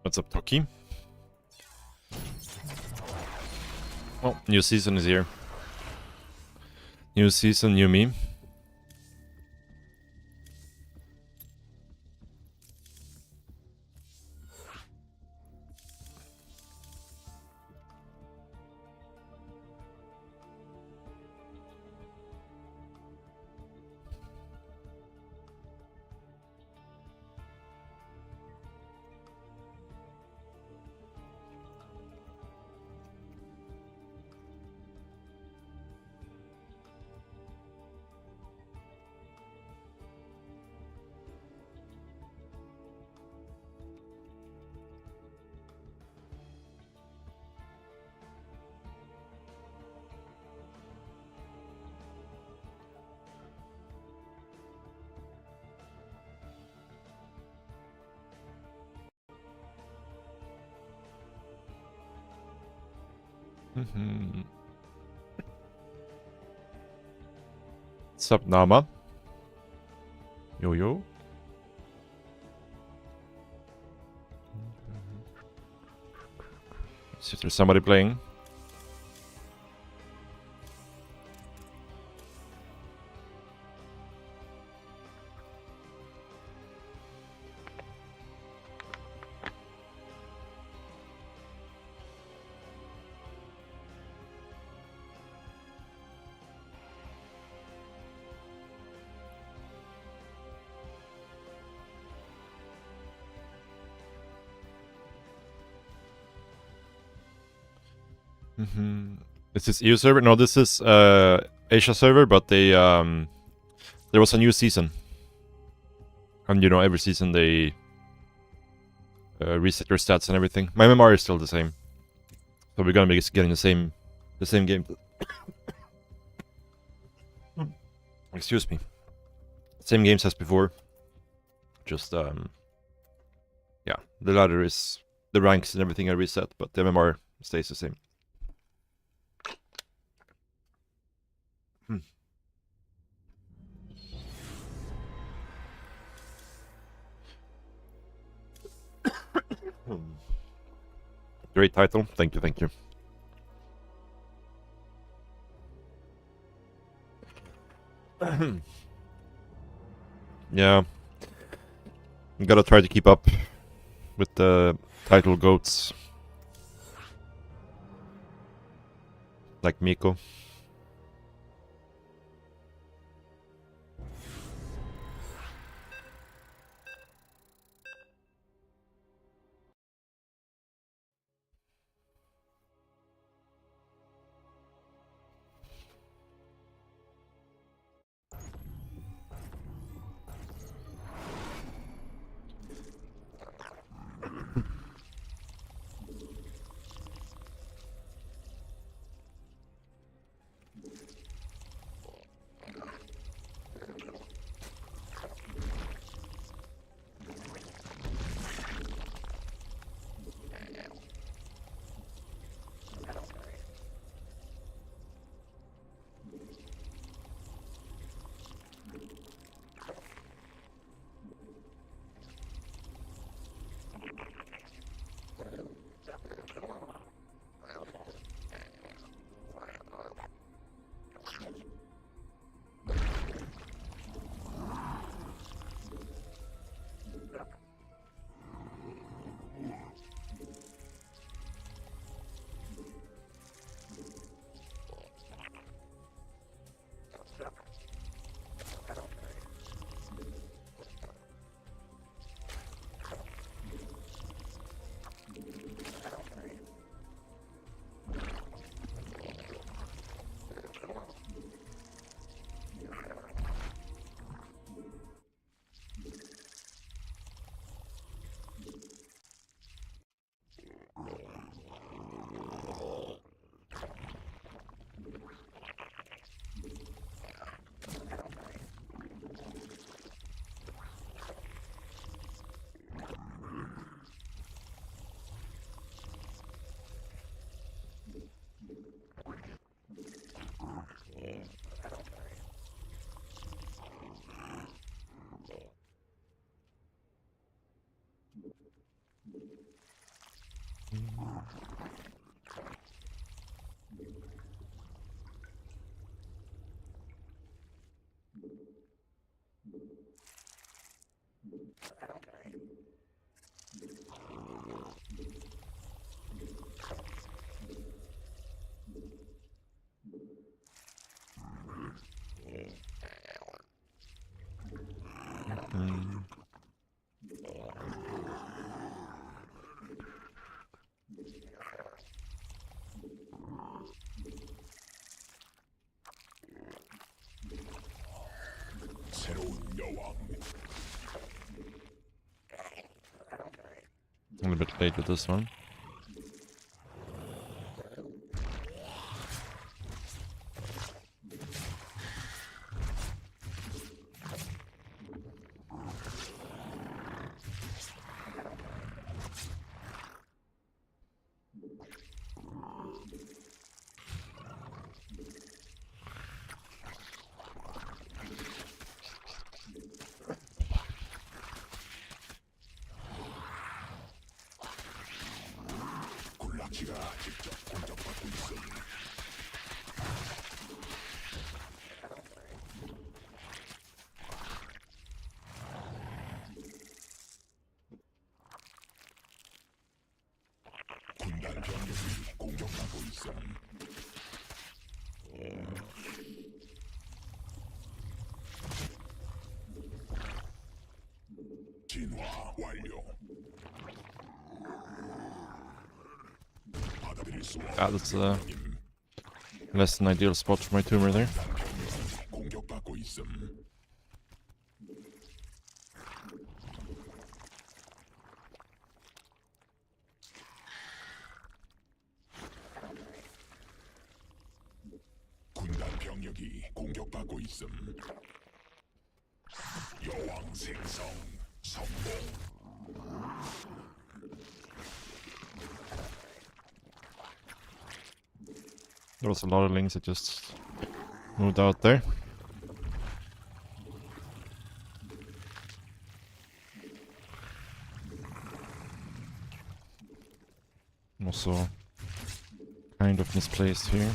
What's up, Toki? Oh, new season is here. New season, new me. What's up, Nama? Yo yo. See if there's somebody playing. Is this EU server? No, this is Asia server, but they there was a new season. And you know, every season they reset your stats and everything. My MMR is still the same. So we're gonna be getting the same game. Excuse me. Same games as before. Just yeah, the ladder is the ranks and everything are reset, but the MMR stays the same. Great title. Thank you, thank you. Yeah. You gotta try to keep up with the title goats. Like Miko. A little bit late with this one. Ah, that's less than ideal spot for my tumor there. There was a lot of lings that just moved out there. Also kind of misplaced here.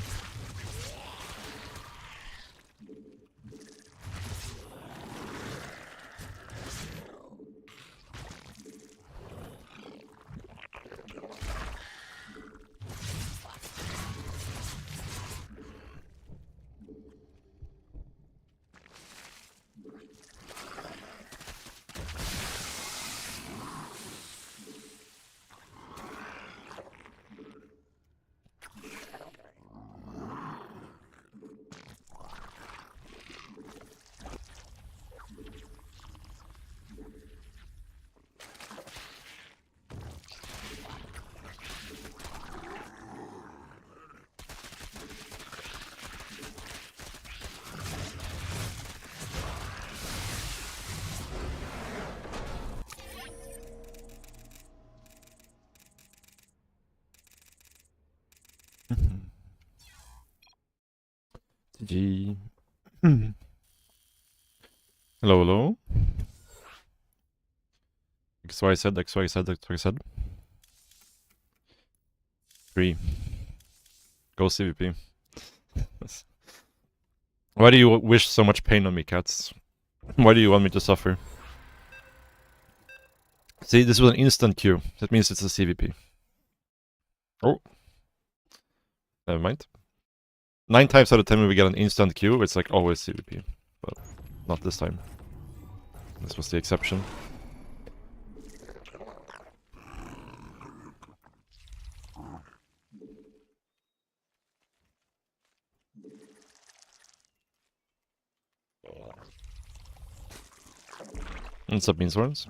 GG. Hello, hello. XYZ, XYZ, XYZ. 3. Go CVP. Why do you wish so much pain on me, cats? Why do you want me to suffer? See, this was an instant queue. That means it's a CVP. Oh. Never mind. 9 times out of 10 when we get an instant queue, it's like always CVP. But not this time. This was the exception. What's up, Beansworms?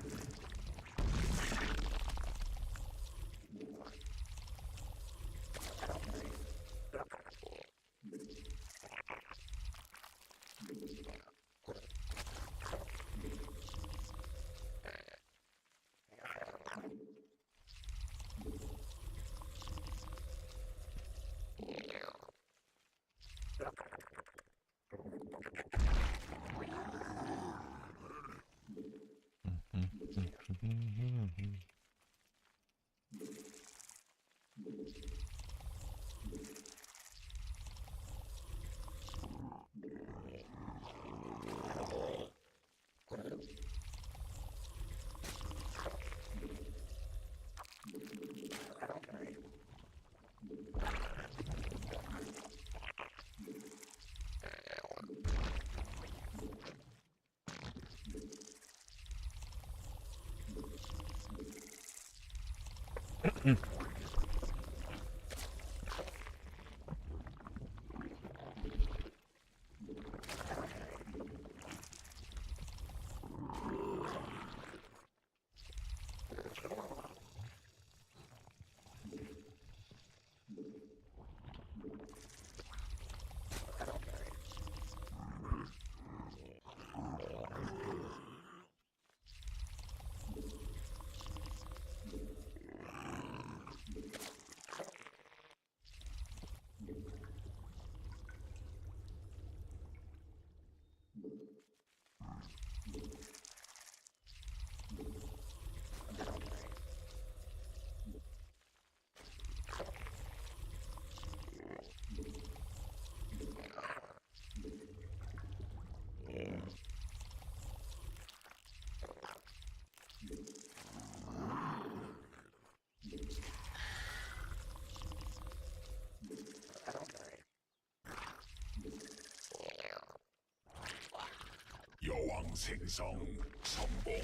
생성 성공.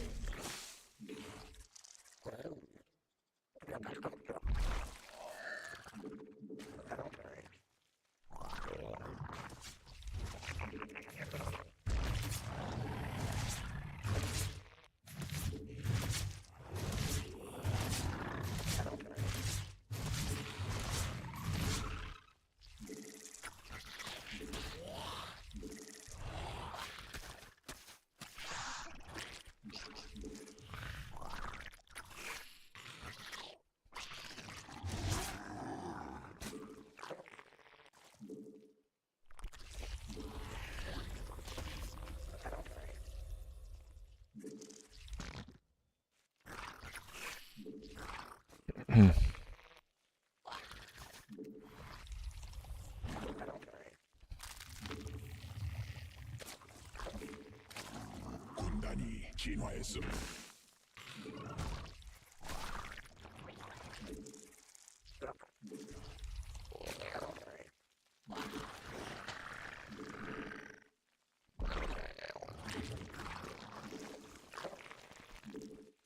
군단이 진화했음.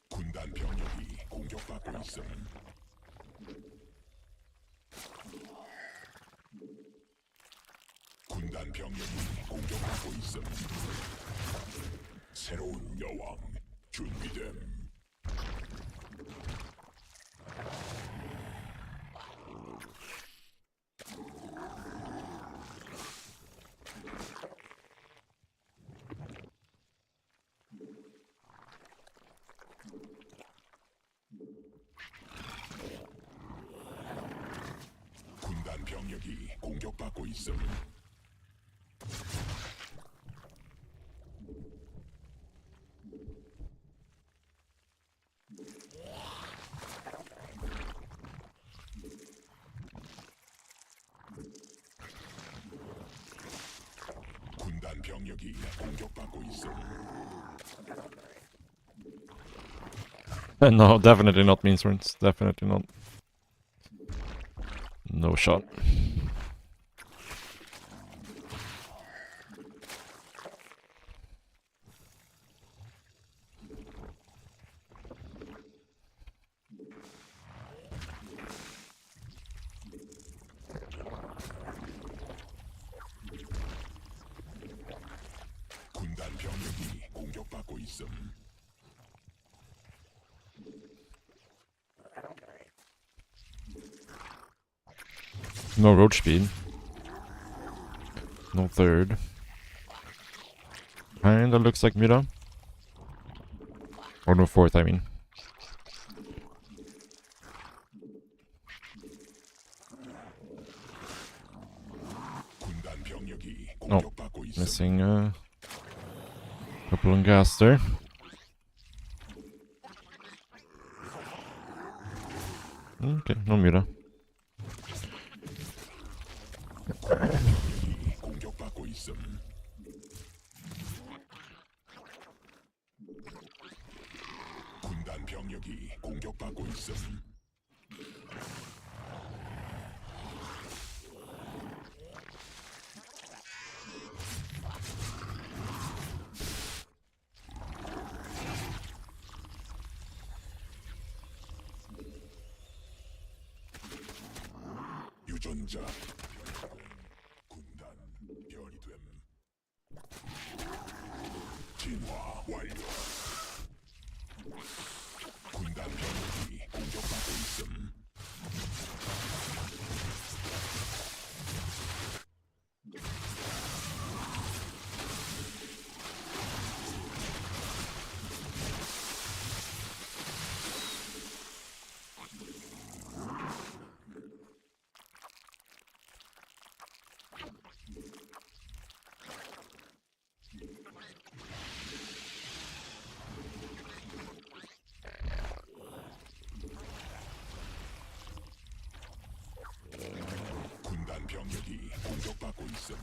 군단 병력이 공격받고 있음. 군단 병력이 공격받고 있음. 새로운 여왕 준비됨. 군단 병력이 공격받고 있음. 군단 병력이 공격받고 있음. No, definitely not means runes. Definitely not. No shot. 군단 병력이 공격받고 있음. No road speed. No third. Kinda looks like Mira. Or no fourth, I mean. 군단 병력이 Oh, 공격받고 있음. missing a couple on gas there. Okay, no Mira. 병력이 공격받고 있음. 군단 병력이 공격받고 있음. 유전자 군단 별이 됨. 진화 완료. 군단 병력이 공격받고 있음. 군단 병력이 공격받고 있음.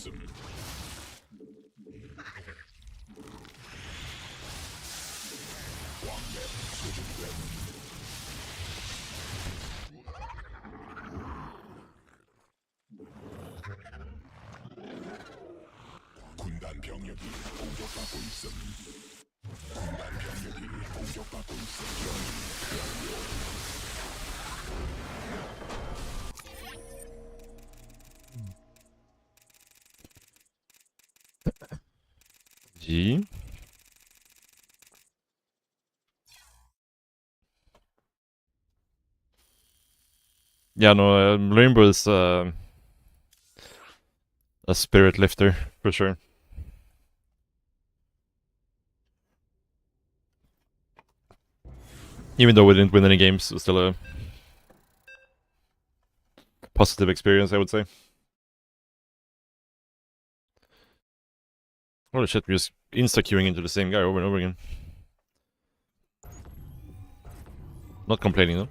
있음. 왕래 수집됨. 군단 병력이 공격받고 있음. 군단 병력이 공격받고 있음. G. Yeah, no, Rainbow is a spirit lifter for sure. Even though we didn't win any games, it was still a positive experience, I would say. Holy shit, we're just insta-queuing into the same guy over and over again. Not complaining though.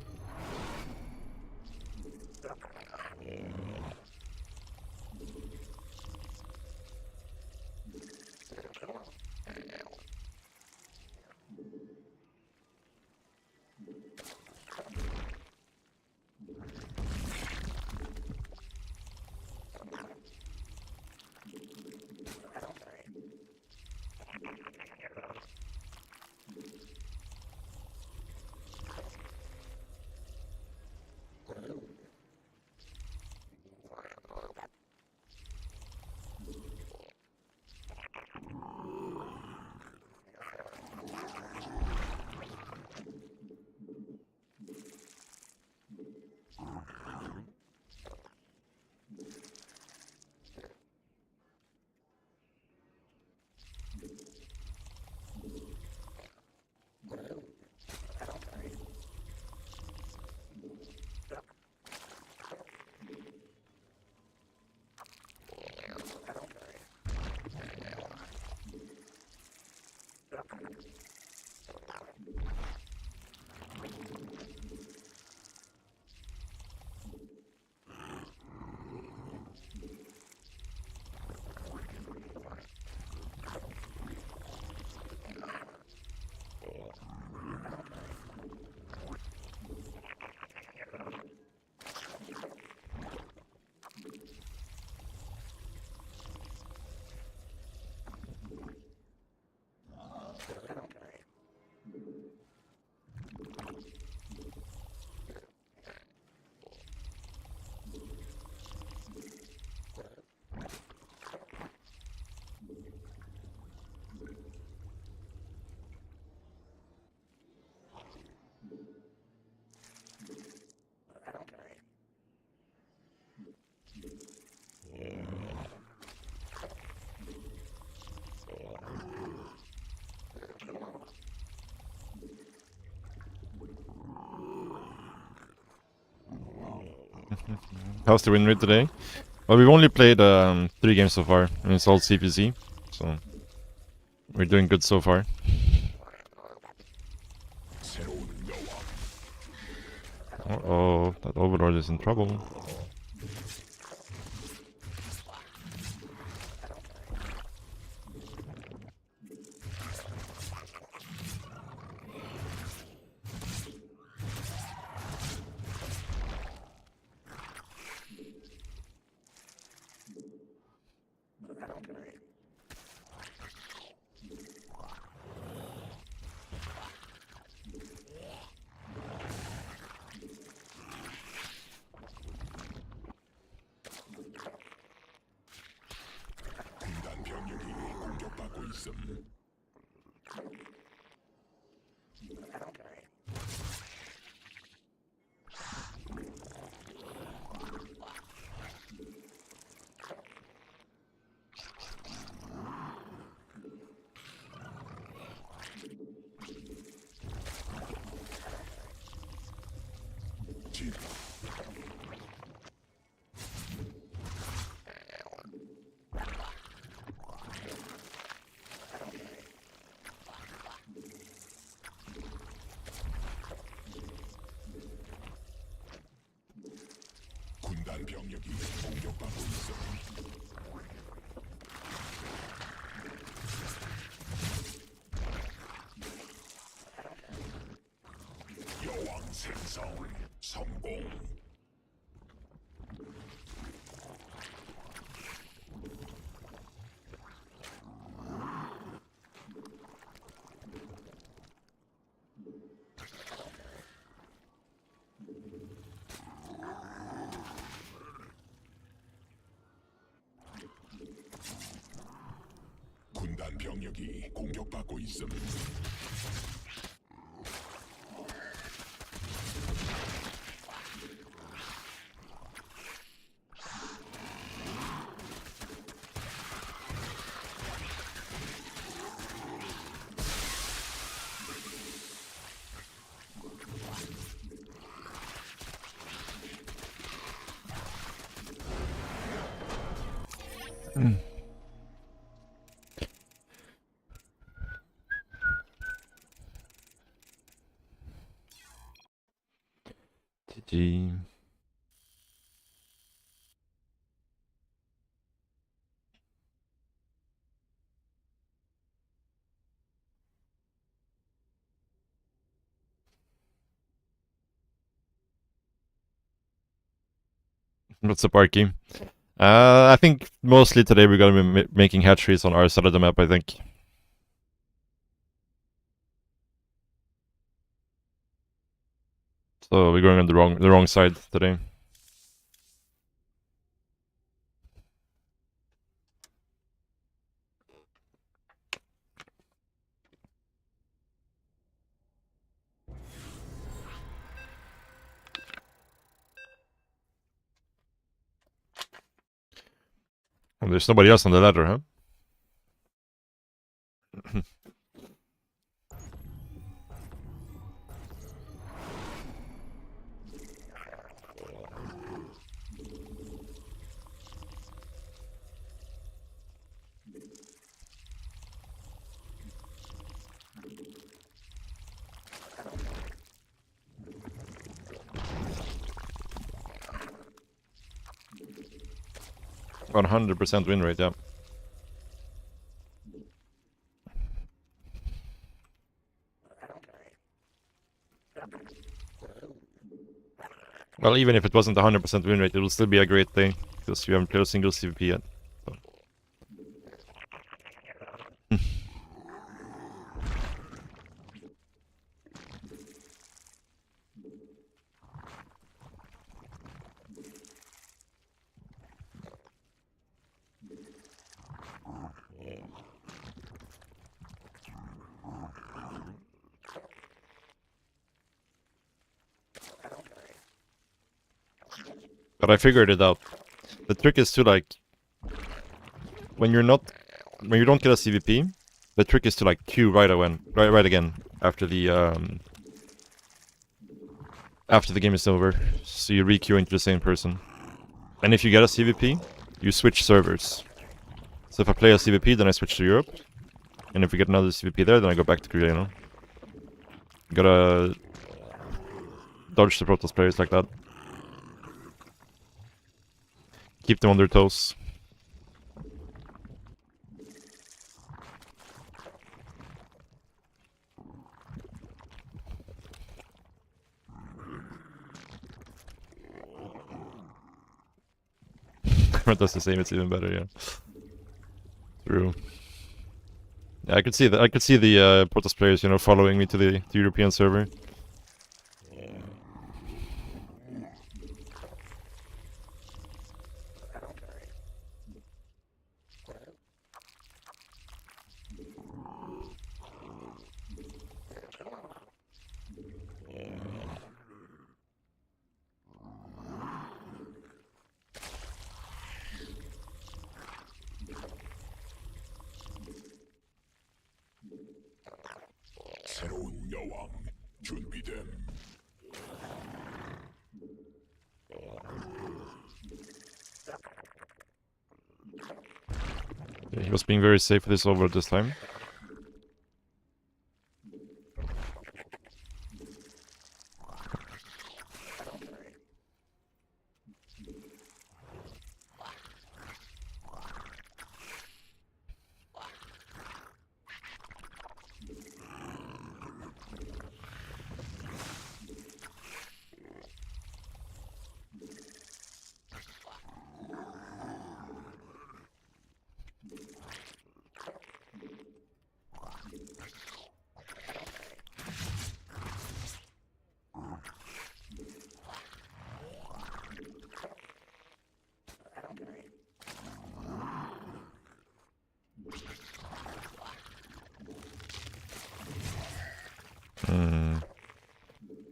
How's the win rate today? Well, we've only played 3 games so far, and it's all CPC, so we're doing good so far. 새로운 여왕. Uh-oh, that Overlord is in trouble. 군단 병력이 공격받고 있음. 진. 군단 병력이 공격받고 있음. 생성 성공. 군단 병력이 공격받고 있음. GG. What's up, Arky? I think mostly today we're gonna be making hatcheries on our side of the map, I think. So we're going on the wrong side today. Well, there's nobody else on the ladder, huh? 100% win rate, yeah. Well, even if it wasn't 100% win rate, it would still be a great thing, because we haven't played a single CVP yet. So. But I figured it out. The trick is to like, when you don't get a CVP, the trick is to like queue right again after the game is over. So you re-queue into the same person. And if you get a CVP, you switch servers. So if I play a CVP, then I switch to Europe. And if we get another CVP there, then I go back to Korea, you know? Gotta dodge the Protoss players like that. Keep them on their toes. That's the same, it's even better, yeah. True. Yeah, I could see that. I could see the Protoss players, you know, following me to the European server. 새로운 여왕 준비됨. Yeah, he was being very safe with his over this time.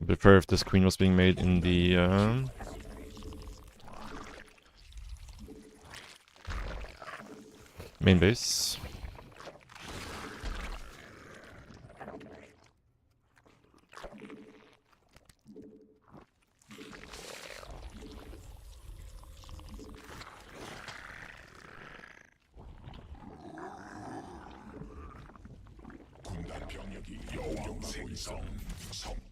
Prefer if this queen was being made in the main base. 군단 병력이 여왕 생성 성공.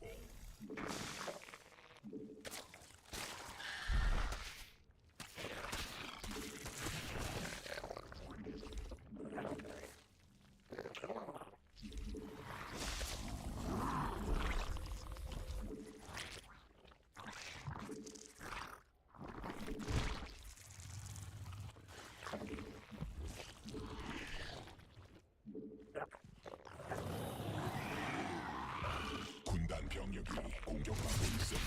군단 병력이 공격받고 있음.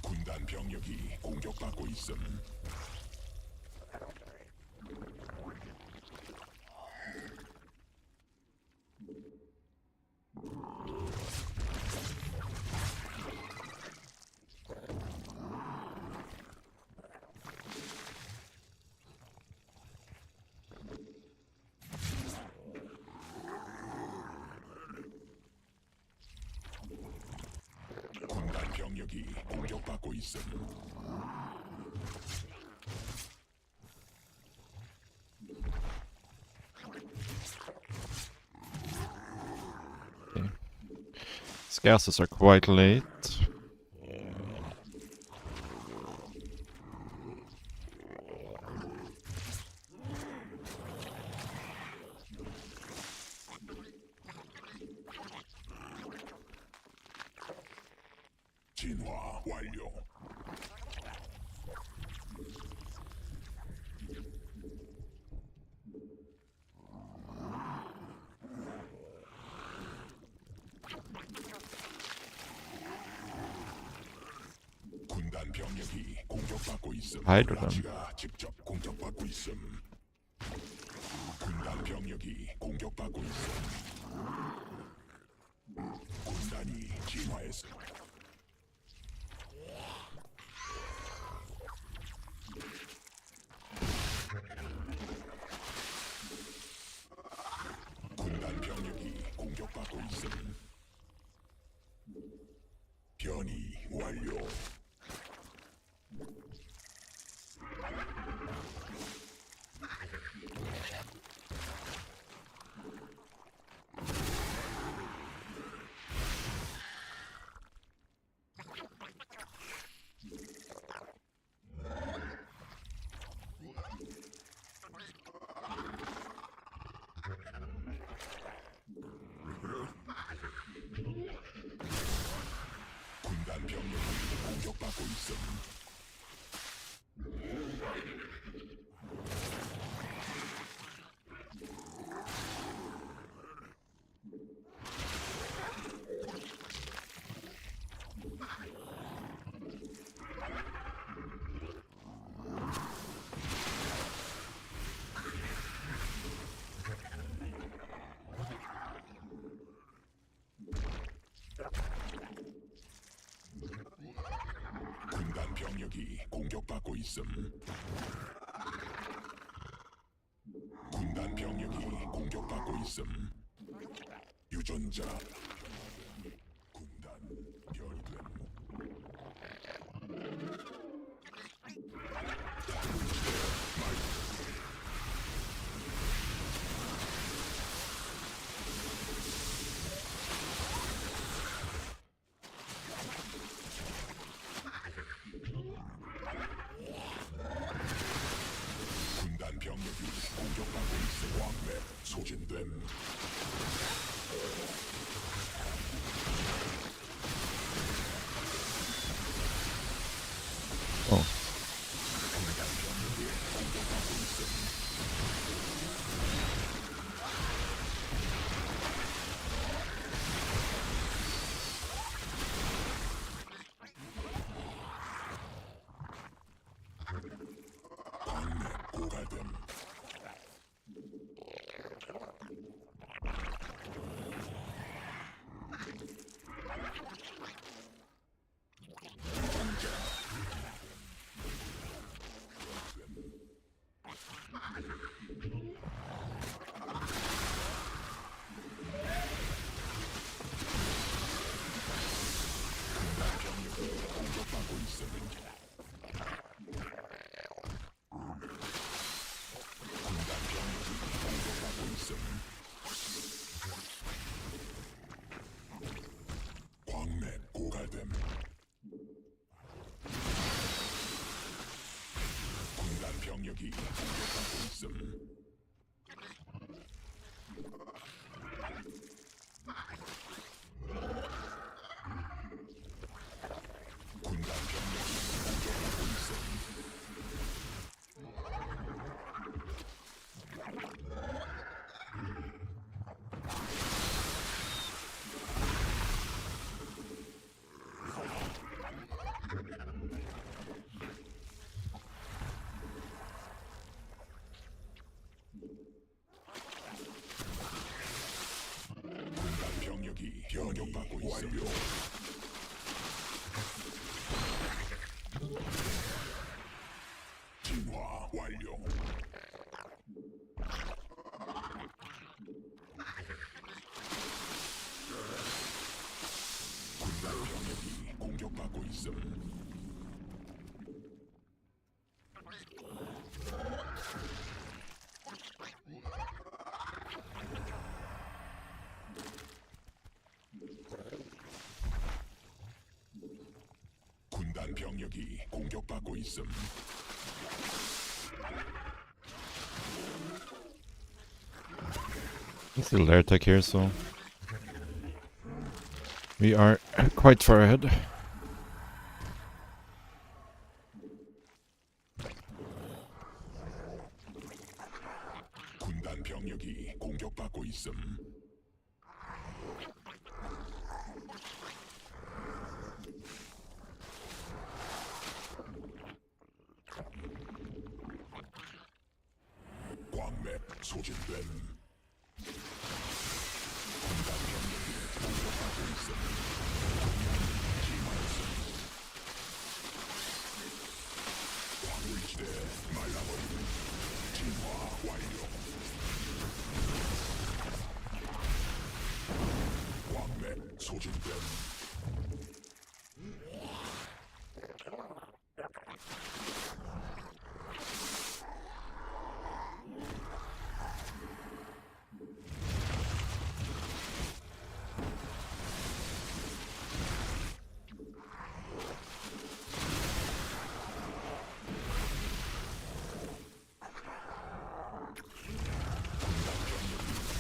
군단 병력이 공격받고 있음. 군단 병력이 공격받고 있음. These gases are quite late. 진화 완료. 군단 병력이 공격받고 있음. Hide them. 라지가 직접 공격받고 있음. 군단 병력이 공격받고 있음. 군단이 진화했음. 군단 병력이 공격받고 있음. 변이 완료. 군단 병력이 공격받고 있음. 군단 병력이 공격받고 있음. 군단 병력이 공격받고 있음. 유전자. 군단 열근. 군단 병력이 공격받고 있음. 왕맵 소진됨. Oh. 군단 병력이 공격받고 있음. 병력이 공격받고 있음. 군단 병력이 공격받고 있음. 군단 병력이 공격받고 있음. 진화 완료. 군단 병력이 공격받고 있음. 군단 병력이 공격받고 있음. It's a lair tech here, so we are quite far ahead. 군단 병력이 공격받고 있음. 광맥 소진됨. 군단 병력이 공격받고 있음. 기마였음. 광물지대 말라버리는 진화 완료. 광맥 소진됨.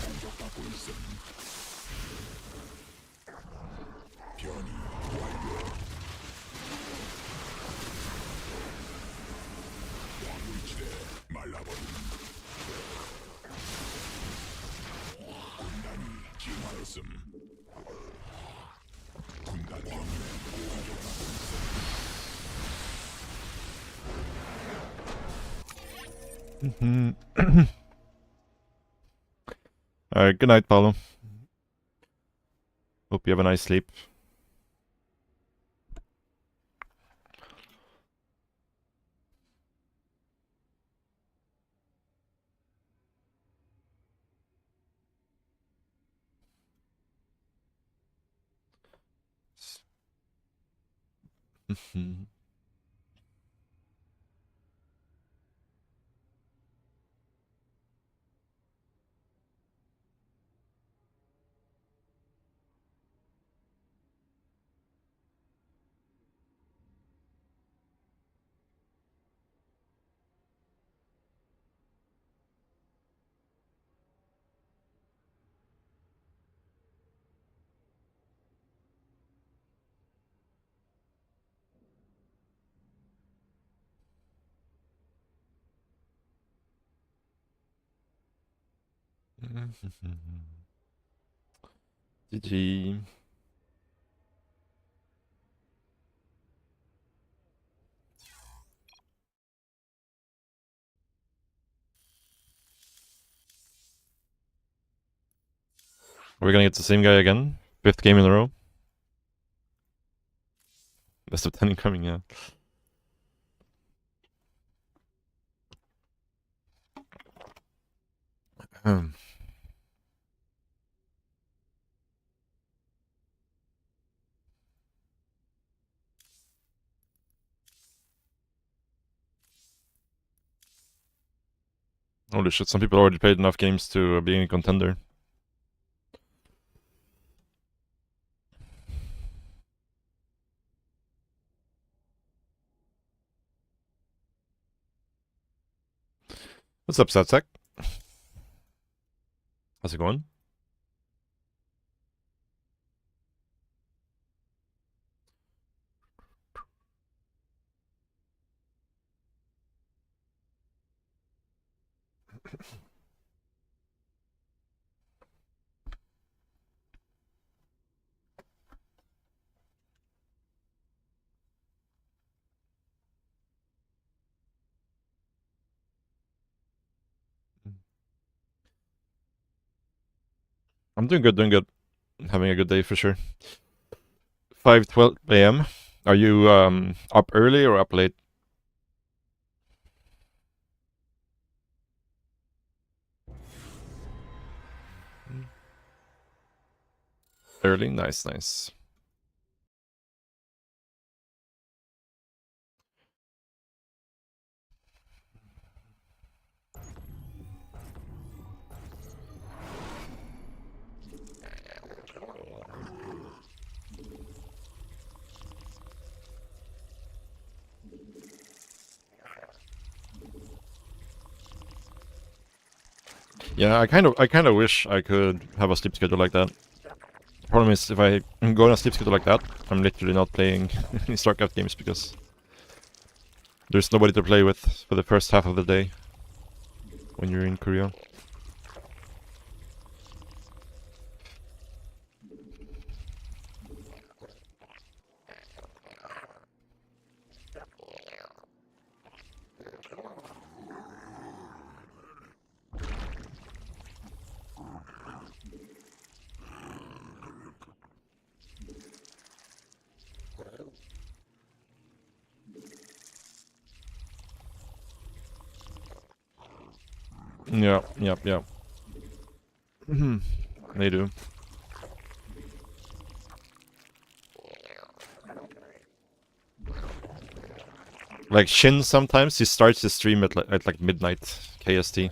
공격받고 있음. 변이 완료. 광물지대 말라버림. 군단이 진화했음. 군단 병력 공격받고 있음. Alright, good night, Paulo. Hope you have a nice sleep. GG. We're gonna get the same guy again. 5th game in a row. Best of 10 incoming, yeah. Holy shit, some people already played enough games to being a contender. What's up, Satsek? How's it going? I'm doing good, doing good. Having a good day for sure. 5:12 a.m. Are you up early or up late? Early, nice, nice. Yeah, I kind of wish I could have a sleep schedule like that. Problem is, if I go on a sleep schedule like that, I'm literally not playing any StarCraft games because there's nobody to play with for the first half of the day when you're in Korea. Yeah, yep, yep. They do. Like Shin sometimes, he starts his stream at like midnight KST.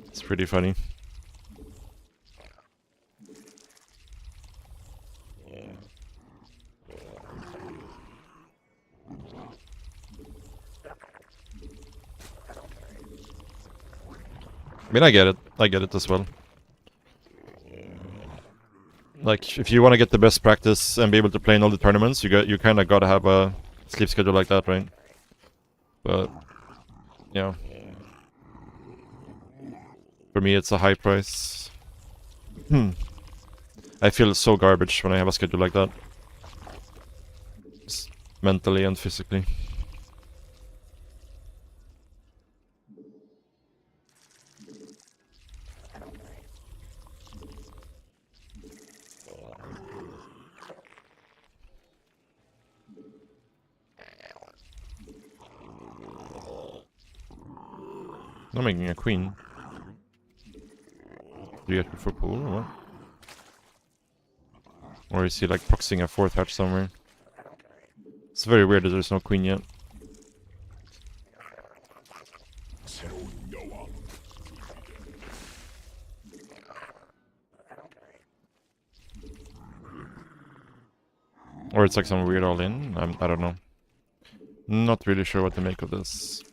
It's pretty funny. I mean, I get it as well. Like, if you want to get the best practice and be able to play in all the tournaments, you kind of gotta have a sleep schedule like that, right? But yeah, for me, it's a high price. I feel so garbage when I have a schedule like that, just mentally and physically. I'm making a queen. Do you get before pool or what? Or is he like proxying a fourth hatch somewhere? It's very weird that there's no queen yet. 새로운 여왕. Or it's like some weird all-in. I don't know. Not really sure what to make of this.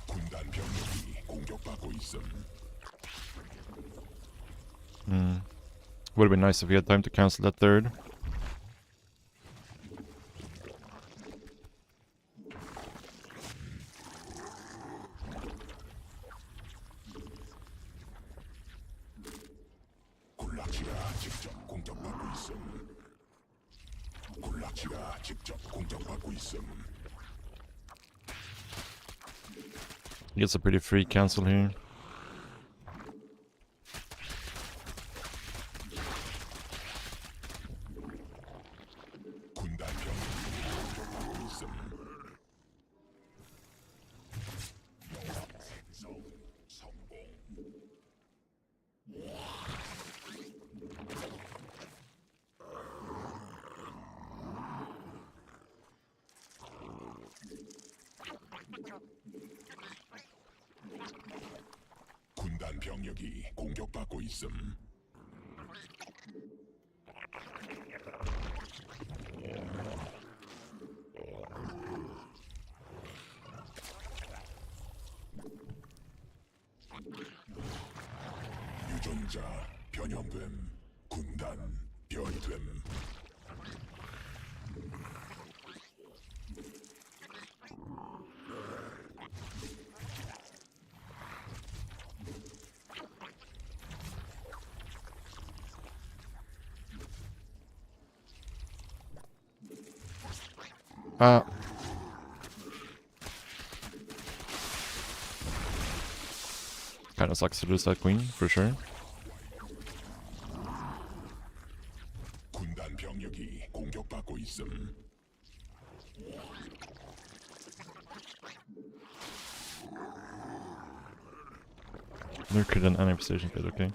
군단 병력이 공격받고 있음. Would have been nice if we had time to cancel that third. 군락지가 직접 공격받고 있음. 군락지가 직접 공격받고 있음. Gets a pretty free cancel here. 군단 병력이 공격받고 있음. 생성 성공. 군단 병력이 공격받고 있음. 유전자 변형됨. 군단 변이됨. Kinda sucks to lose that queen, for sure. 군단 병력이 공격받고 있음. Lurker than any position, but okay.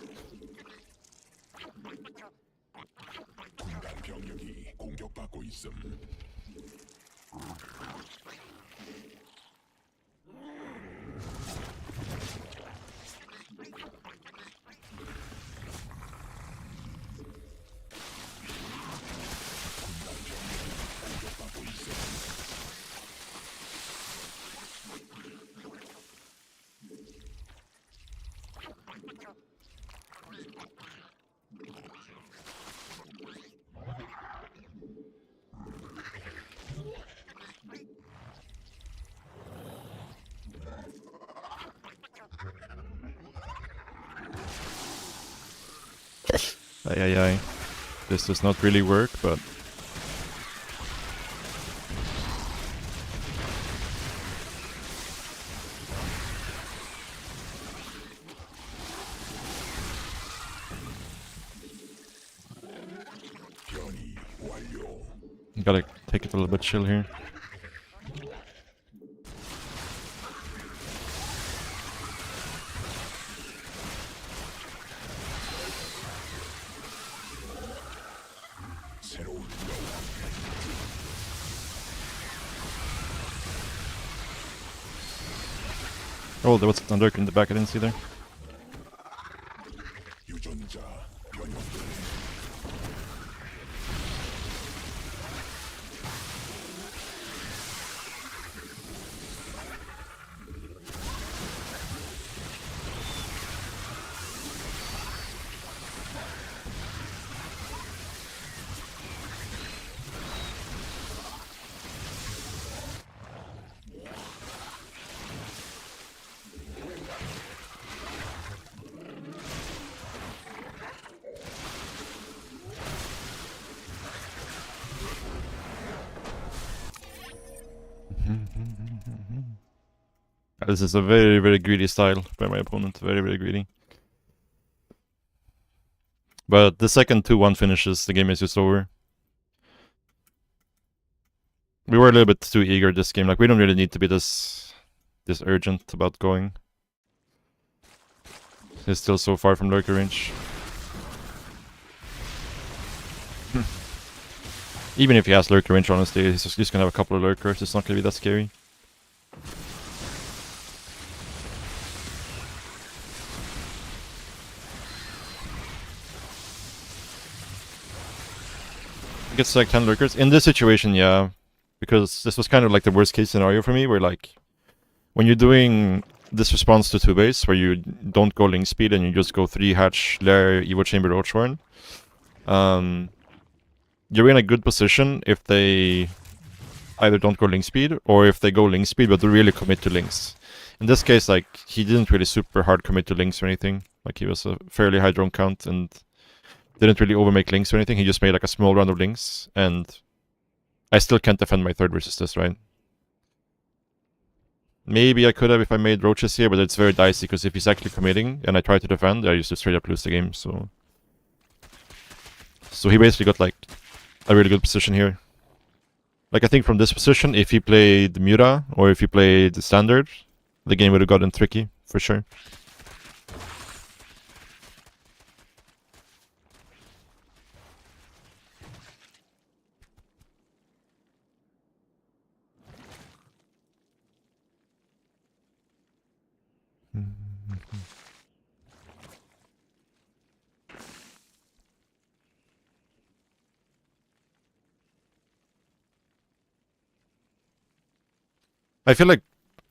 군단 병력이 공격받고 있음. Ay. This does not really work, but... 변이 완료. Gotta take it a little bit chill here. 새로운 여왕. Oh, there was a lurker in the back, I didn't see there. 유전자 변형됨. This is a very, very greedy style by my opponent. Very, very greedy. But the second 2-1 finishes, the game is just over. We were a little bit too eager this game. Like, we don't really need to be this urgent about going. He's still so far from lurker range. Even if he has lurker range, honestly, he's just gonna have a couple of lurkers. It's not gonna be that scary. He gets like 10 lurkers. In this situation, yeah. Because this was kind of like the worst case scenario for me, where like, when you're doing this response to 2 base, where you don't go link speed and you just go 3 hatch, lair, Evo Chamber, Roachhorn, You're in a good position if they either don't go link speed or if they go link speed but they really commit to links. In this case, like, he didn't really super hard commit to links or anything. Like, he was a fairly high drone count and didn't really overmake links or anything. He just made like a small round of links, and I still can't defend my third versus this, right? Maybe I could have if I made roaches here, but it's very dicey because if he's actually committing and I try to defend, I just straight up lose the game. So he basically got like a really good position here. Like, I think from this position, if he played Mura or if he played the standard, the game would have gotten tricky for sure. I feel like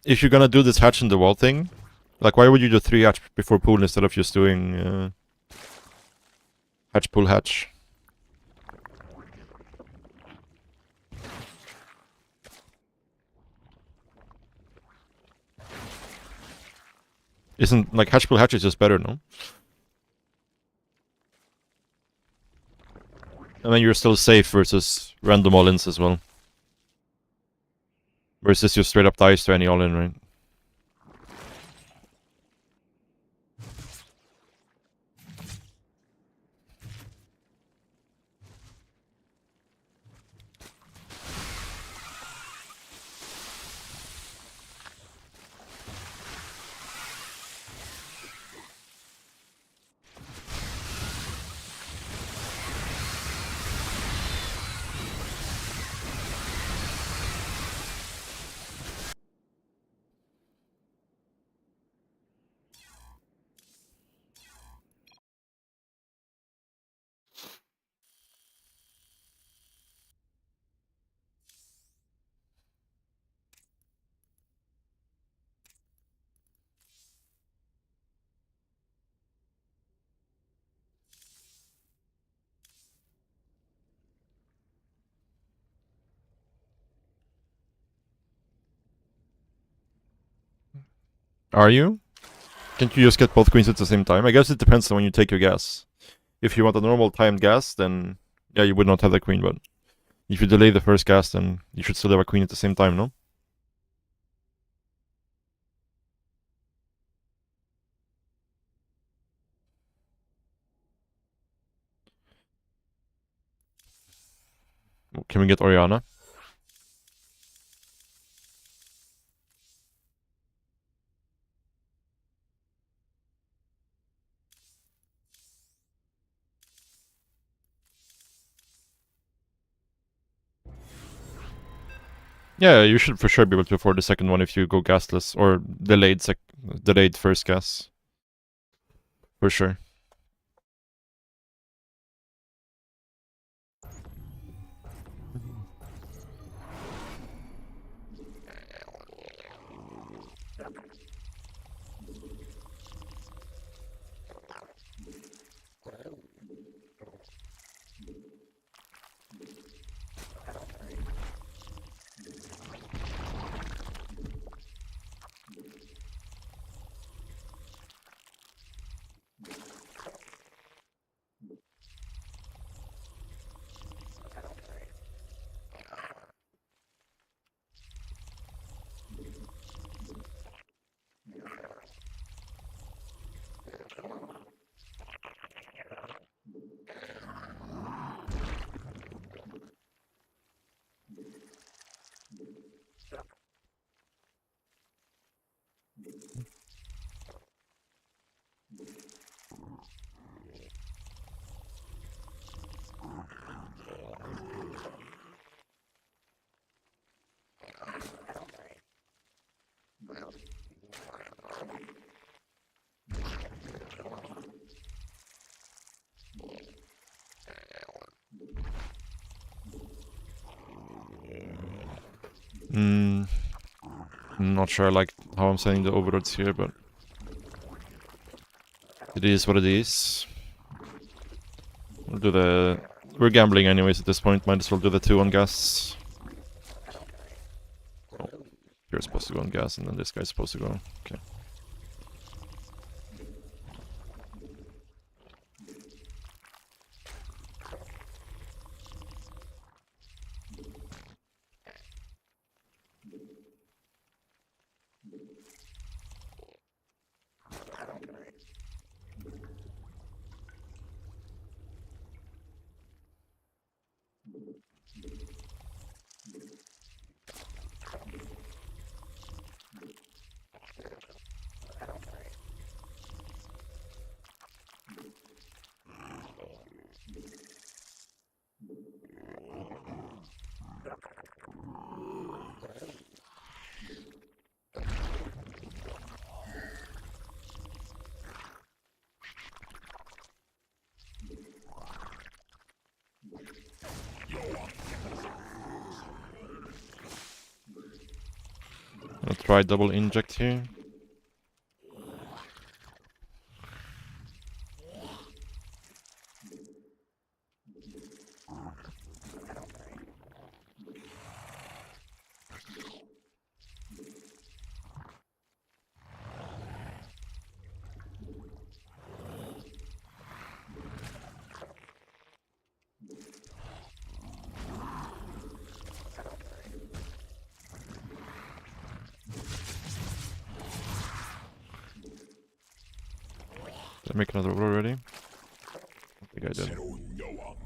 if you're gonna do this hatch in the wall thing, like, why would you do 3 hatch before pool instead of just doing hatch pool hatch? Isn't, like, hatch pool hatch is just better, no? And then you're still safe versus random all-ins as well. Versus just straight up dice to any all-in, right? Are you? Can't you just get both queens at the same time? I guess it depends on when you take your gas. If you want a normal timed gas, then yeah, you would not have the queen, but if you delay the first gas, then you should still have a queen at the same time, no? Can we get Oriana? Yeah, you should for sure be able to afford the second one if you go gasless or delayed first gas. For sure. I'm not sure I like how I'm setting the overroads here, but it is what it is. We'll do the... We're gambling anyways at this point, might as well do the 2 on gas. Oh, you're supposed to go on gas and then this guy's supposed to go. Okay. I'll try double inject here. Did I make another roll already? I think I did. 새로운 여왕.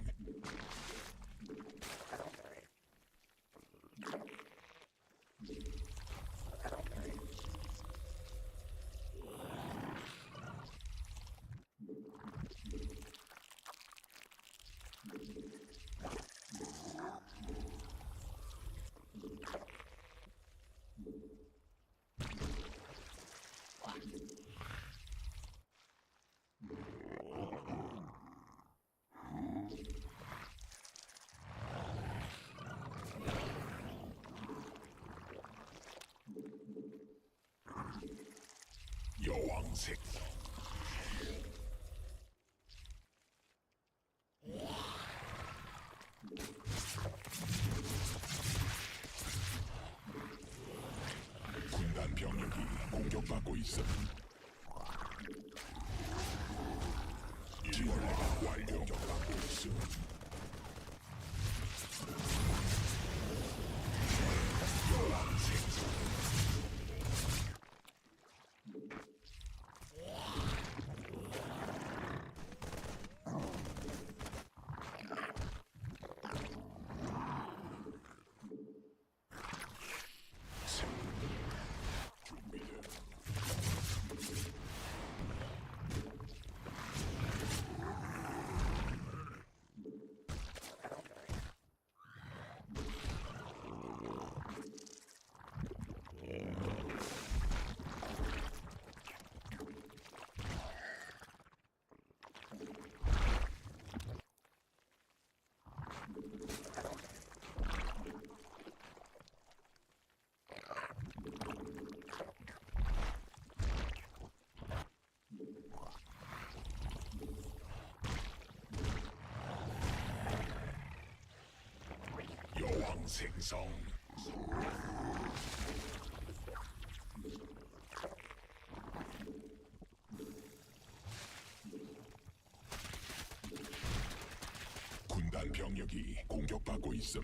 여왕 색성. 군단 병력이 공격받고 있음. 지원대가 완료. 공격받고 있음. 여왕 색성. 여왕 생성. 군단 병력이 공격받고 있음.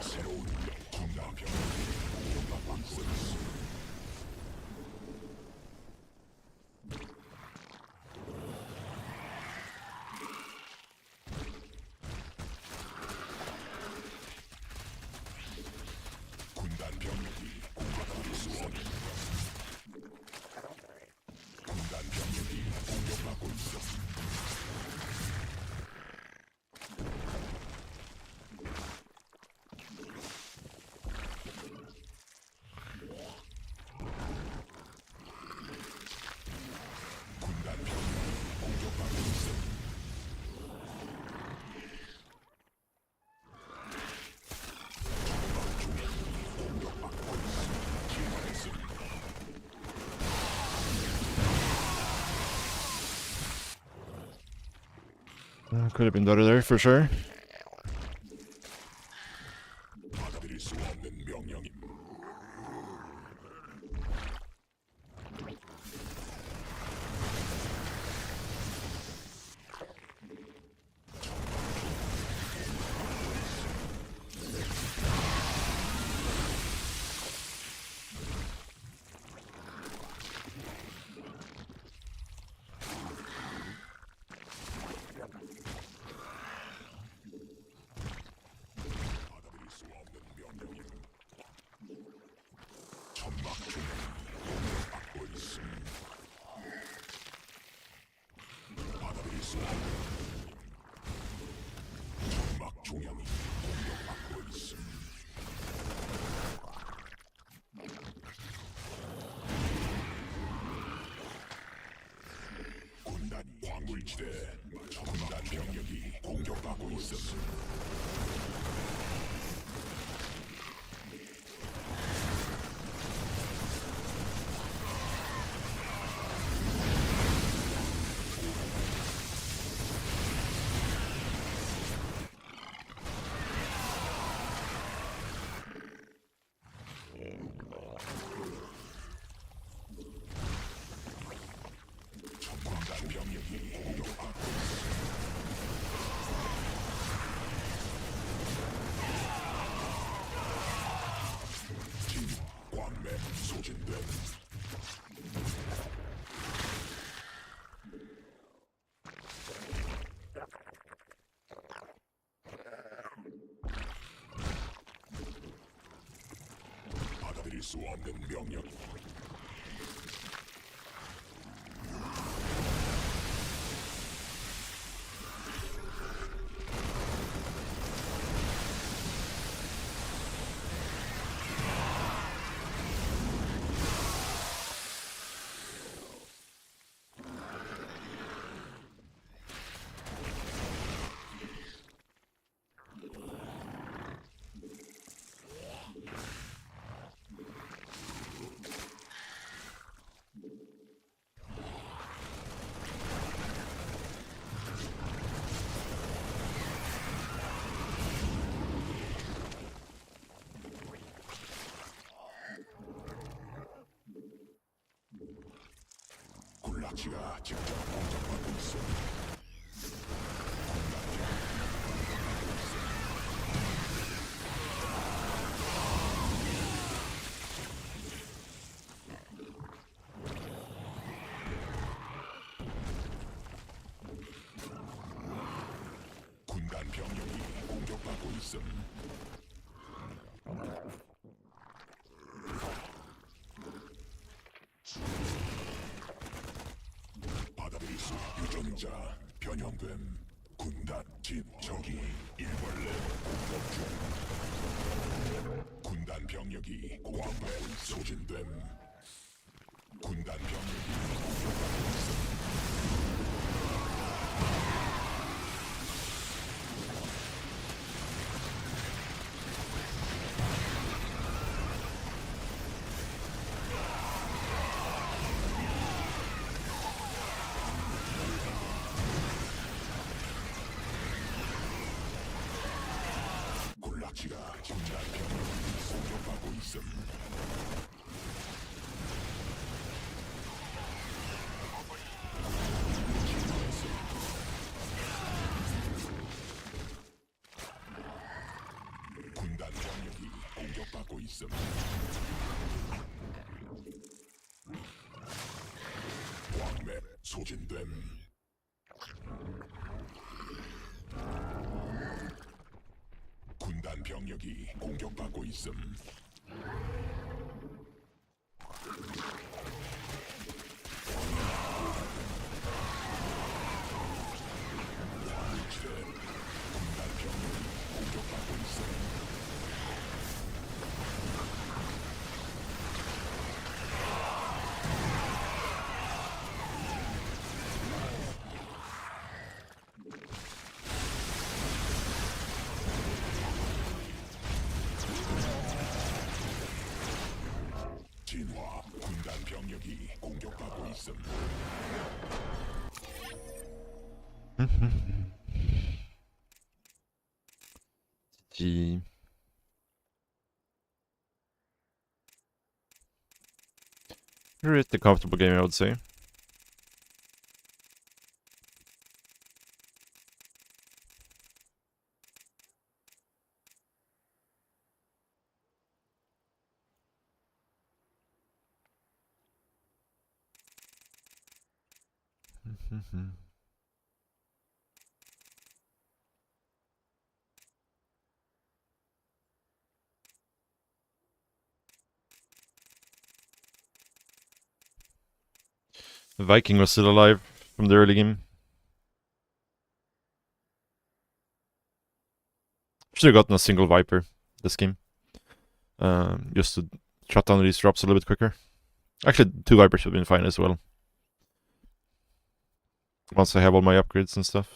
새로운 군단 병력이 공격받고 있음. Could have been better there for sure. 받아들일 수 없는 명령임. 받아들일 수 없는 명령임. 천막 중앙이 공격받고 있음. 받아들일 수 없는 천막 중앙이 공격받고 있음. 군단이 광물지대 군단 병력이 공격받고 있음. 군단 병력이 공격받고 있음. 진화 광맥 소진됨. 받아들일 수 없는 명령. 군락지가 직접 공격받고 있어. 군단 병력이 공격받고 있음. 받아들일 수 유전자 변형됨. 군단 진 적이 일벌레 공격 중. 군단 병력이 광맥 소진됨. 군단 병력이 공격받고 있음. 군락지가 군단 병력이 공격받고 있음. 군단 병력이 공격받고 있음. 광맥 소진됨. 군단 병력이 공격받고 있음. 광물지대 군단 병력이 공격받고 있음. 진화 군단 병력이 공격받고 있음. G. Pretty comfortable game, I would say. Viking was still alive from the early game. Should have gotten a single Viper this game. Just to shut down these drops a little bit quicker. Actually, 2 Vipers should have been fine as well. Once I have all my upgrades and stuff.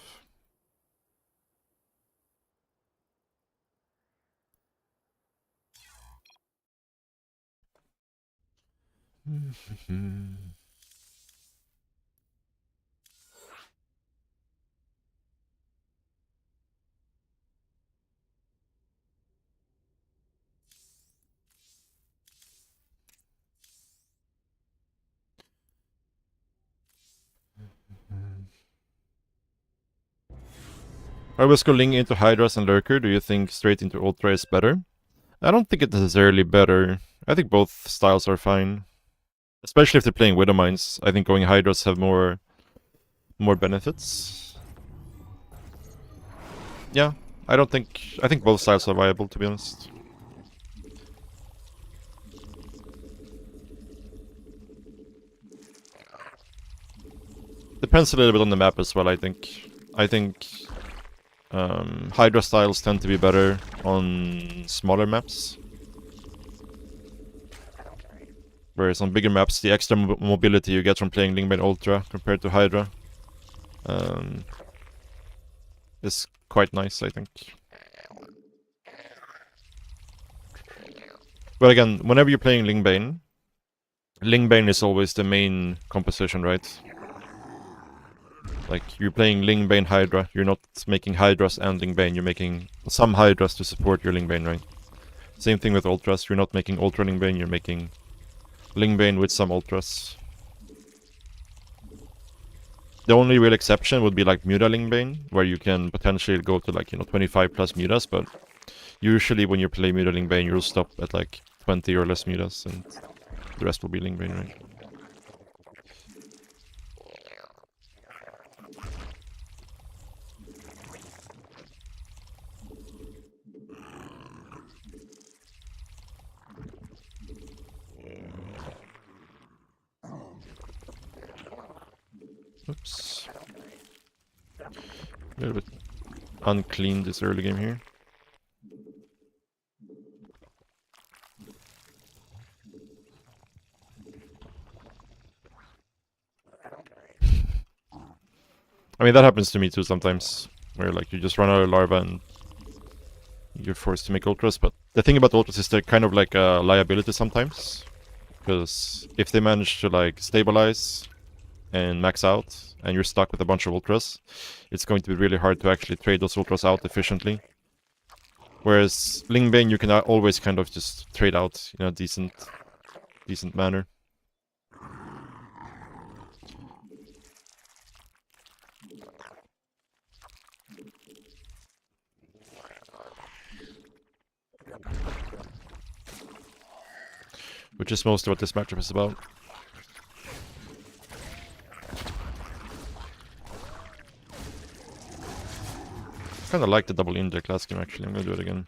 I was going into Hydras and Lurker. Do you think straight into Ultra is better? I don't think it's necessarily better. I think both styles are fine. Especially if they're playing Widow Mines. I think going Hydras have more benefits. Yeah, I think both styles are viable, to be honest. Depends a little bit on the map as well, I think. Hydra styles tend to be better on smaller maps. Whereas on bigger maps, the extra mobility you get from playing Lingbane Ultra compared to Hydra is quite nice, I think. But again, whenever you're playing Lingbane is always the main composition, right? Like, you're playing Lingbane Hydra, you're not making Hydras and Lingbane, you're making some Hydras to support your Lingbane, right? Same thing with Ultras, you're not making Ultra Lingbane, you're making Lingbane with some Ultras. The only real exception would be like Muta Lingbane, where you can potentially go to like, 25 plus Mutas, but usually when you play Muta Lingbane, you'll stop at like 20 or less Mutas, and the rest will be Lingbane, right? Oops. A little bit unclean this early game here. I mean, that happens to me too sometimes, where like you just run out of larva and you're forced to make ultras, but the thing about ultras is they're kind of like a liability sometimes, because if they manage to like stabilize and max out, and you're stuck with a bunch of ultras, it's going to be really hard to actually trade those ultras out efficiently. Whereas Lingbane, you can always kind of just trade out in a decent manner. Which is mostly what this matchup is about. I kinda like the double inject last game actually, I'm gonna do it again.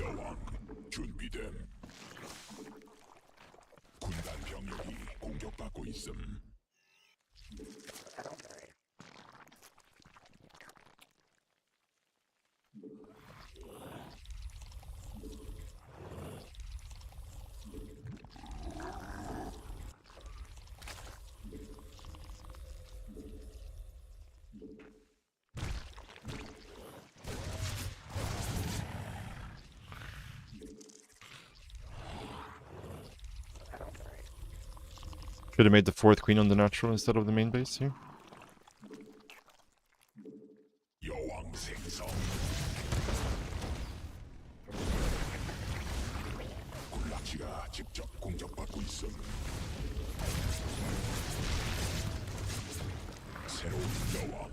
여왕 준비됨. 군단 병력이 공격받고 있음. Should have made the 4th queen on the natural instead of the main base here. 여왕 생성. 군락지가 직접 공격받고 있음. 새로운 여왕.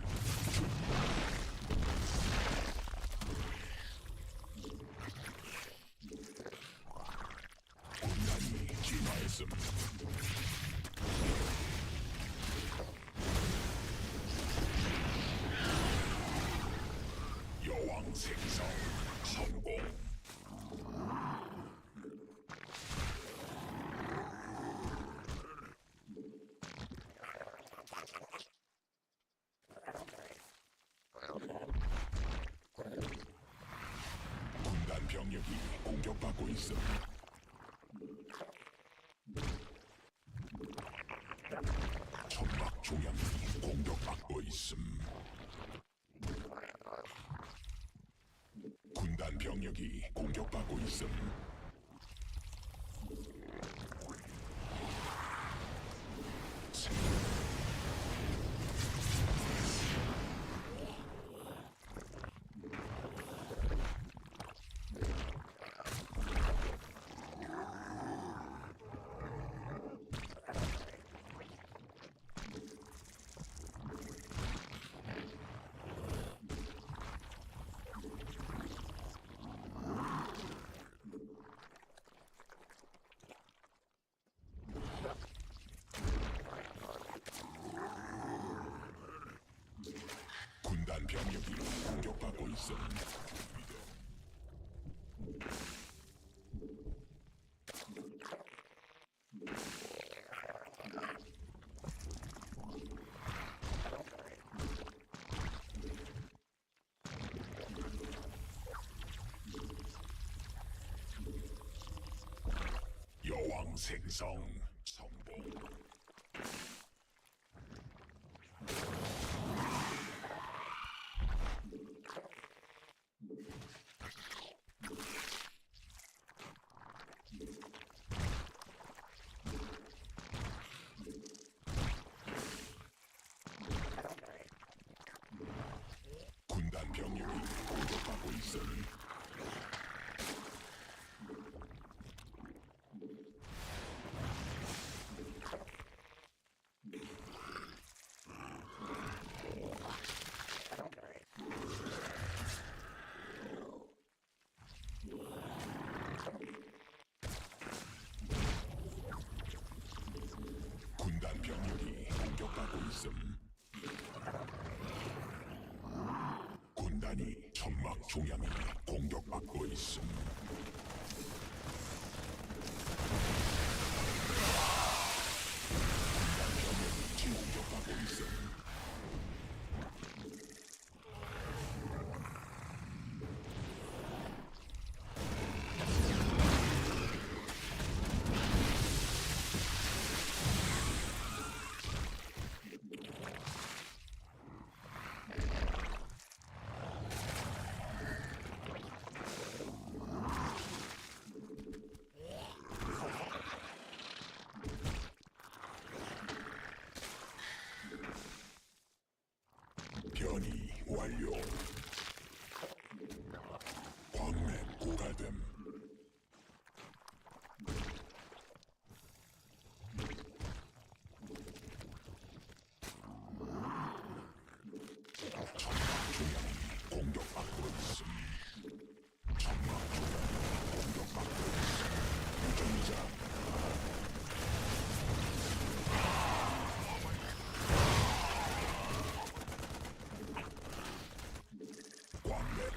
군단이 진화했음. 여왕 생성 성공. 군단 병력이 공격받고 있음. 천막 중앙이 공격받고 있음. 군단 병력이 공격받고 있음. 군단 병력이 공격받고 있음. 여왕 생성 성공. 군단 병력이 공격받고 있음. 군단 병력이 공격받고 있음. 군단이 천막 중앙이 공격받고 있음. 군단 병력이 공격받고 있음. 변이 완료. 광맥 고갈됨. 천막 중앙이 공격받고 있음. 천막 중앙이 공격받고 있음. 유전자. 광맥.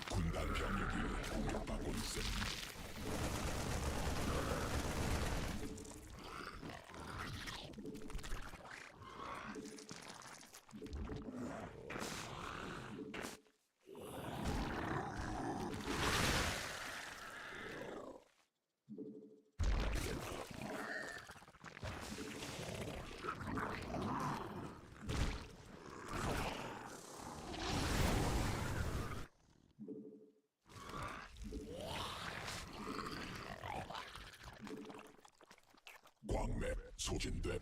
군단 병력이 공격받고 있음. 소진됨.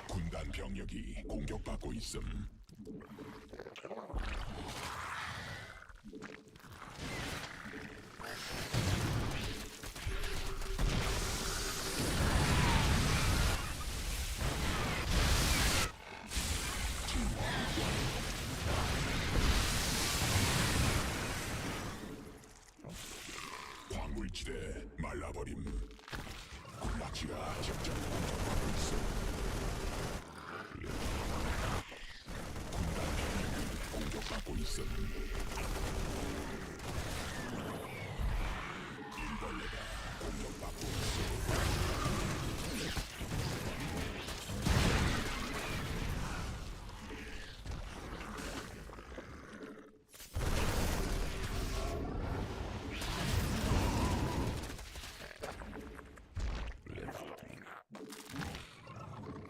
군단 병력이 공격받고 있음. 광물지대 말라버림. 군락지가 직접 공격받고 있어. 군단 병력이 공격받고 있음. 일벌레가 공격받고 있어.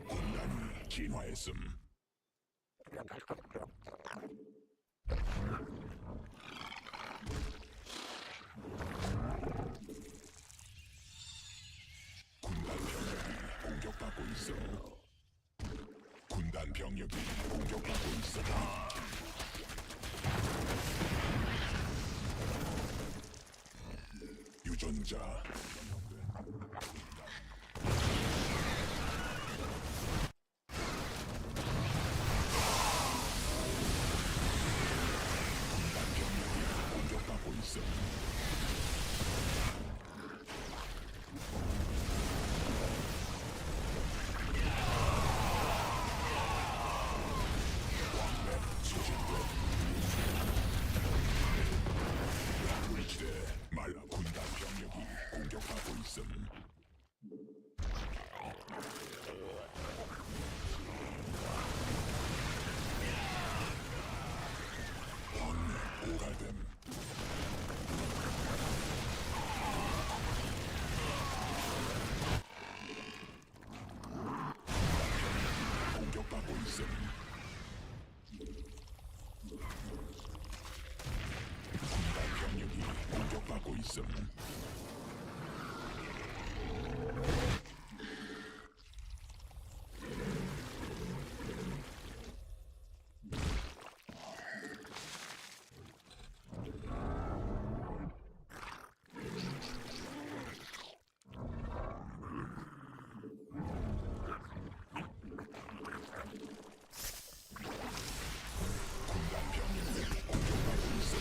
군단이 진화했음. 군단 병력이 공격받고 있어. 군단 병력이 공격받고 있어. 유전자. 군단 병력이 공격받고 있어. 광물지대 말라 군단 병력이 공격받고 있음. 광맥 고갈됨. 공격받고 있음. 군단 병력이 공격받고 있음. 군단 병력이 공격받고 있음.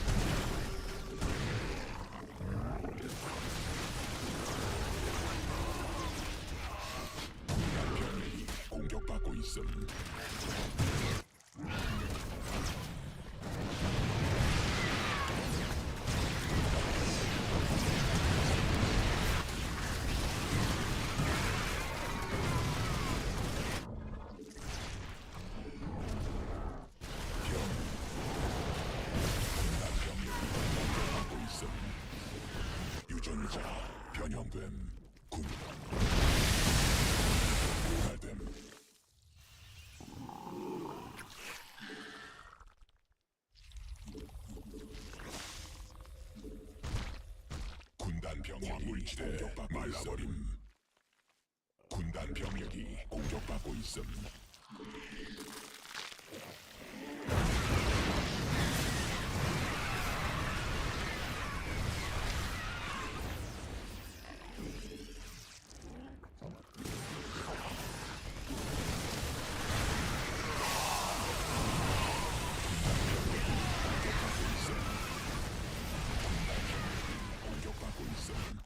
군단 병력이 공격받고 있음. 군단 병력이 공격받고 있음. 유전자 변형됨. 고갈됨. 군단 병력이 공격받고 말라버림. 군단 병력이 공격받고 있음. 공격받고 있음.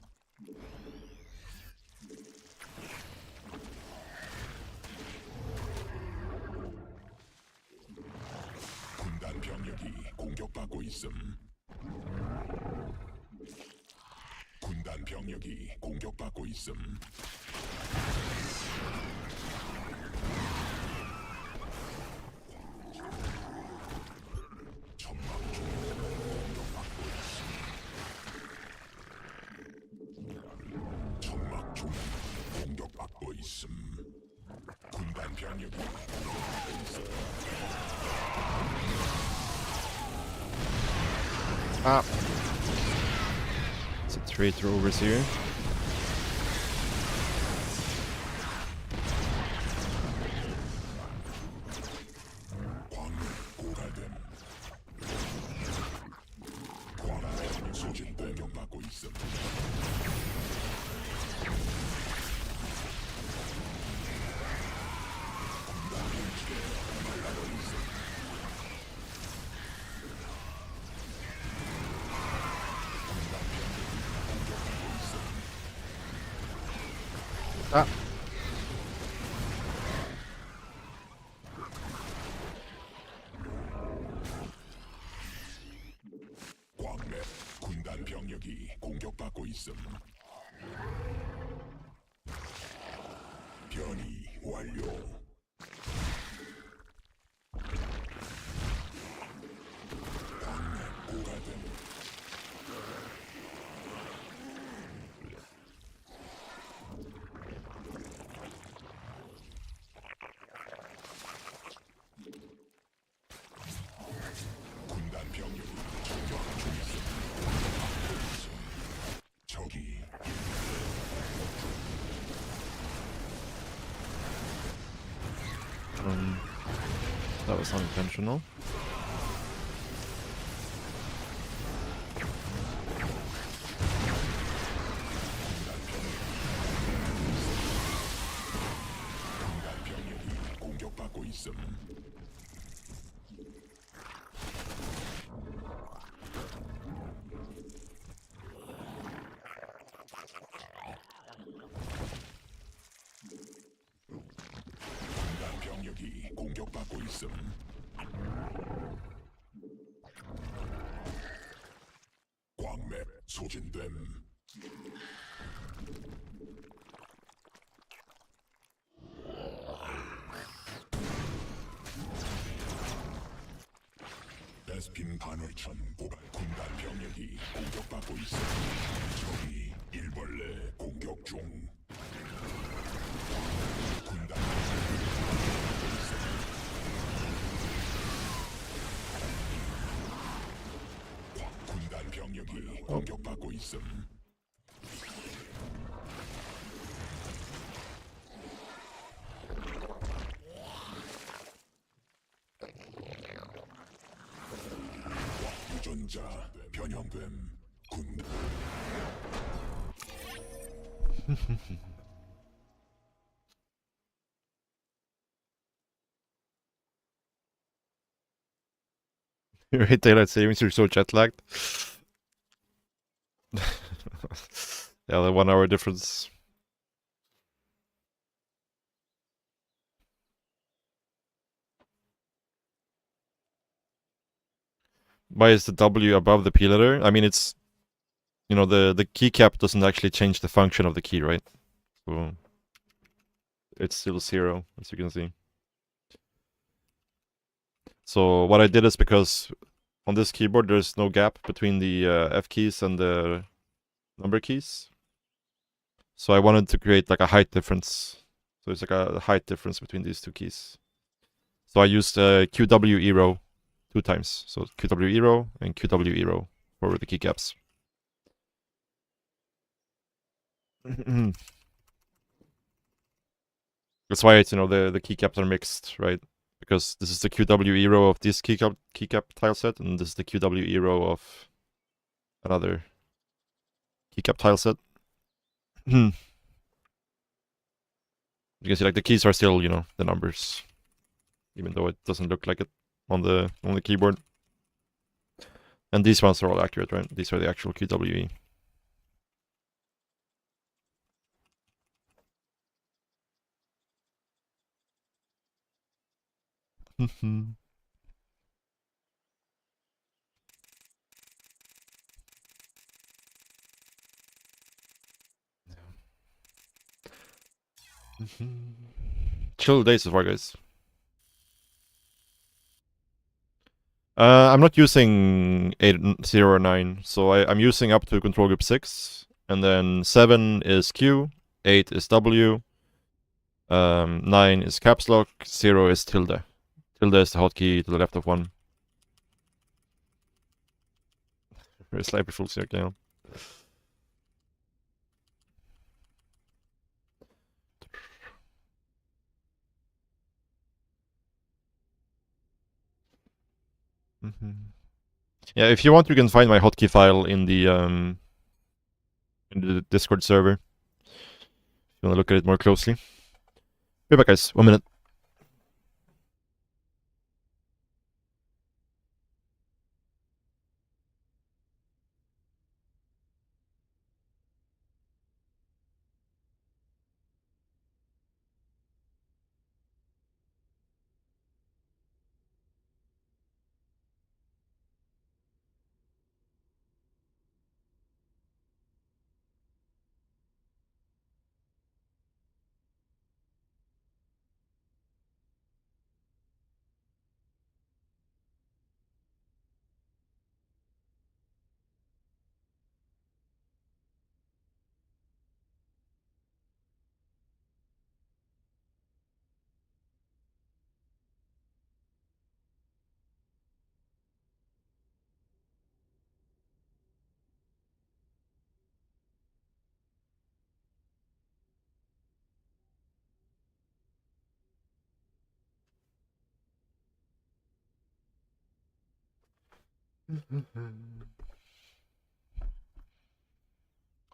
군단 병력이 공격받고 있음. 군단 병력이 공격받고 있음. 천막 중 공격받고 있음. 천막 중 공격받고 있음. 군단 병력이 공격받고 있음. Ah. Traitor overseer. 광맥 고갈됨. 광맥 소진 공격받고 있음. 아. 광맥 군단 병력이 공격받고 있음. 변이 완료. 광맥 고갈됨. 군단 병력이 공격 중 있음. 적이 That was unintentional. 군단 병력이 공격받고 있음. 군단 병력이 공격받고 있음. 광맥 소진됨. 베스핀 간헐천 고갈 군단 병력이 공격받고 있음. 적이 일벌레 공격 중. 군단 군단 병력이 공격받고 있음. 유전자 변형됨. 군단 You hate daylight savings, you're so jet lagged. Yeah, the 1 hour difference. Why is the W above the P letter? I mean, it's, you know, the keycap doesn't actually change the function of the key, right? So it's still 0, as you can see. So what I did is, because on this keyboard there's no gap between the F keys and the number keys, so I wanted to create like a height difference. So it's like a height difference between these two keys. So I used QW ERO 2 times. So QW ERO and QW ERO for the keycaps. That's why it's, you know, the keycaps are mixed, right? Because this is the QW ERO of this keycap tile set, and this is the QW ERO of another keycap tile set. You can see, like, the keys are still, you know, the numbers, even though it doesn't look like it on the keyboard. And these ones are all accurate, right? These are the actual QWE. Chill day so far, guys. I'm not using 8, 0, or 9, so I'm using up to control group 6, and then 7 is Q, 8 is W, 9 is caps lock, 0 is tilde. Tilde is the hotkey to the left of 1. Very slightly full circle, yeah. Yeah, if you want, you can find my hotkey file in the Discord server. If you want to look at it more closely. Be back, guys. 1 minute.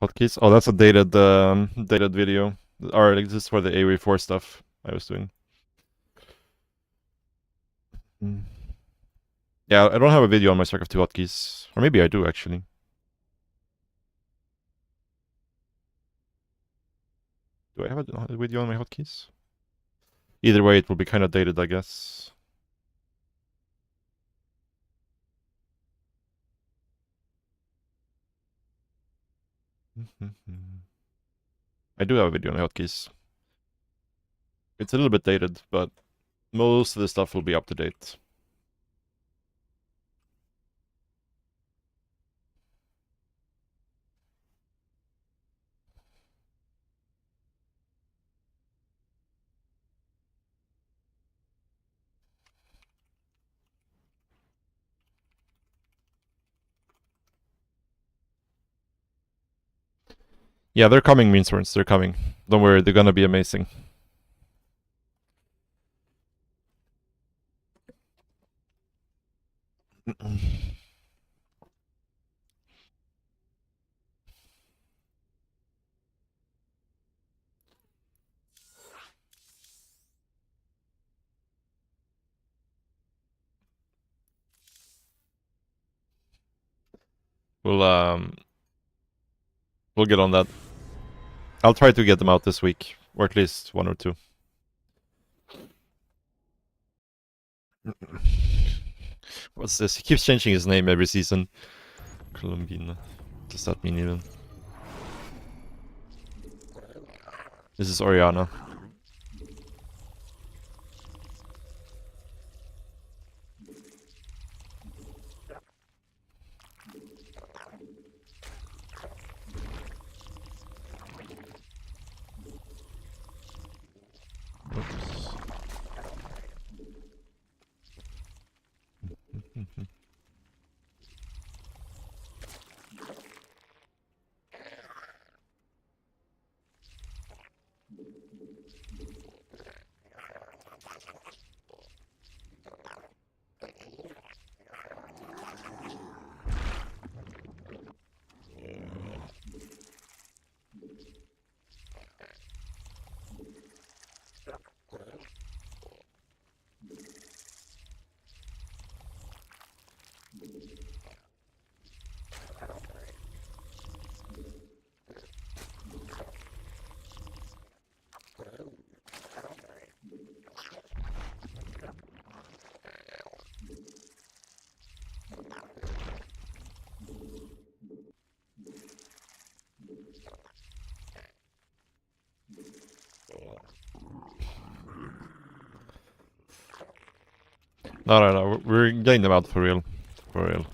Hotkeys? Oh, that's a dated video. Or like, this is for the AW4 stuff I was doing. Yeah, I don't have a video on my StarCraft 2 hotkeys. Or maybe I do, actually. Do I have a video on my hotkeys? Either way, it will be kind of dated, I guess. I do have a video on my hotkeys. It's a little bit dated, but most of the stuff will be up to date. Yeah, they're coming, Meansworns. They're coming. Don't worry, they're gonna be amazing. We'll get on that. I'll try to get them out this week, or at least one or two. What's this? He keeps changing his name every season. Colombina. What does that mean even? This is Oriana. No. We're getting them out for real. For real.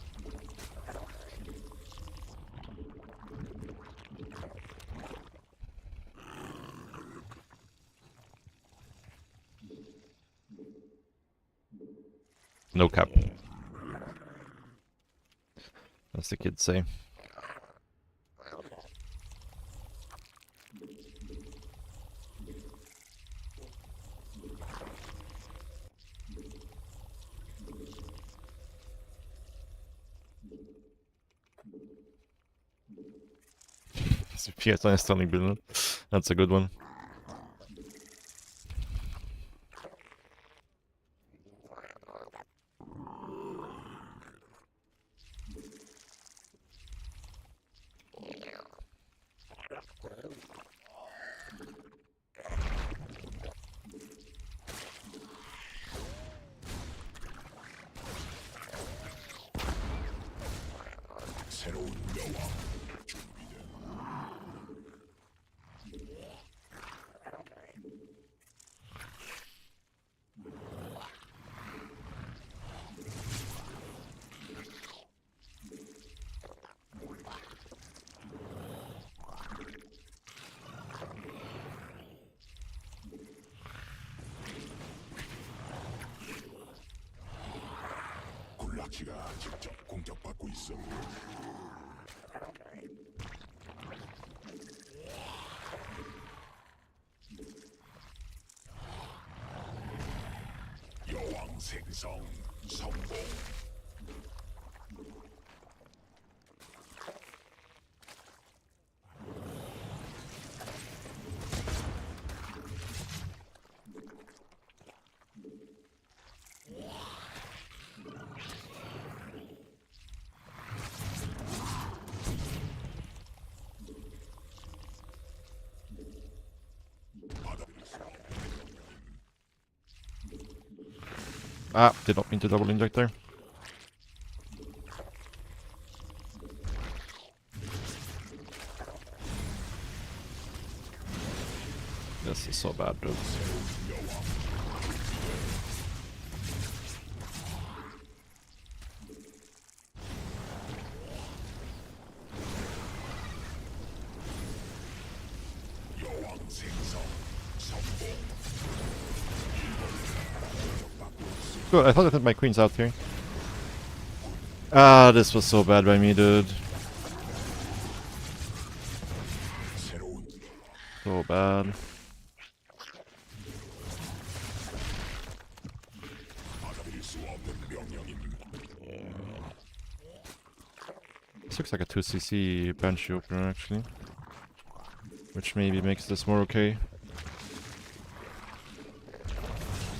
No cap. As the kids say. Pietron is stunning billion. That's a good one. 새로운 여왕 준비된 군락지가 직접 공격받고 있어. 여왕 생성 성공. Ah, did not mean to double inject there. This is so bad, dude. 여왕 생성 성공. Good, I thought I had my queens out here. Ah, this was so bad by me, dude. 새로운 So bad. 받아들일 수 없는 명령임. This looks like a 2cc Banshee opener, actually. Which maybe makes this more okay.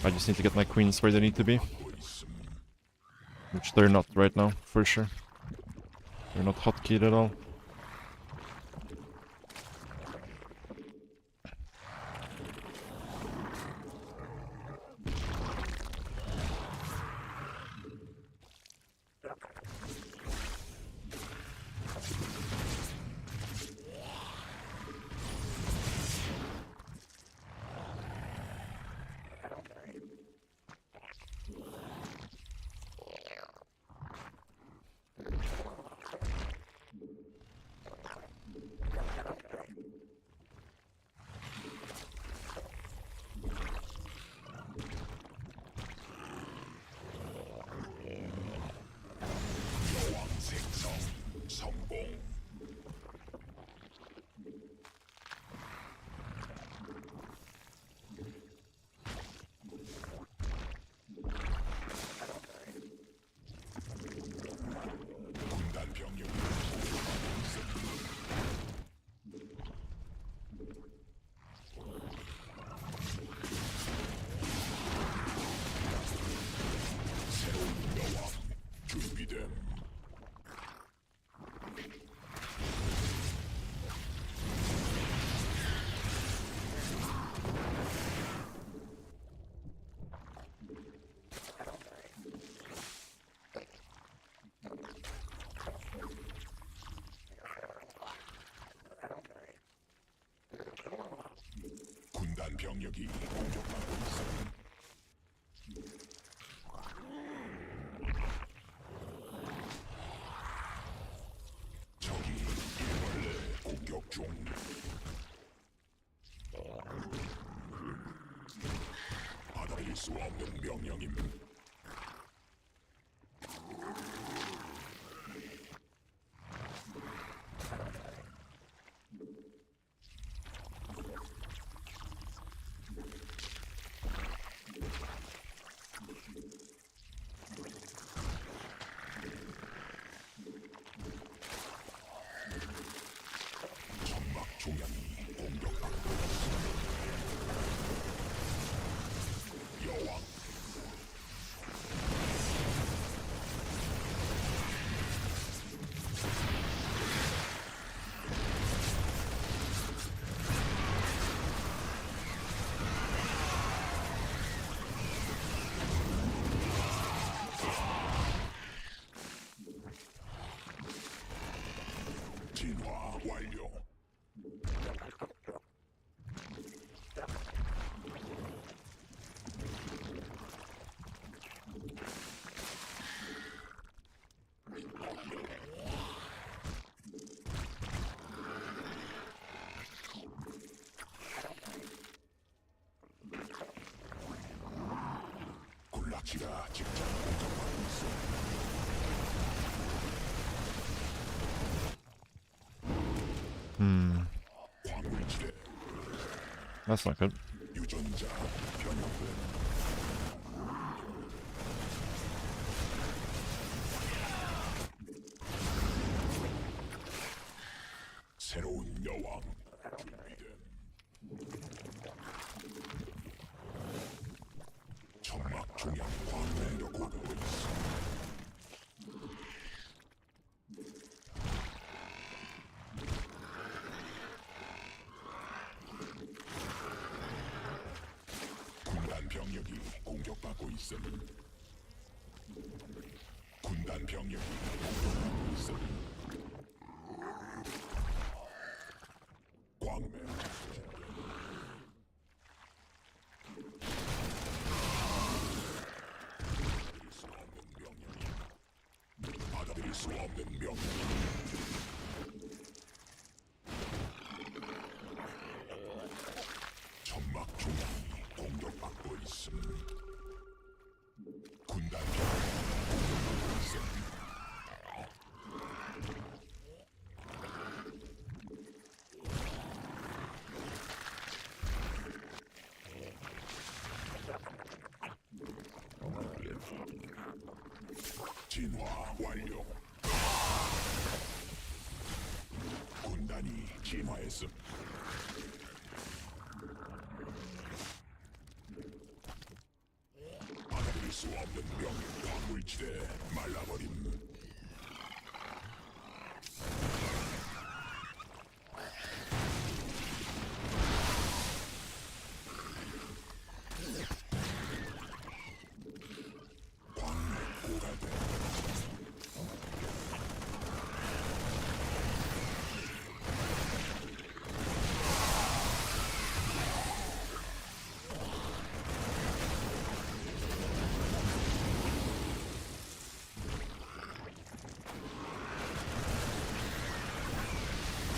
I just need to get my queens where they need to be. Which they're not right now, for sure. They're not hotkeyed at all. 여왕 생성 성공. 군단 병력이 새로운 여왕 준비됨. 군단 병력이 공격받고 있어. 적이 일벌레 공격 중. 받아들일 수 없는 명령임. 진화 완료. 군락지가 직접 공격받고 있어. 광물지대 That's not good. 유전자 변형된 새로운 여왕 준비됨. 점막 중량 광맥으로 고르고 있어. 군단 병력이 공격받고 있음. 군단 병력이 공격받고 있음. 광맥 받아들일 수 없는 명령. 천막 중량이 공격받고 있음. 군단 병력이 공격받고 있음. 진화 완료. 군단이 진화했음. 받아들일 수 없는 명령. 광물지대 말라버림. 광맥 고갈돼.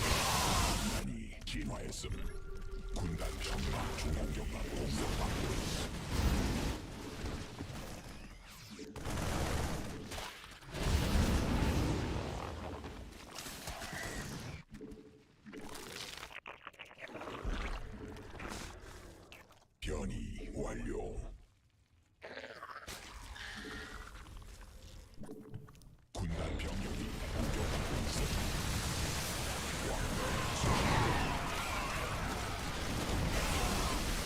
군단이 진화했음. 군단 천막 중앙격과 공격받고 있음. 변이 완료. 군단 병력이 공격받고 있음.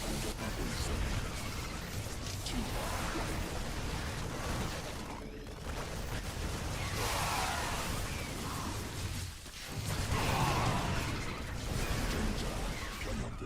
공격받고 있음. 진화 완료. 전자 변형됨.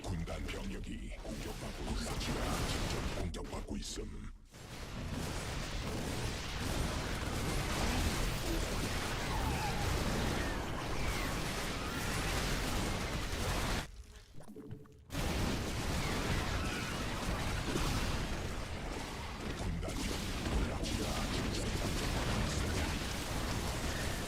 군단 병력이 공격받고 있음. 직접 공격받고 있음. 군단 병력이 직접 공격받고 있음.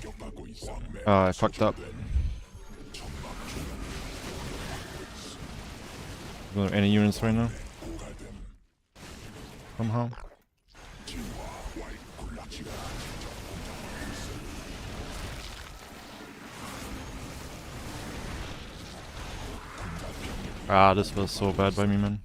공격받고 있어. I fucked up. Are there any units right now? Somehow. Ah, this was so bad by me, man.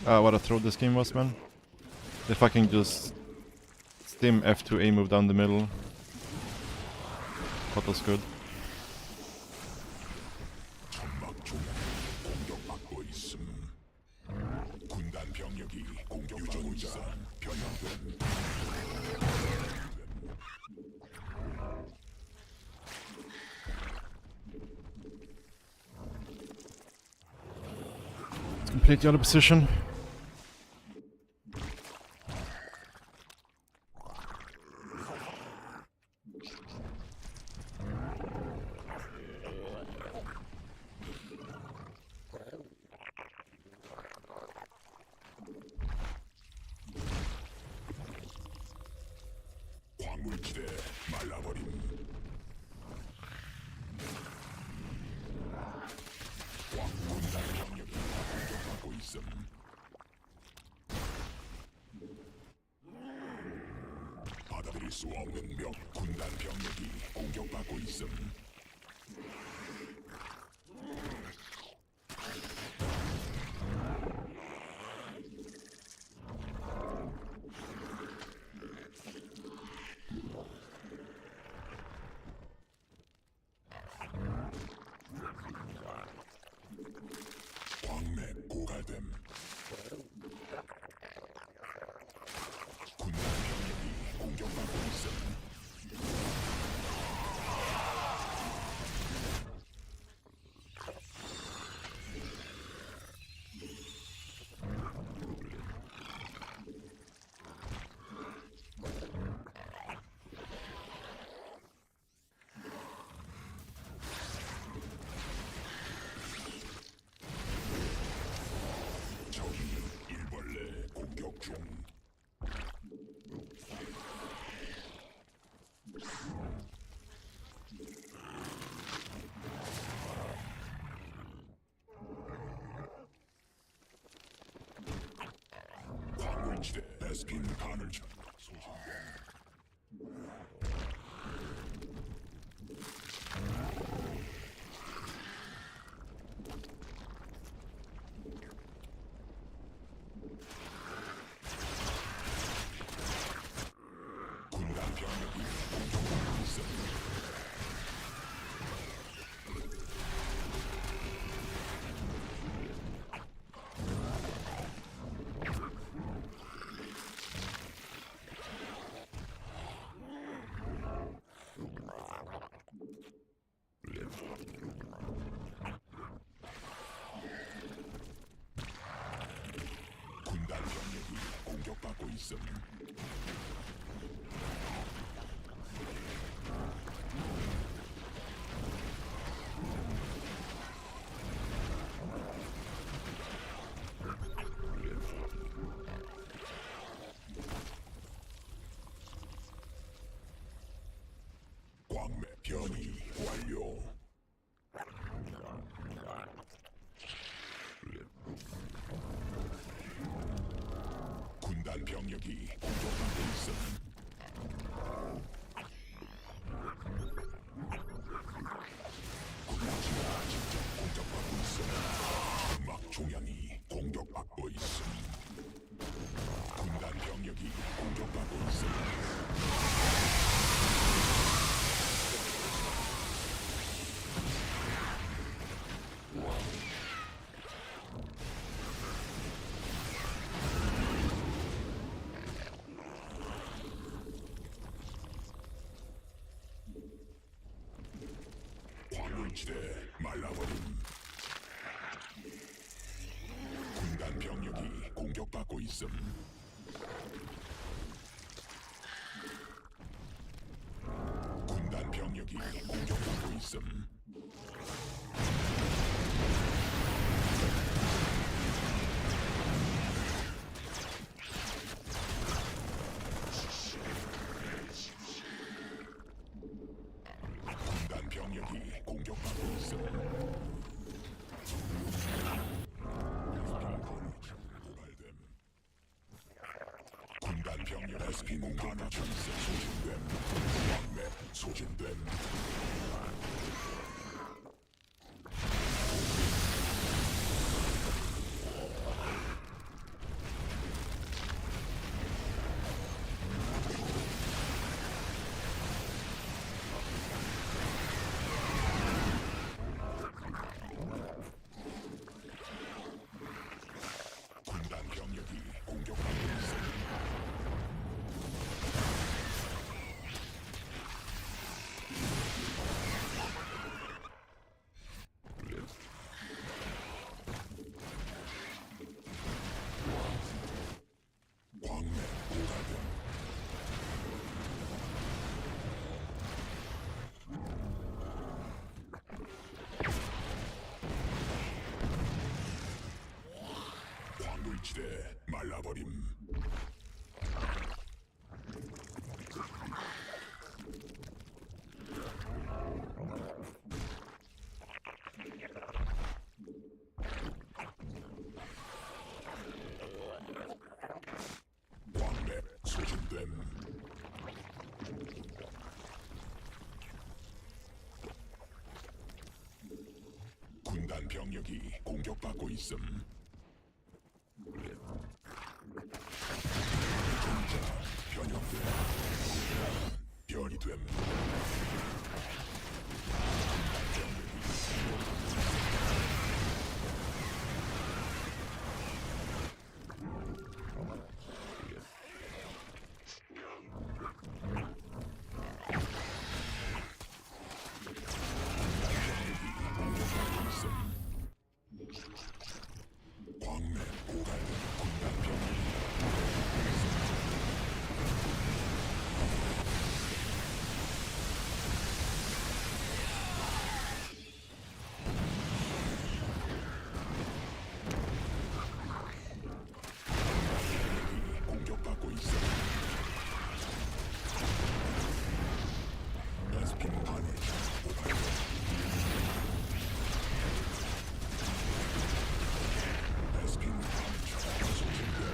What a throw this game was, man. If I can just stim F2A move down the middle. That was good. It's completely out of position. 광물지대 말라버림. 군단 병력이 공격받고 있음. 받아들일 수 없는 명 군단 병력이 공격받고 있음. 광맥 고갈됨. 군단 병력이 공격받고 있음. 적이 일벌레 공격 중. 광물지대 베스핀 간을 쳐 소환. 군단 병력이 공격받고 있음. 군단 병력이 공격받고 있음. 광맥 변이 완료. 군단 병력이 공격받고 있음. 군지가 직접 공격받고 있음. 음악 종양이 공격받고 있음. 군단 병력이 공격받고 있음. 광물지대 말라버림. 군단 병력이 공격받고 있음. 군단 병력이 공격받고 있음. 군단 병력이 공격받고 있음. 고갈됨. 군단 병력 SP 공격받고 있음. 소진됨. 왕맥 소진됨. 군단 병력이 공격받고 있음. 광맥 고갈됨. 광물지대 말라버림. 광맥 소진됨. 군단 병력이 공격받고 있음. 종자 변형됨. 변이 됨. 광맥 고갈됨. 군단 병력이 공격받고 있어. 베스핀 가늘 고갈됨. 베스핀 가늘 소진됨.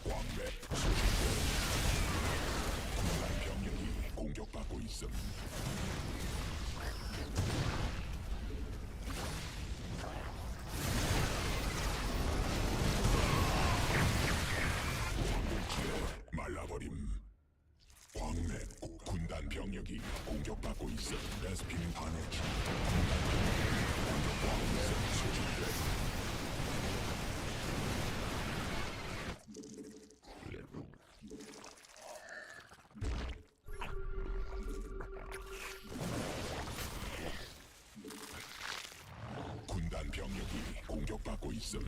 광맥 소진됨. 군단 병력이 공격받고 있음. 말라버림. 광맥 군단 병력이 공격받고 있음. 베스핀 가늘 공격받고 있음. 소진됨. 군단 병력이 공격받고 있음.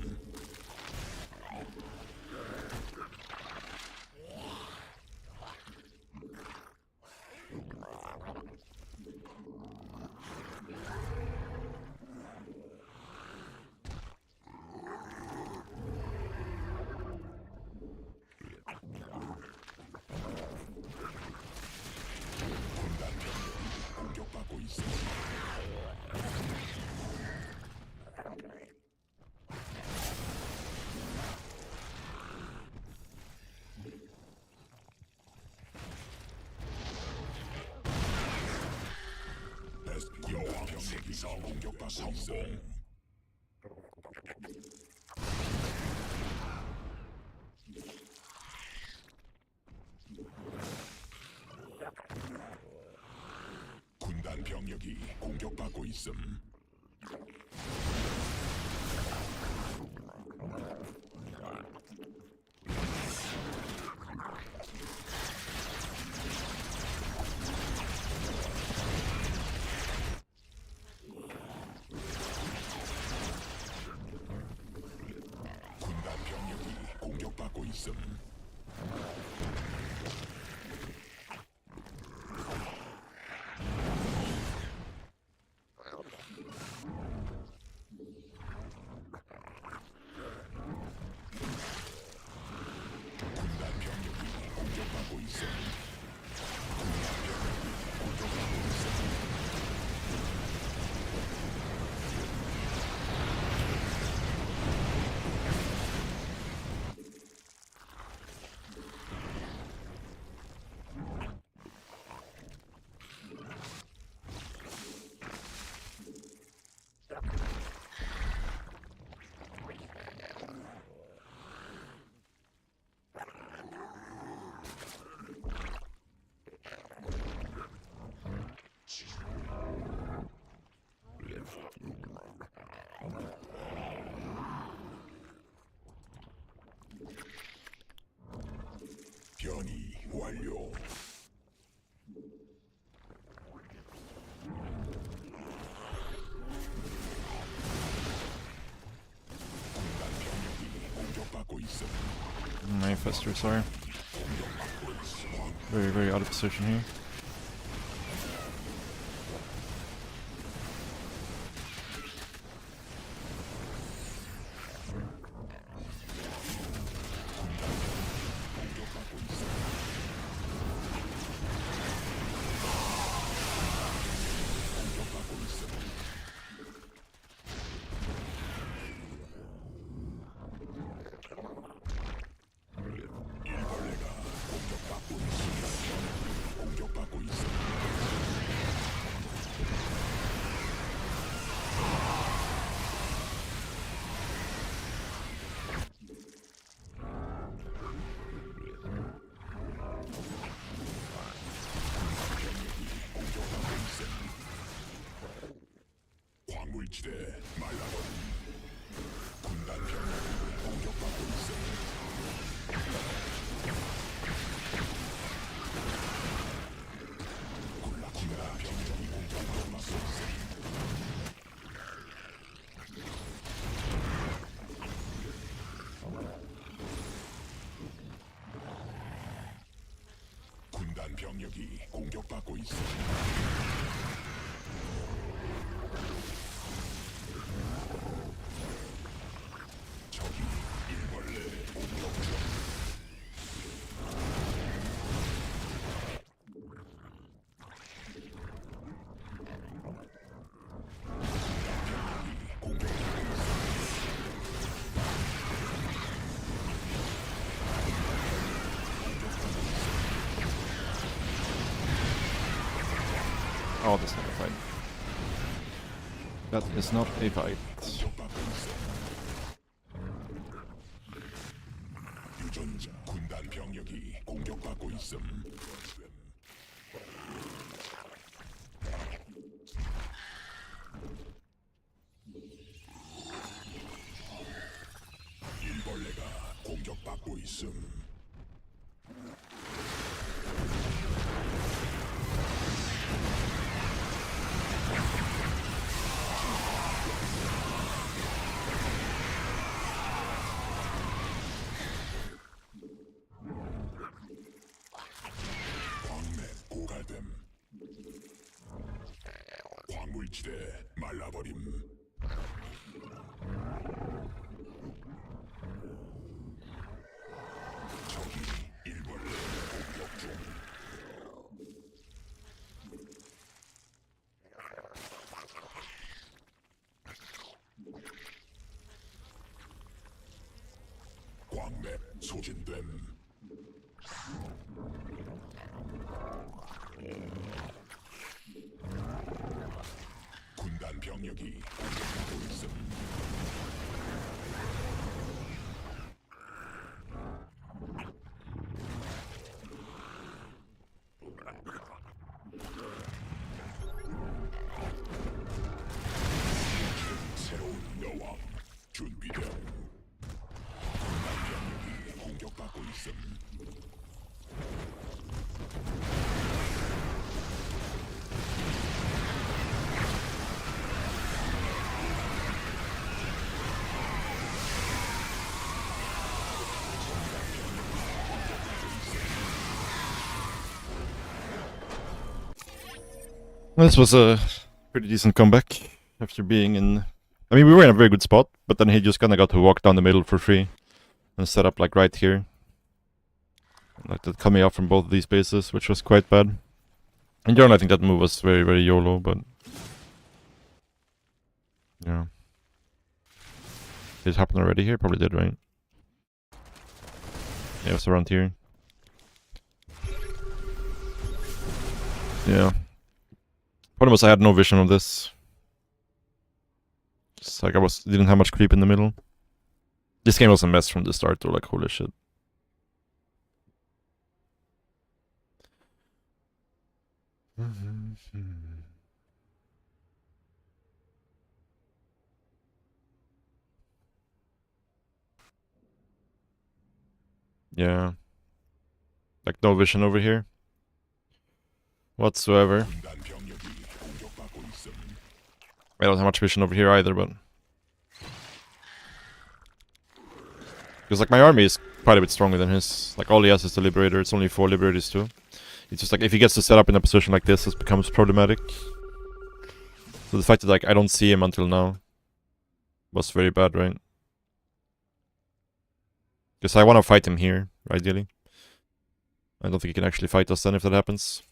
공격받고 있습니다. 여왕 병력이 공격받고 있습니다. 군단 병력이 공격받고 있음. 군단 병력이 공격받고 있음. 군단 병력이 공격받고 있음. 군단 병력이 공격받고 있음. 변이 완료. 군단 병력이 공격받고 있음. Manifestors are very out of position here. 공격받고 있음. 광물지대 말라버린 군단 병력이 공격받고 있음. 군단 병력이 공격받고 있음. 군단 병력이 공격받고 있음. 적이 일벌레 공격 중. Oh, that's not a fight. That is not a fight. 유전자 군단 병력이 공격받고 있음. 일벌레가 공격받고 있음. 광맥 고갈됨. 광물지대 말라버림. 적이 일벌레 공격 중. 광맥 소진됨. 군단 병력이 공격하고 있음. 새로운 여왕 준비됨. 군단 병력이 공격받고 있음. This was a pretty decent comeback after being in. I mean, we were in a very good spot, but then he just kind of got to walk down the middle for free and set up like right here. Like that coming up from both of these bases, which was quite bad. In general, I think that move was very, very YOLO, but yeah. Did it happen already here? Probably did, right? Yeah, it was around here. Yeah. Problem was I had no vision of this. Just like didn't have much creep in the middle. This game was a mess from the start though, like holy shit. Yeah. Like no vision over here. Whatsoever. 군단 병력이 공격받고 있음. I don't have much vision over here either, but... Because like my army is quite a bit stronger than his. Like all he has is the Liberator, it's only 4 Liberators too. It's just like if he gets to set up in a position like this, it becomes problematic. So the fact that like I don't see him until now was very bad, right? Because I want to fight him here, ideally. I don't think he can actually fight us then if that happens.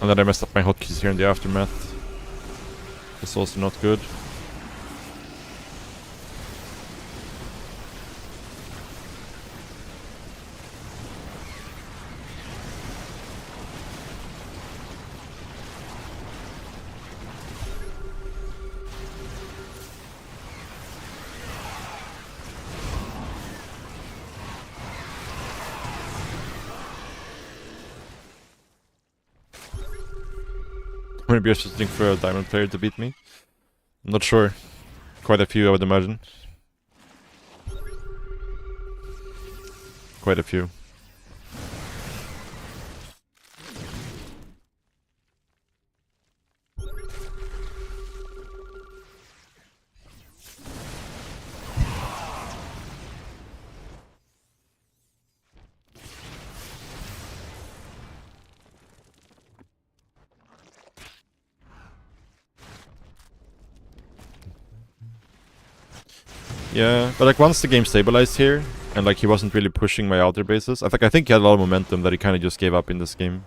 And then I messed up my hotkeys here in the aftermath. That's also not good. Maybe I should think for a diamond player to beat me. I'm not sure. Quite a few, I would imagine. Quite a few. Yeah, but like once the game stabilized here, and like he wasn't really pushing my outer bases, I think he had a lot of momentum that he kind of just gave up in this game.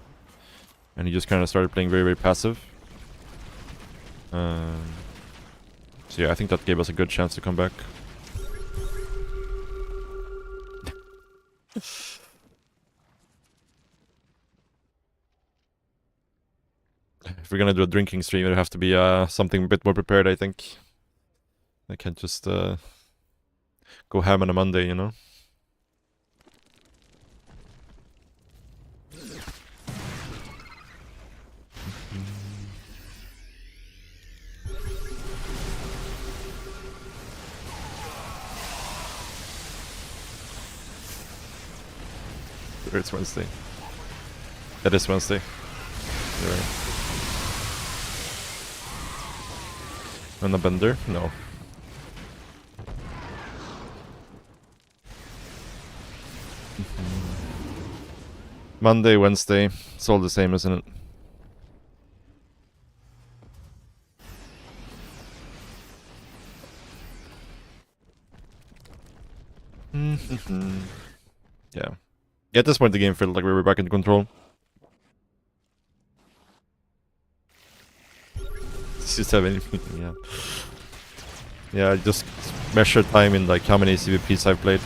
And he just kind of started playing very, very passive. So yeah, I think that gave us a good chance to come back. If we're gonna do a drinking stream, it'll have to be something a bit more prepared, I think. I can't just go ham on a Monday, you know? It's Wednesday. That is Wednesday. You're right. On a bender? No. Monday, Wednesday, it's all the same, isn't it? Yeah. At this point, the game felt like we were back in control. Just have anything, yeah. Yeah, I just measure time in like how many CVPs I've played.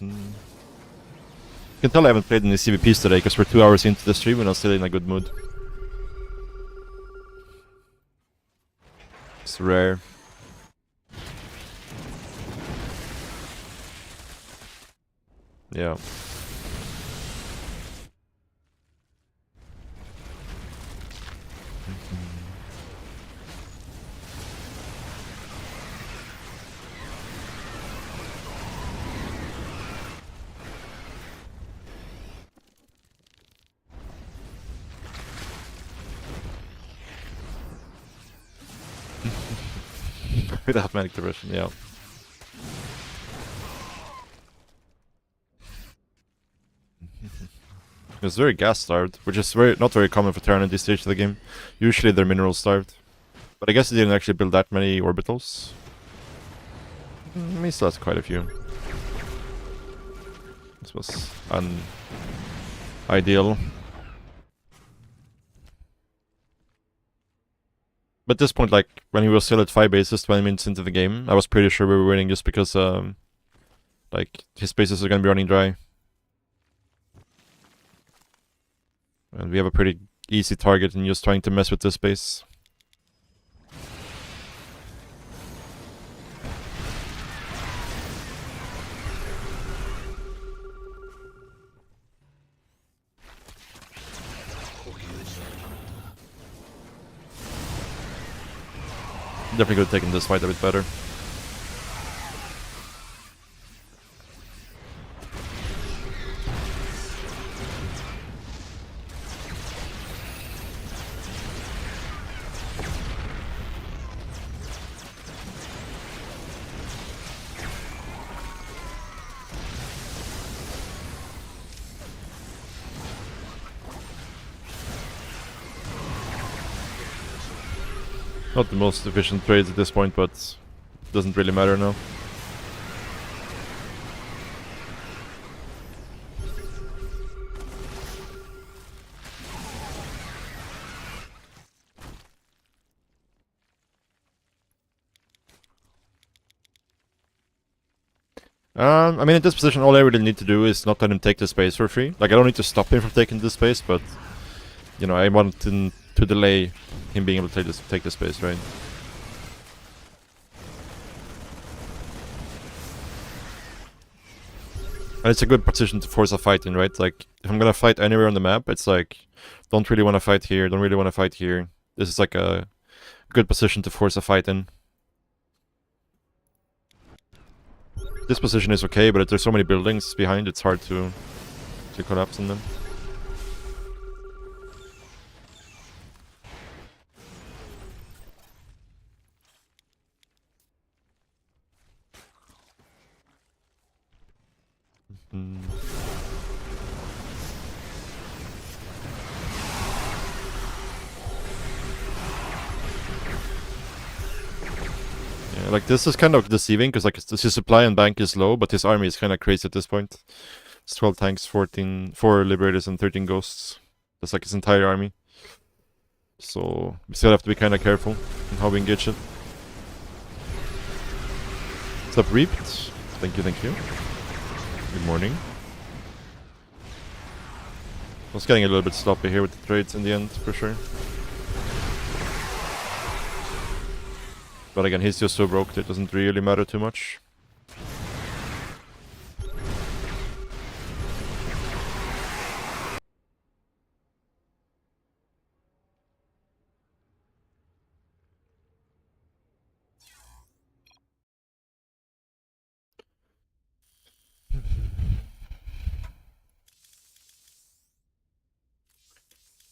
You can tell I haven't played any CVPs today because we're 2 hours into the stream and I'm still in a good mood. It's rare. Yeah. Without manic depression, yeah. It's very gas starved, which is not very common for Terran at this stage of the game. Usually they're mineral starved. But I guess they didn't actually build that many orbitals. He still has quite a few. This was ideal. But at this point, like, when he was still at 5 bases 20 minutes into the game, I was pretty sure we were winning just because, like, his bases are gonna be running dry. And we have a pretty easy target in just trying to mess with this base. Definitely could have taken this fight a bit better. Not the most efficient trades at this point, but it doesn't really matter now. I mean, in this position, all I really need to do is not let him take the space for free. Like, I don't need to stop him from taking this space, but, you know, I want to delay him being able to take the space, right? And it's a good position to force a fight in, right? Like, if I'm gonna fight anywhere on the map, it's like, don't really want to fight here, don't really want to fight here. This is like a good position to force a fight in. This position is okay, but if there's so many buildings behind, it's hard to collapse on them. Yeah, like this is kind of deceiving because like his supply and bank is low, but his army is kind of crazy at this point. It's 12 tanks, 4 liberators, and 13 ghosts. That's like his entire army. So we still have to be kind of careful in how we engage it. What's up, Reaped? Thank you, thank you. Good morning. I was getting a little bit sloppy here with the trades in the end, for sure. But again, he's just so broke that it doesn't really matter too much.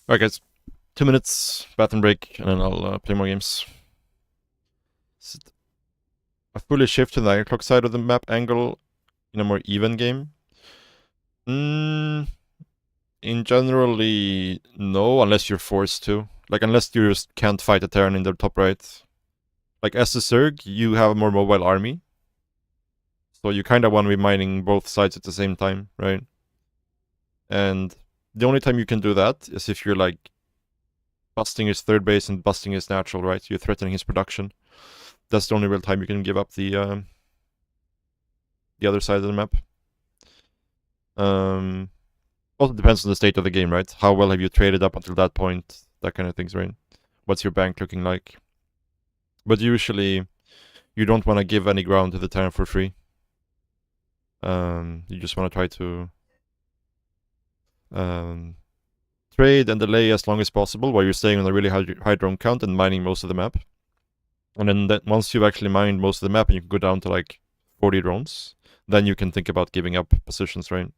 Alright guys, 2 minutes, bathroom break, and then I'll play more games. A fully shift to the 9 o'clock side of the map angle in a more even game? In generally, no, unless you're forced to. Like, unless you just can't fight a Terran in the top right. Like, as a Zerg, you have a more mobile army. So you kind of want to be mining both sides at the same time, right? And the only time you can do that is if you're, like, busting his third base and busting his natural, right? You're threatening his production. That's the only real time you can give up the other side of the map. Also depends on the state of the game, right? How well have you traded up until that point? That kind of things, right? What's your bank looking like? But usually, you don't want to give any ground to the Terran for free. You just want to try to trade and delay as long as possible while you're staying on a really high drone count and mining most of the map. And then once you've actually mined most of the map and you can go down to like 40 drones, then you can think about giving up positions, right?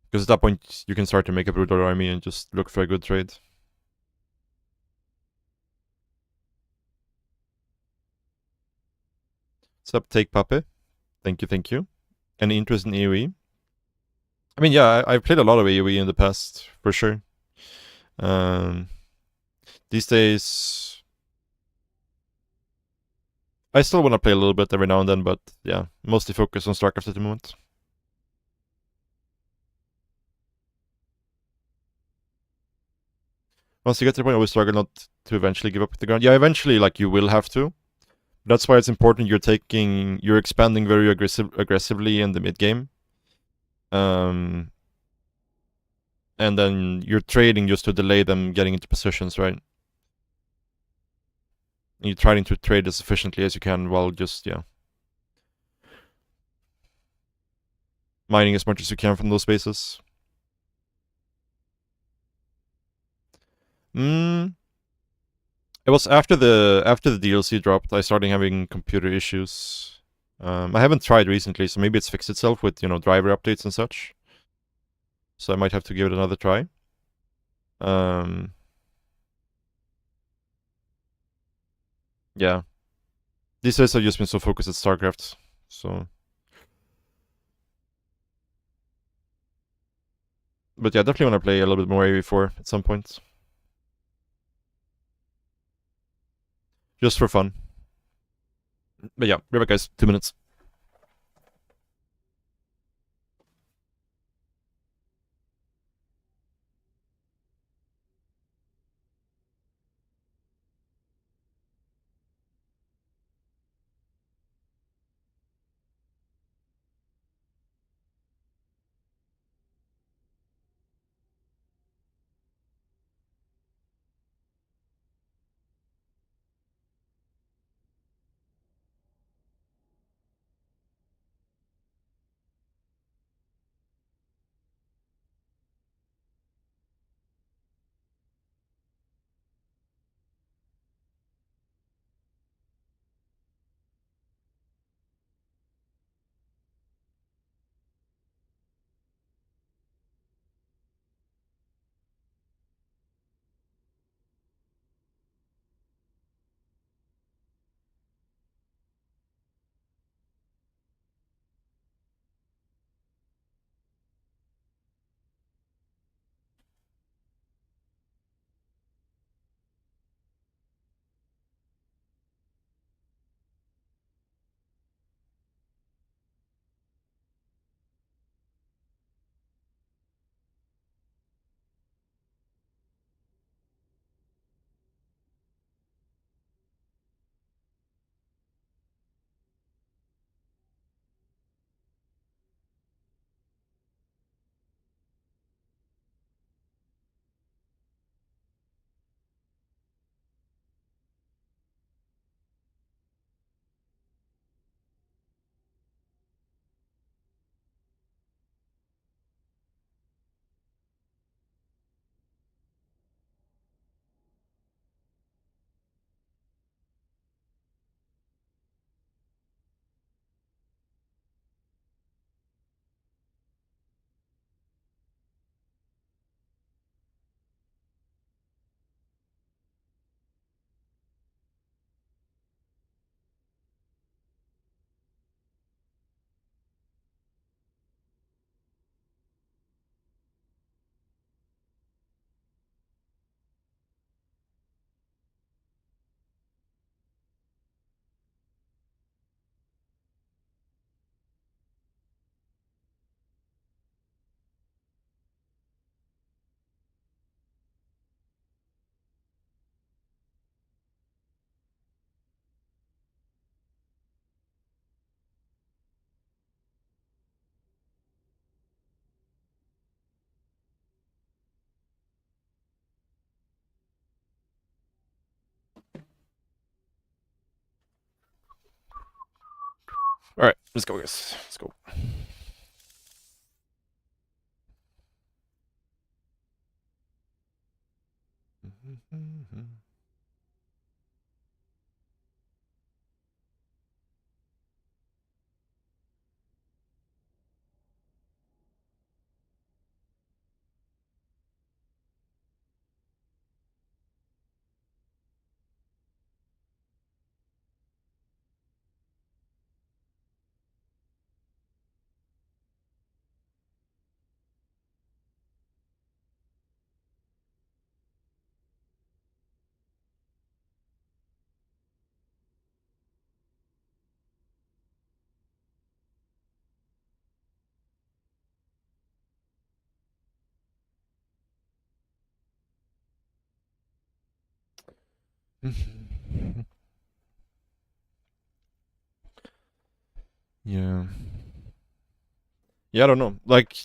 Because at that point, you can start to make a brutal army and just look for a good trade. What's up, Take Pape? Thank you, thank you. Any interest in AoE? I mean, yeah, I've played a lot of AoE in the past, for sure. These days, I still want to play a little bit every now and then, but yeah, mostly focus on StarCraft at the moment. Once you get to the point, always struggle not to eventually give up the ground. Yeah, eventually, like, you will have to. That's why it's important you're expanding very aggressively in the mid game. And then you're trading just to delay them getting into positions, right? You're trying to trade as efficiently as you can while just, yeah, mining as much as you can from those spaces. It was after the DLC dropped, I started having computer issues. I haven't tried recently, so maybe it's fixed itself with, driver updates and such. So I might have to give it another try. Yeah. These days I've just been so focused at StarCraft, so. But yeah, definitely want to play a little bit more AV4 at some point. Just for fun. But yeah, be right back, guys. 2 minutes. Let's go, guys. Let's go. Yeah. Yeah, I don't know. Like,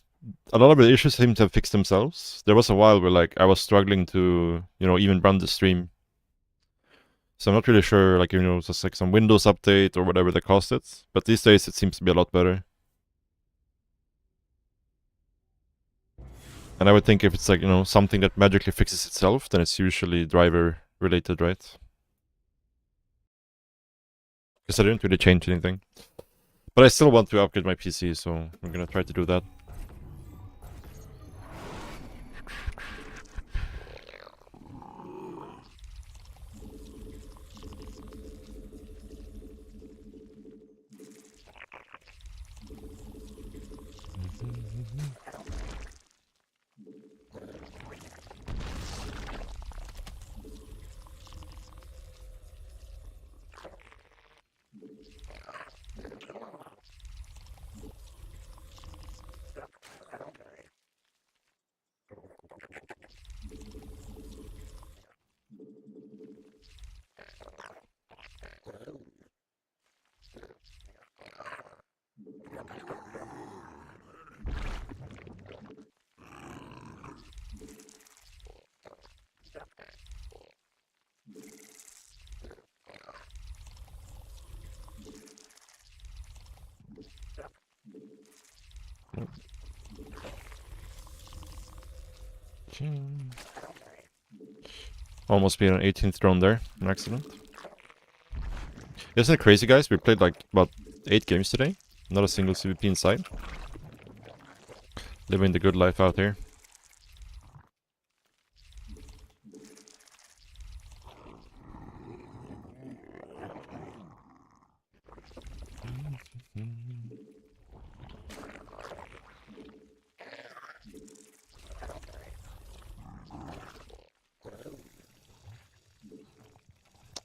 a lot of the issues seem to have fixed themselves. There was a while where, like, I was struggling to, even run the stream. So I'm not really sure, like, just like some Windows update or whatever that caused it. But these days it seems to be a lot better. And I would think if it's like, something that magically fixes itself, then it's usually driver related, right? Because I didn't really change anything. But I still want to upgrade my PC, so I'm gonna try to do that. Almost being an 18th drone there, an accident. Isn't it crazy, guys? We played like about 8 games today. Not a single CVP inside. Living the good life out here.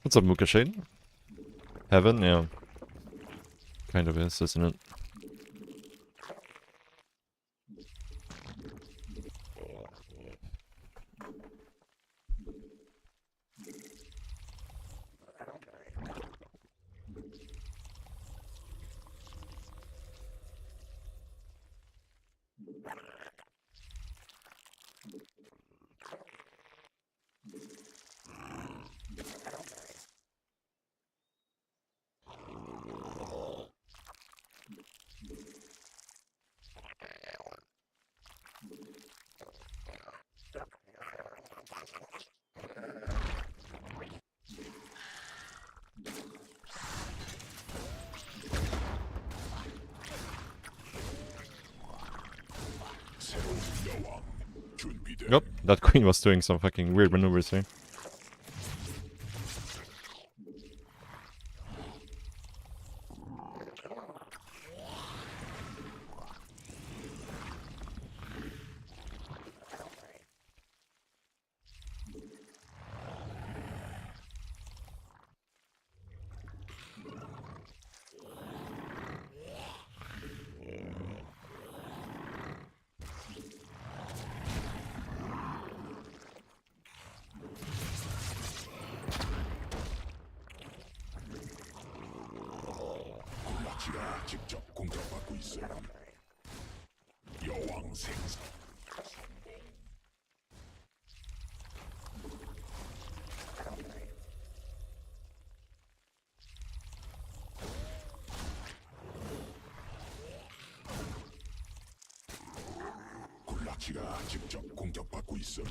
What's up, Muka Shade? Heaven? Yeah. Kind of is, isn't it? Yep, that queen was doing some fucking weird maneuvers here. 직접 공격받고 있어요. 여왕 생성. 기지가 직접 공격받고 있음.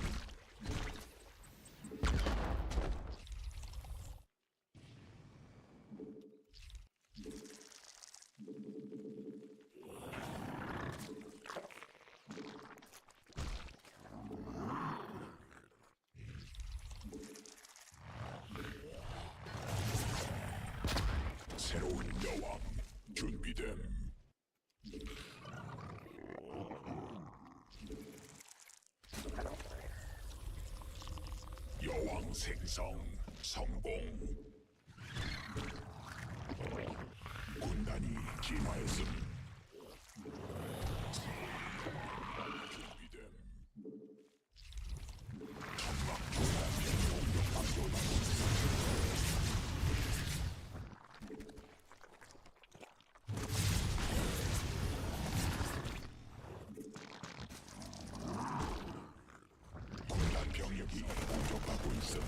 새로운 여왕 준비됨. 여왕 생성 성공. 군단이 진화했음. 준비됨. 천막 조단이 공격받고 있음. 군단 병력이 공격받고 있음.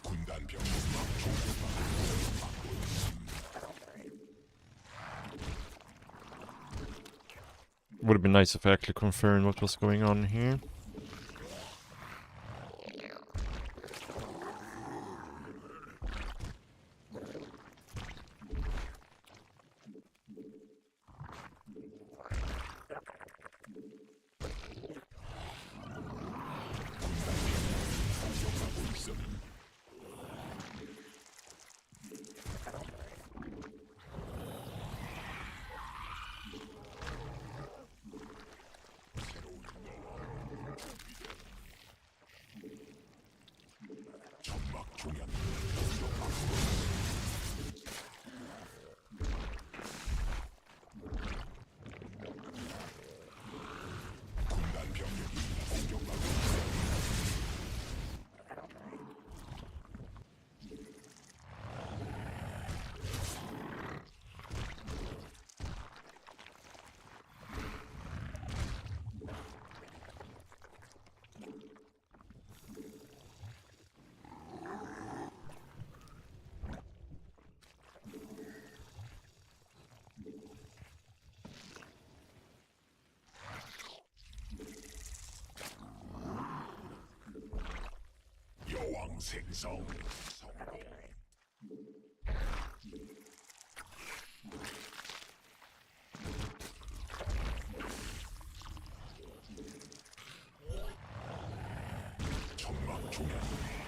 군단 병력이 공격받고 있음. Would have been nice if I actually confirmed what was going on here. 공격받고 있음. 천막 중앙 군단 병력이 공격받고 있음. 여왕 생성 성공. 천막 중앙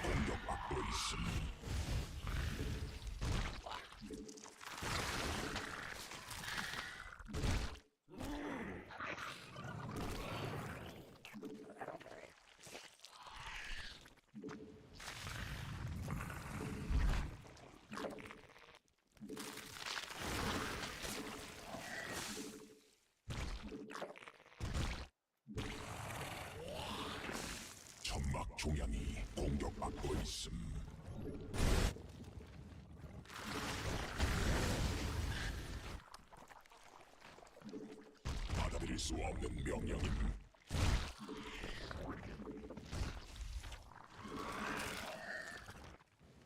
공격받고 있음. 천막 중앙이 공격받고 있음. 받아들일 수 없는 명령임.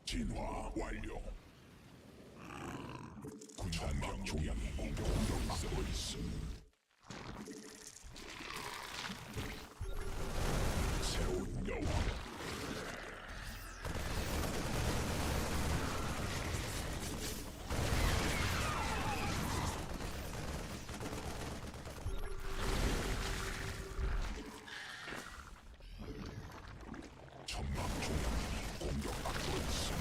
진화 완료. 군단병 중앙이 공격받고 있음. 새로운 여왕. 천막 중앙이 공격받고 있음.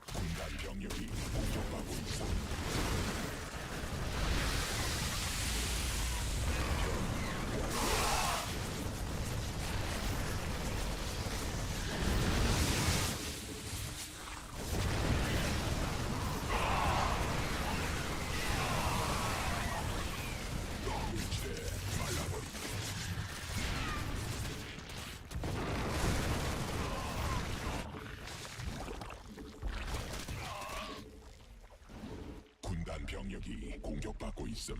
군단 병력이 공격받고 있음. 군단 병력이 공격받고 있음.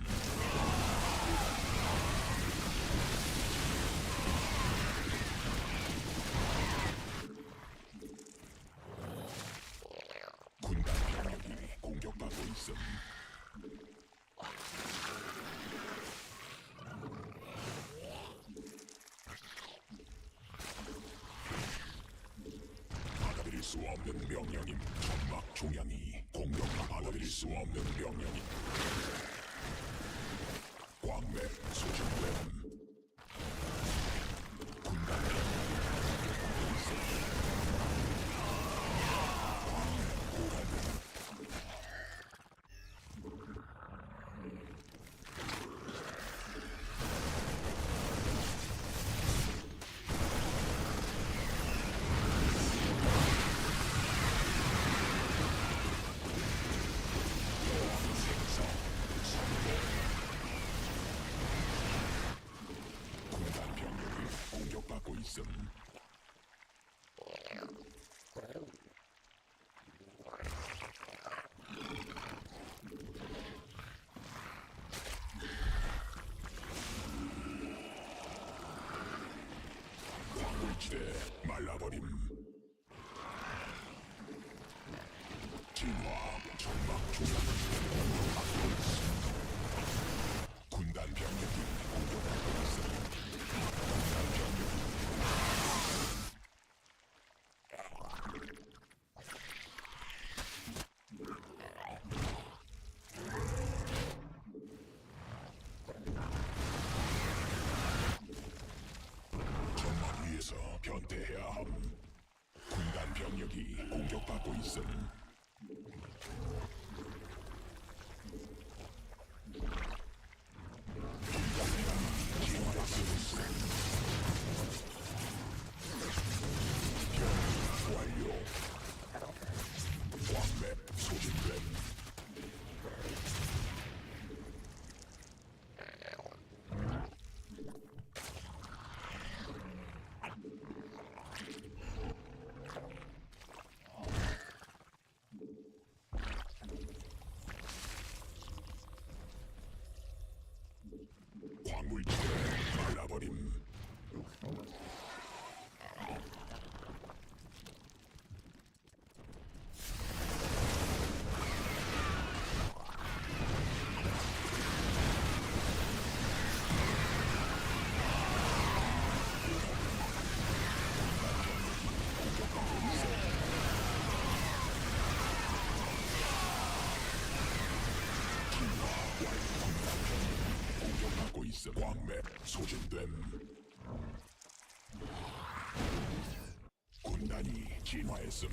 명령임. 점막 종양이 공격 받아들일 수 없는 명령임. 광맥 소진됨. 군단 공격받고 있음. 광물지대 말라버림. 진화 점막 조작. 군단 병력이 공격받고 있음. 군단 병력이 점막 위에서 변태해야 함. 군단 병력이 공격받고 있음. 완료. 광맥 소진됨. 광물지대 말라버림. 공격받고 있어. 광맥 소진됨. 군단이 진화했음.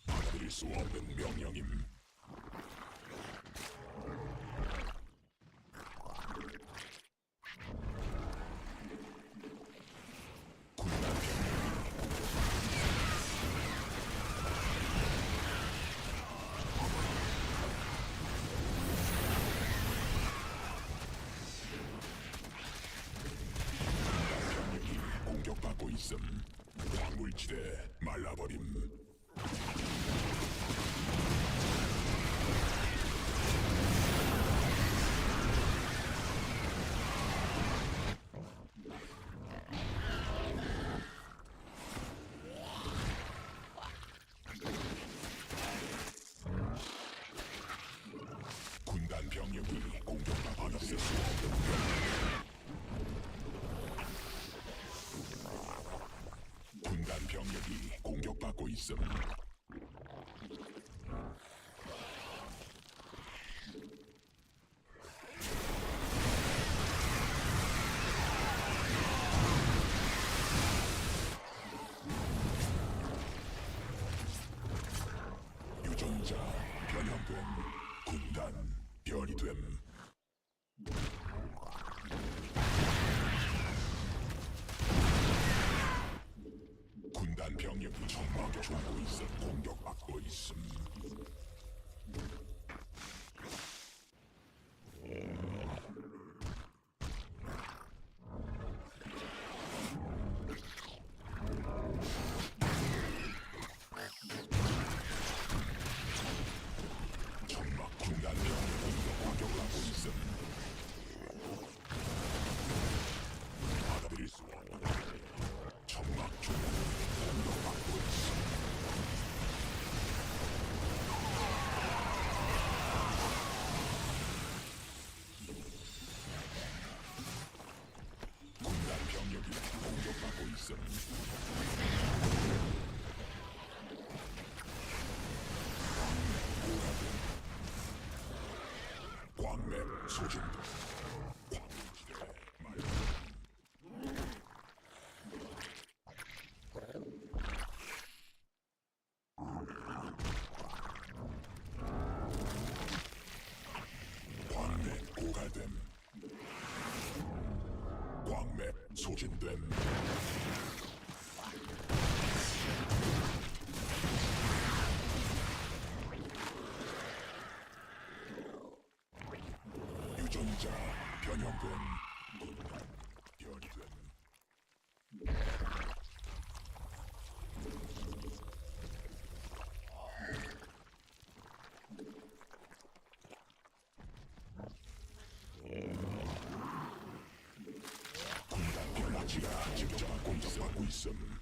받아들일 수 없는 명령임. 군단 병력이 공격받고 있음. 광물지대 말라버림. 군단 병력이 공격받고 있을 수 없는 군단 병력이 공격받고 있음. 유전자 변형됨. 군단 변이 됨. 군단 병력이 점막 조고 있어. 공격받고 있음. 점막 군단 있음. 광맥 소진. 광물지대 말. 광맥 고갈됨. 광맥 소진됨. 유전자 변형됨. 변이됨. 군단 변라지가 직접 공격받고 있음.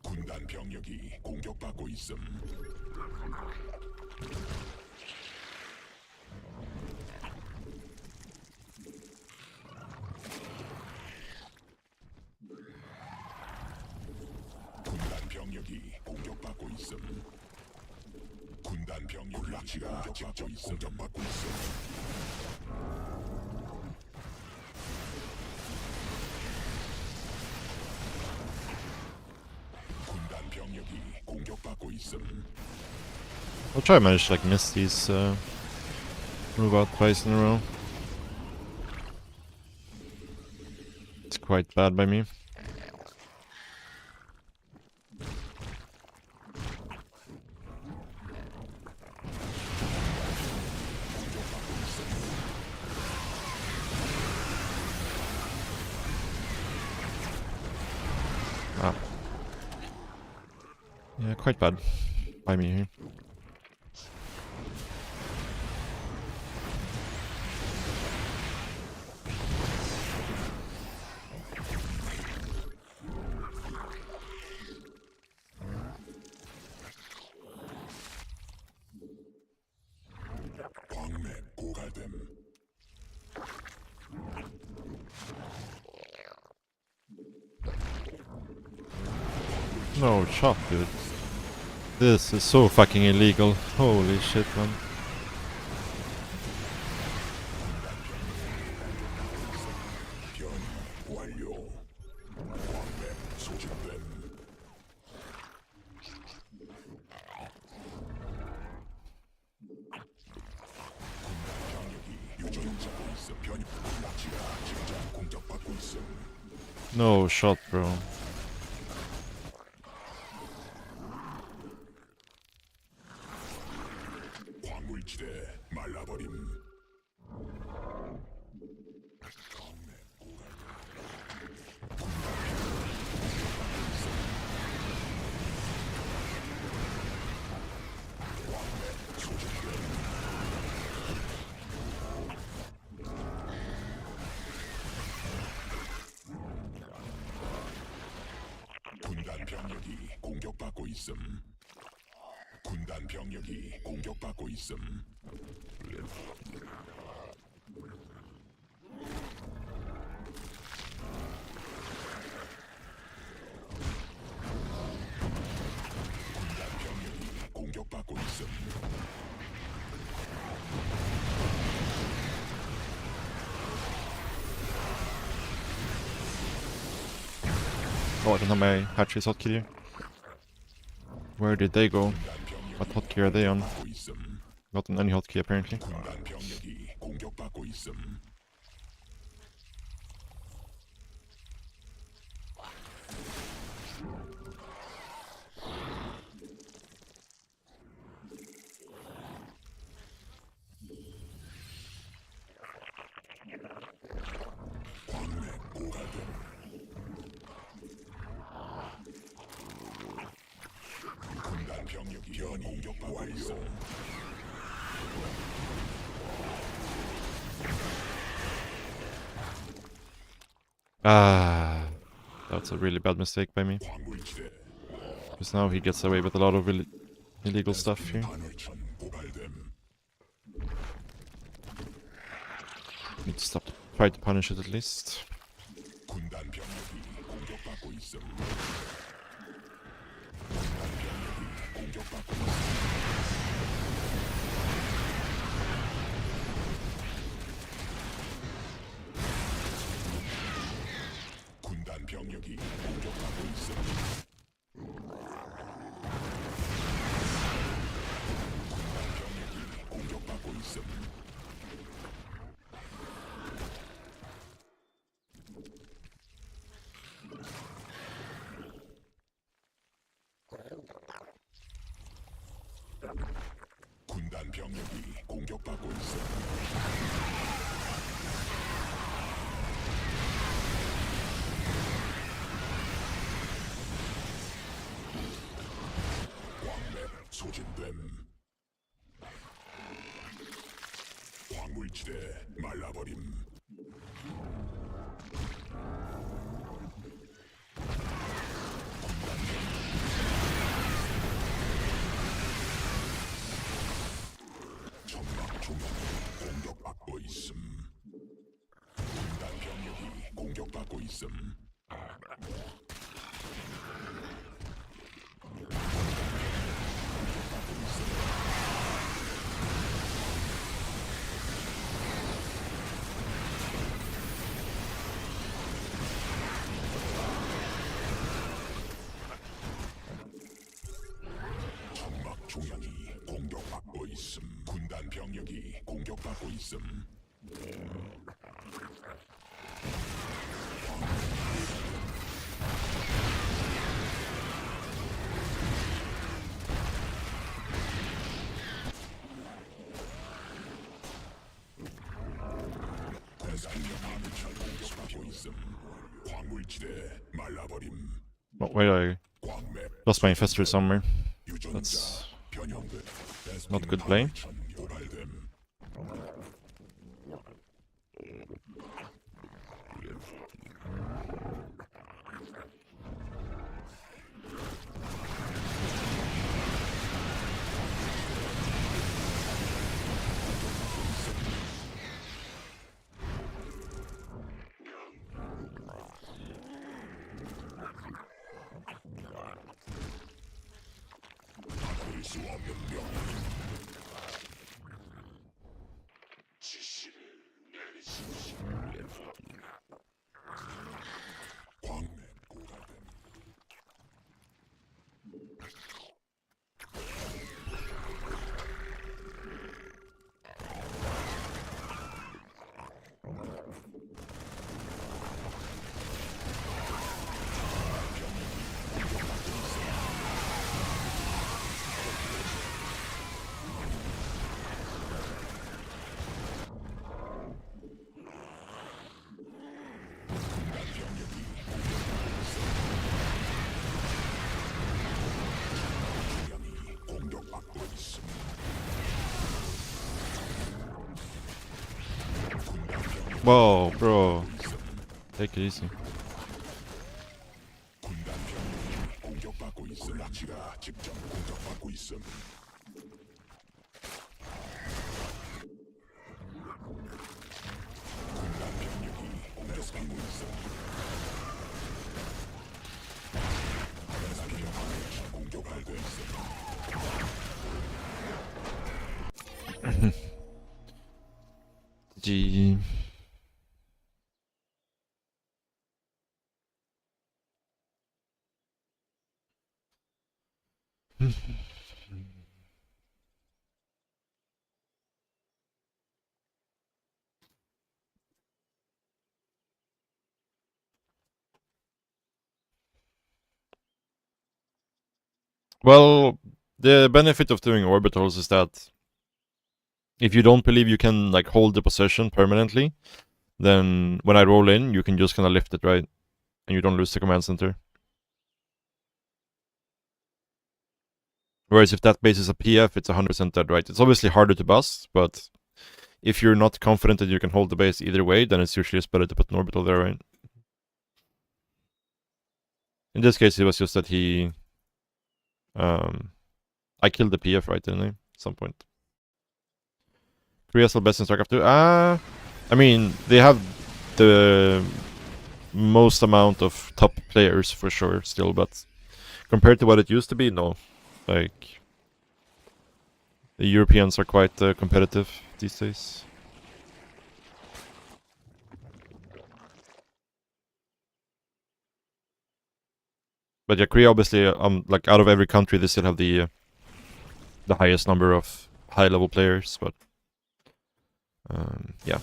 군단 병력이 공격받고 있음. 군단 병력이 공격받고 있음. 군단 병력이 직접 공격받고 있음. 군단 병력이 공격받고 있음. I'll try to manage to like miss these move out twice in a row. It's quite bad by me. Ah. Yeah, quite bad by me here. 광맥 고갈됨. No shot, dude. This is so fucking illegal. Holy shit, man. 변이 완료. 광맥 소진됨. 군단 병력이 유전자고 있어. 변이 라지가 직접 공격받고 있음. No shot, bro. 광물지대 말라버림. 광맥 고갈됨. 광맥 소진됨. 군단 병력이 공격받고 있음. 군단 병력이 공격받고 있음. 군단 병력이 공격받고 있음. Oh, I don't have my hatcheries hotkey here. Where did they go? What hotkey are they on? 받고 있음. Not on any hotkey apparently. 군단 병력이 공격받고 있음. 광맥 고갈됨. 군단 병력이 변이 공격받고 있음. Ah, that That's a really bad mistake by me. 광물지대 Because now he gets away with a lot of illegal stuff here. 반월천 고갈됨. Need to stop, try to punish it at least. 군단 병력이 공격받고 있음. 공격받고 있음. 군단 병력이 공격받고 있음. 군단 병력이 공격받고 있음. 군단 병력이 공격받고 있음. 광맥 소진됨. 광물지대 말라버림. 천막 조명이 공격받고 있음. 군단 병력이 공격받고 있음. 천막 조명이 공격받고 있음. 군단 병력이 공격받고 있음. 대상병 공격받고 있음. 광물지대 말라버림. Oh, wait, I 광맥 lost my infestor somewhere. 유전자 That's 변형됨. not good play. 고갈됨. 바꿀 수 없는 명. 지시를 내리십시오. 광맥 고갈됨. 공격받고 있음. Whoa, bro. Take it easy. 군단 병력이 공격받고 있음. 라치가 직접 공격받고 있음. 군단 병력이 공격받고 있음. 대상병 공격받고 있음. G. Well, the benefit of doing orbitals is that if you don't believe you can like hold the position permanently, then when I roll in, you can just kind of lift it, right? And you don't lose the command center. Whereas if that base is a PF, it's 100% dead, right? It's obviously harder to bust, but if you're not confident that you can hold the base either way, then it's usually just better to put an orbital there, right? In this case, it was just that he... I killed the PF, right, didn't I? At some point. Korea still best in StarCraft 2? I mean, they have the most amount of top players for sure still, but compared to what it used to be, no. Like, the Europeans are quite competitive these days. But yeah, Korea obviously, like out of every country, they still have the highest number of high-level players. But yeah,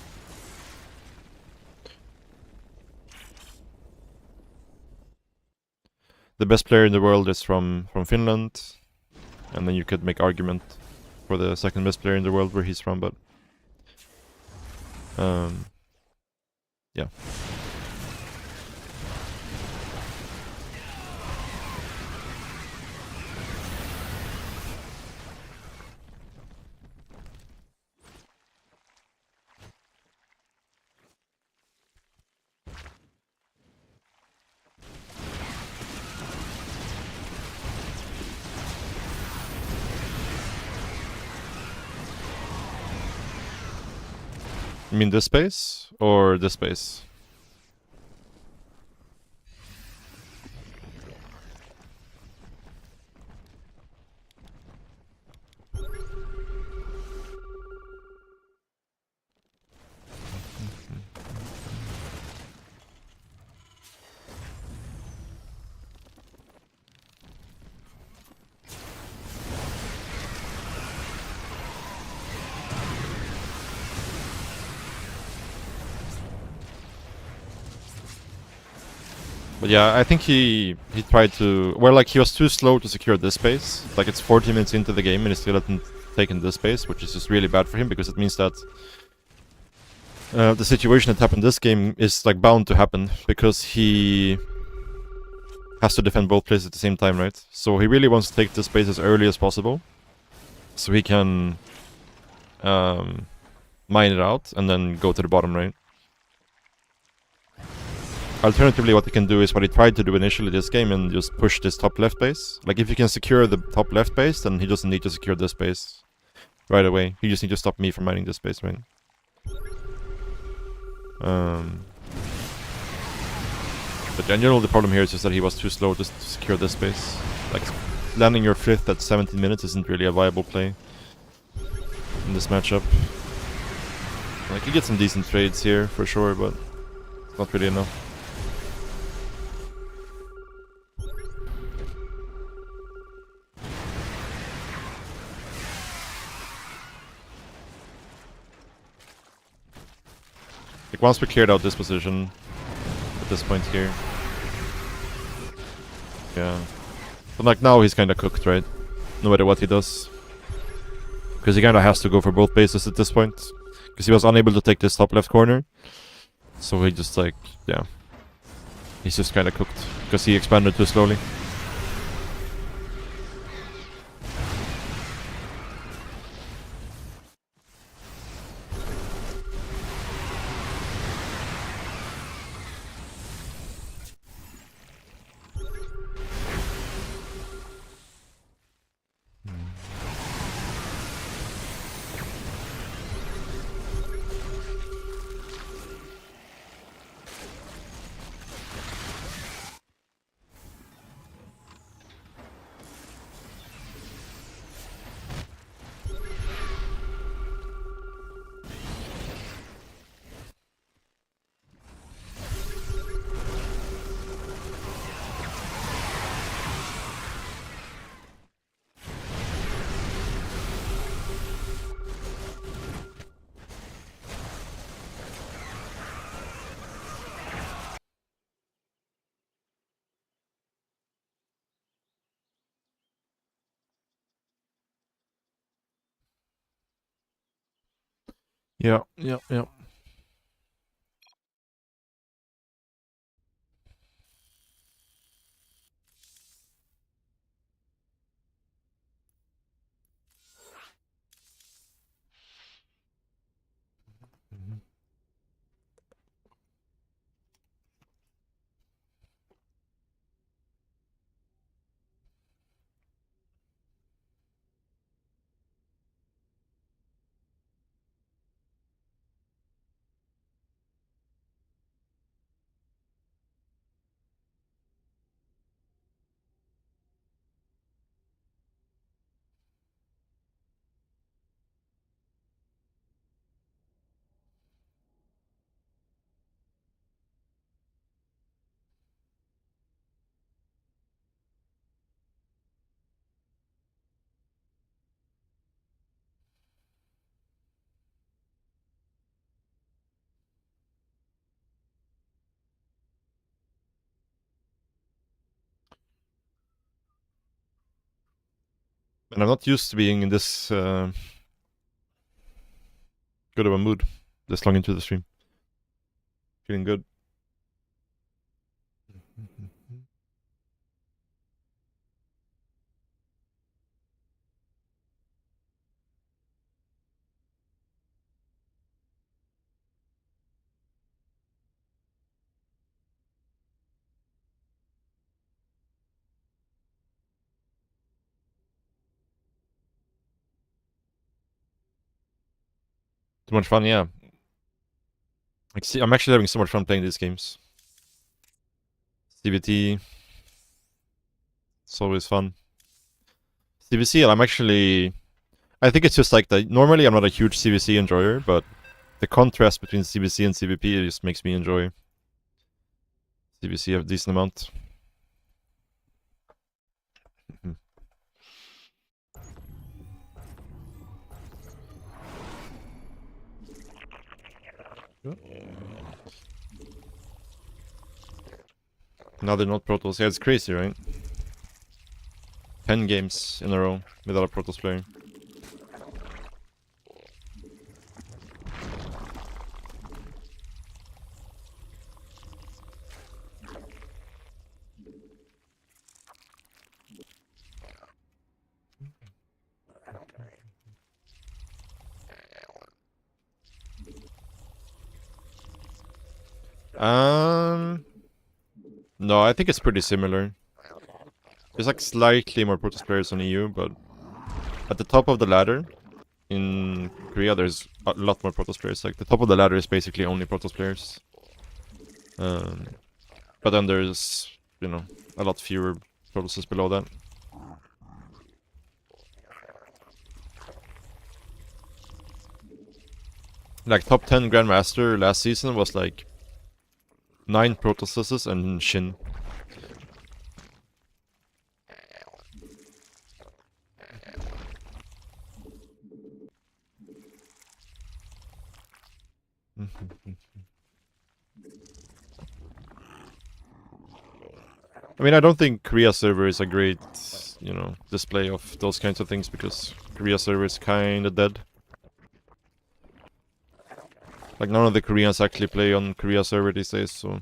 the best player in the world is from Finland, and then you could make argument for the second best player in the world where he's from. But yeah. You mean this space or this space? But yeah, I think he tried to... Well, like, he was too slow to secure this space. Like, it's 40 minutes into the game and he still hasn't taken this space, which is just really bad for him, because it means that the situation that happened this game is, like, bound to happen, because he has to defend both places at the same time, right? So he really wants to take this space as early as possible, so he can mine it out and then go to the bottom, right? Alternatively, what he can do is what he tried to do initially this game and just push this top left base. Like, if you can secure the top left base, then he doesn't need to secure this base right away. He just needs to stop me from mining this base, right? But in general, the problem here is just that he was too slow to secure this base. Like, landing your 5th at 17 minutes isn't really a viable play in this matchup. Like, you get some decent trades here, for sure, but it's not really enough. Like, once we cleared out this position, at this point here. Yeah. But like, now he's kinda cooked, right? No matter what he does. Because he kinda has to go for both bases at this point. Because he was unable to take this top left corner. So he just, like, yeah. He's just kinda cooked. Because he expanded too slowly. Yeah, yeah, yeah. And I'm not used to being in this good of a mood this long into the stream. Feeling good. Too much fun, yeah. Like, see, I'm actually having so much fun playing these games. CBT. It's always fun. CVC, I'm actually... I think it's just like that. Normally, I'm not a huge CVC enjoyer, but the contrast between CVC and CVP just makes me enjoy CVC a decent amount. Now they're not Protoss. Yeah, it's crazy, right? 10 games in a row without a Protoss player. No, I think it's pretty similar. There's like slightly more Protoss players on EU, but at the top of the ladder in Korea, there's a lot more Protoss players. Like the top of the ladder is basically only Protoss players. But then there's, you know, a lot fewer Protosses below that. Like top 10 Grandmaster last season was like 9 Protosses and Shin. I mean, I don't think Korea server is a great, you know, display of those kinds of things because Korea server is kinda dead. Like, none of the Koreans actually play on Korea server these days, so...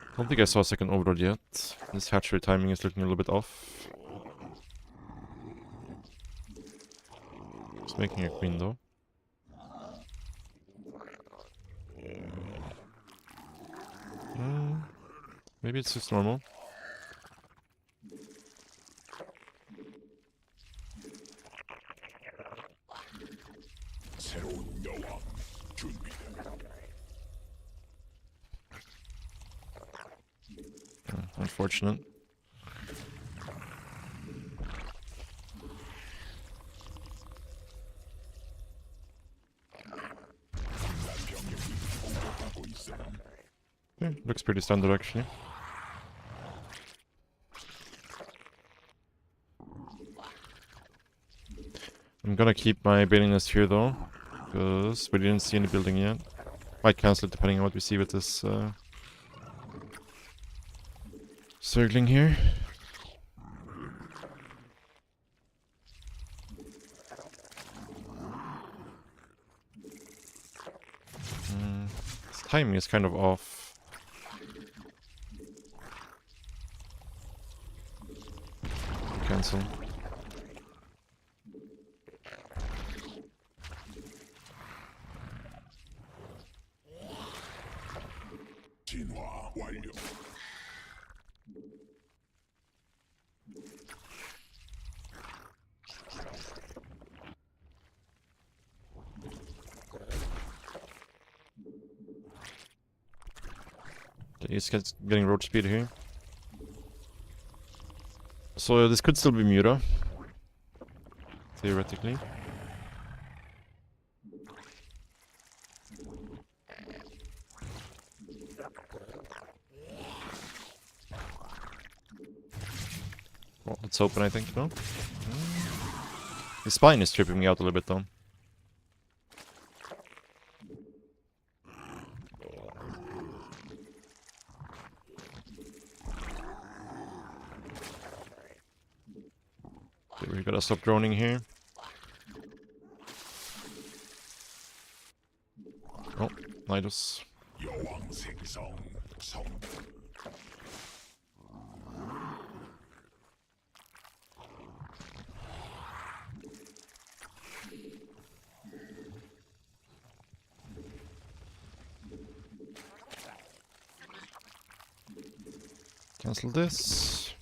I don't think I saw a second overlord yet. This hatchery timing is looking a little bit off. It's making a queen though. Maybe it's just normal. 새로운 여왕 준비된다. Unfortunate. Yeah, looks pretty standard actually. I'm gonna keep my building nest here though, because we didn't see any building yet. Might cancel it depending on what we see with this circling here. This timing is kind of off. Cancel. 진화 완료. Okay, he's getting road speed here. So this could still be Mura, theoretically. Well, it's open, I think, no? His spine is tripping me out a little bit, though. Okay, we gotta stop droning here. Oh, Nidus. 여왕 생성 성 Cancel this.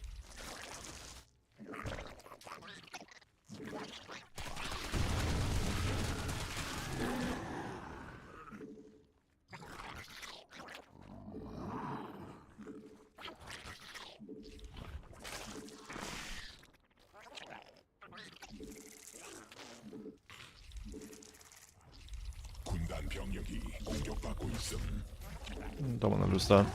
군단 병력이 공격받고 있음. Don't wanna lose that.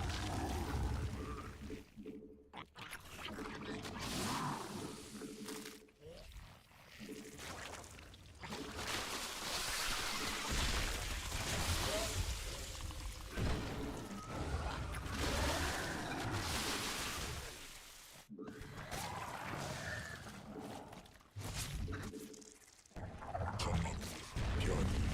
전업 변이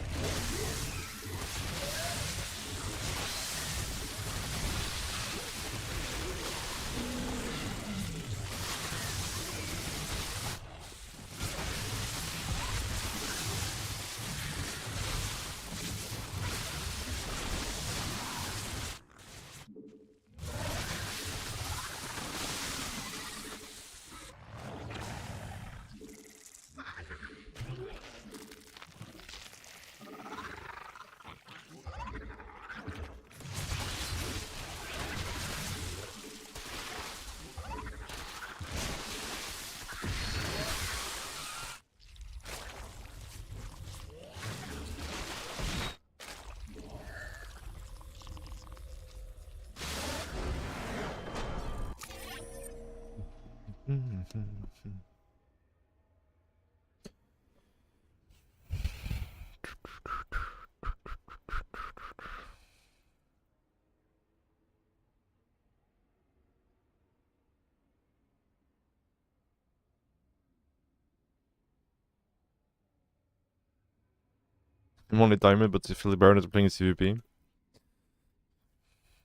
I'm only diamond, but if Baron is playing CVP.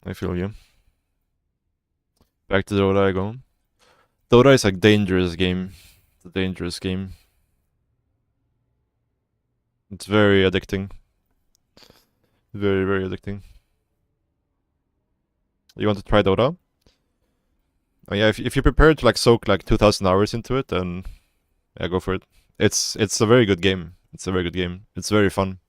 I feel you. Back to Dota I go. Dota is like dangerous game. It's a dangerous game. It's very addicting. Very, very addicting. You want to try Dota? Oh yeah, if you're prepared to like soak like 2,000 hours into it, then yeah, go for it. It's a very good game. It's a very good game. It's very fun.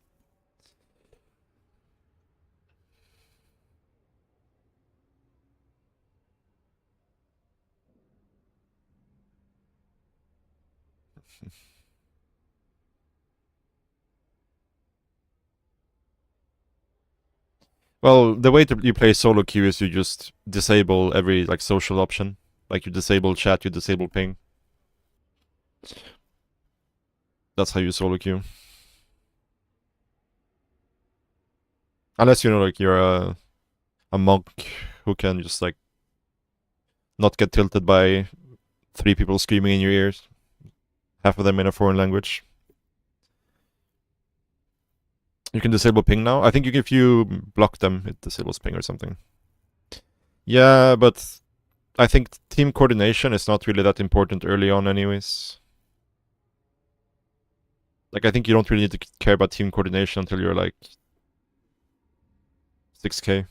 Well, the way you play solo queue is you just disable every like social option. Like you disable chat, you disable ping. That's how you solo queue. Unless you know like you're a monk who can just like not get tilted by 3 people screaming in your ears. Half of them in a foreign language. You can disable ping now. I think if you block them, it disables ping or something. Yeah, but I think team coordination is not really that important early on anyways. Like, I think you don't really need to care about team coordination until you're like 6k.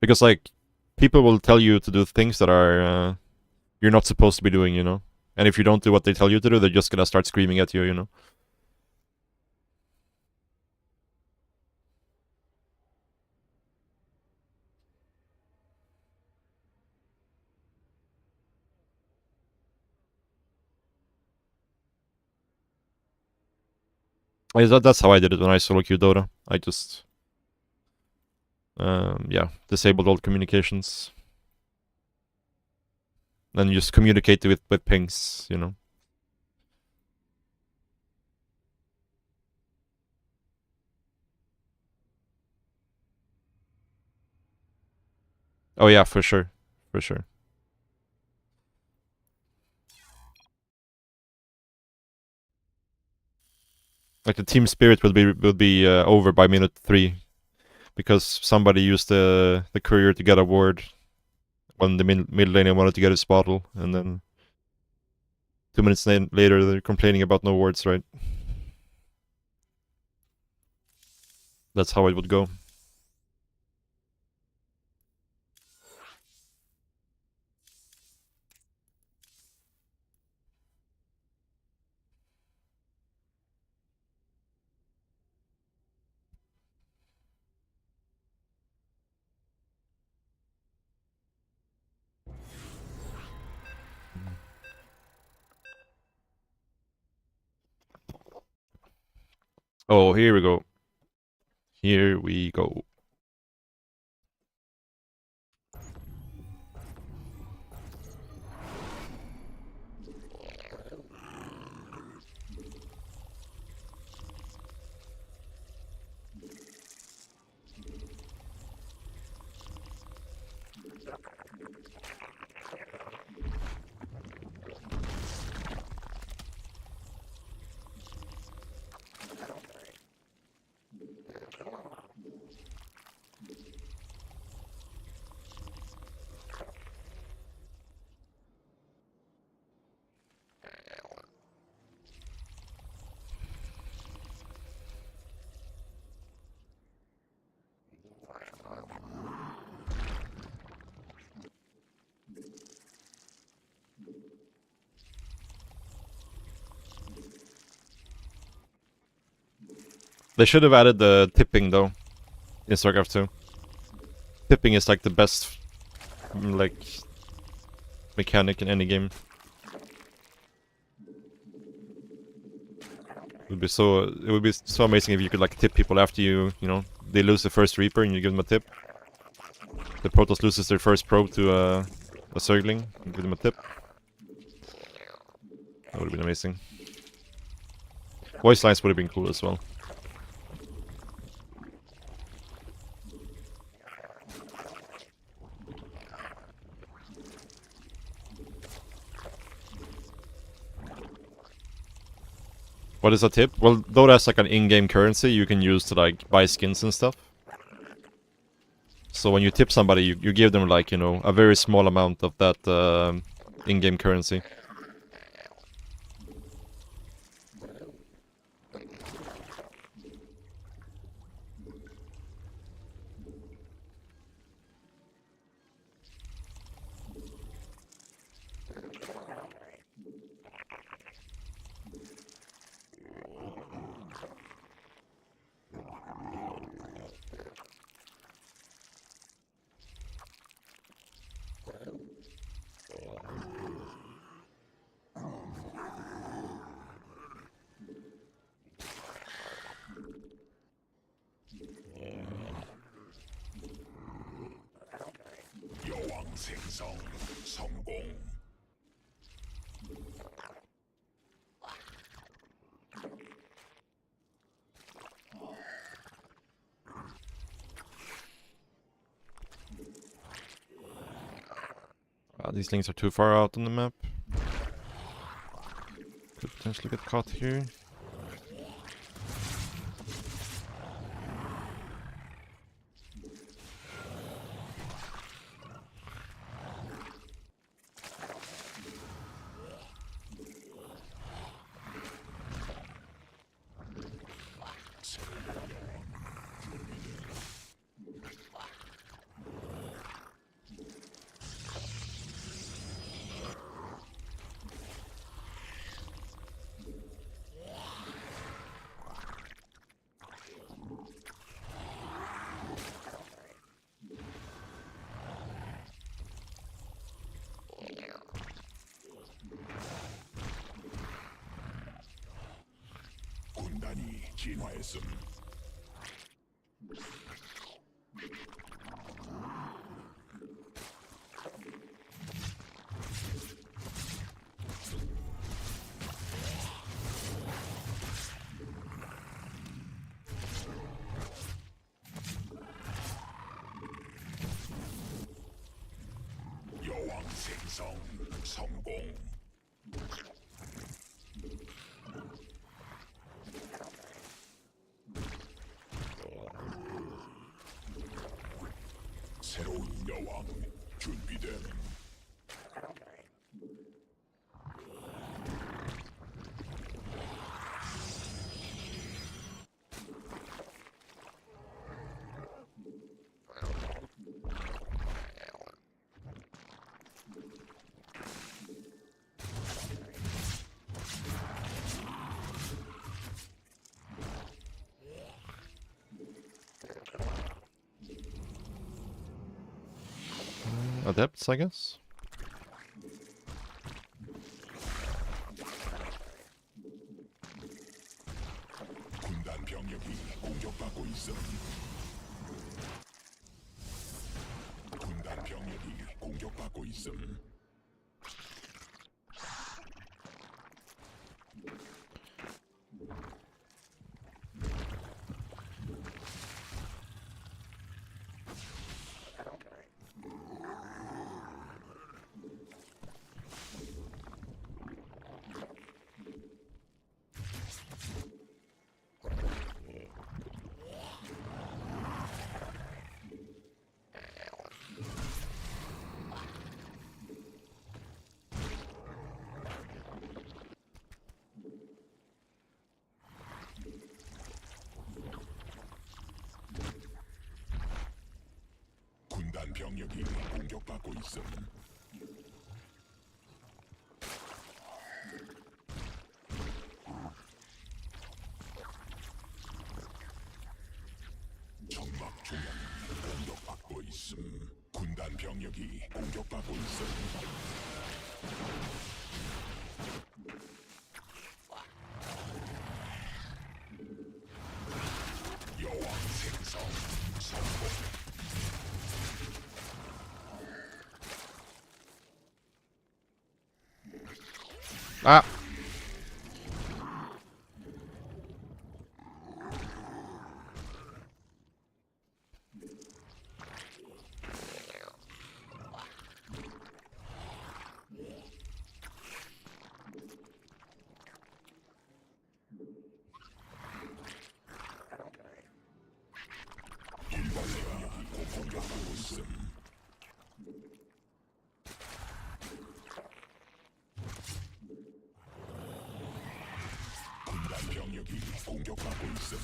Because like, people will tell you to do things that are you're not supposed to be doing, you know? And if you don't do what they tell you to do, they're just gonna start screaming at you, you know? That's how I did it when I solo queued Dota. I just yeah, disabled all communications. Then you just communicate with pings, you know. Oh yeah, for sure. For sure. Like the team spirit will be over by minute 3 because somebody used the courier to get a ward when the mid laner wanted to get his bottle, and then 2 minutes later they're complaining about no wards, right? That's how it would go. Oh, here we go. Here we go. They should have added the tipping though in StarCraft 2. Tipping is like the best like mechanic in any game. It would be so amazing if you could like tip people after you know, they lose the first Reaper and you give them a tip. The Protoss loses their first probe to a Zergling and give them a tip. That would have been amazing. Voice lines would have been cool as well. What is a tip? Well, Dota has like an in-game currency you can use to like buy skins and stuff. So when you tip somebody, you give them like, you know, a very small amount of that in-game currency. 여왕 생성 성공. These links are too far out on the map. Could potentially get caught here. 진화했음. 여왕 생성 성공. 새로운 여왕 준비됨. Adepts, I guess. 군단 병력이 공격받고 있음. 군단 병력이 공격받고 있음. 군단 병력이 공격받고 있음. 정막 중앙 공격받고 있음. 군단 병력이 공격받고 있음. 여왕 생성 성공. Ah! 일벌레가 공격받고 있음. 군단 병력이 공격받고 있음.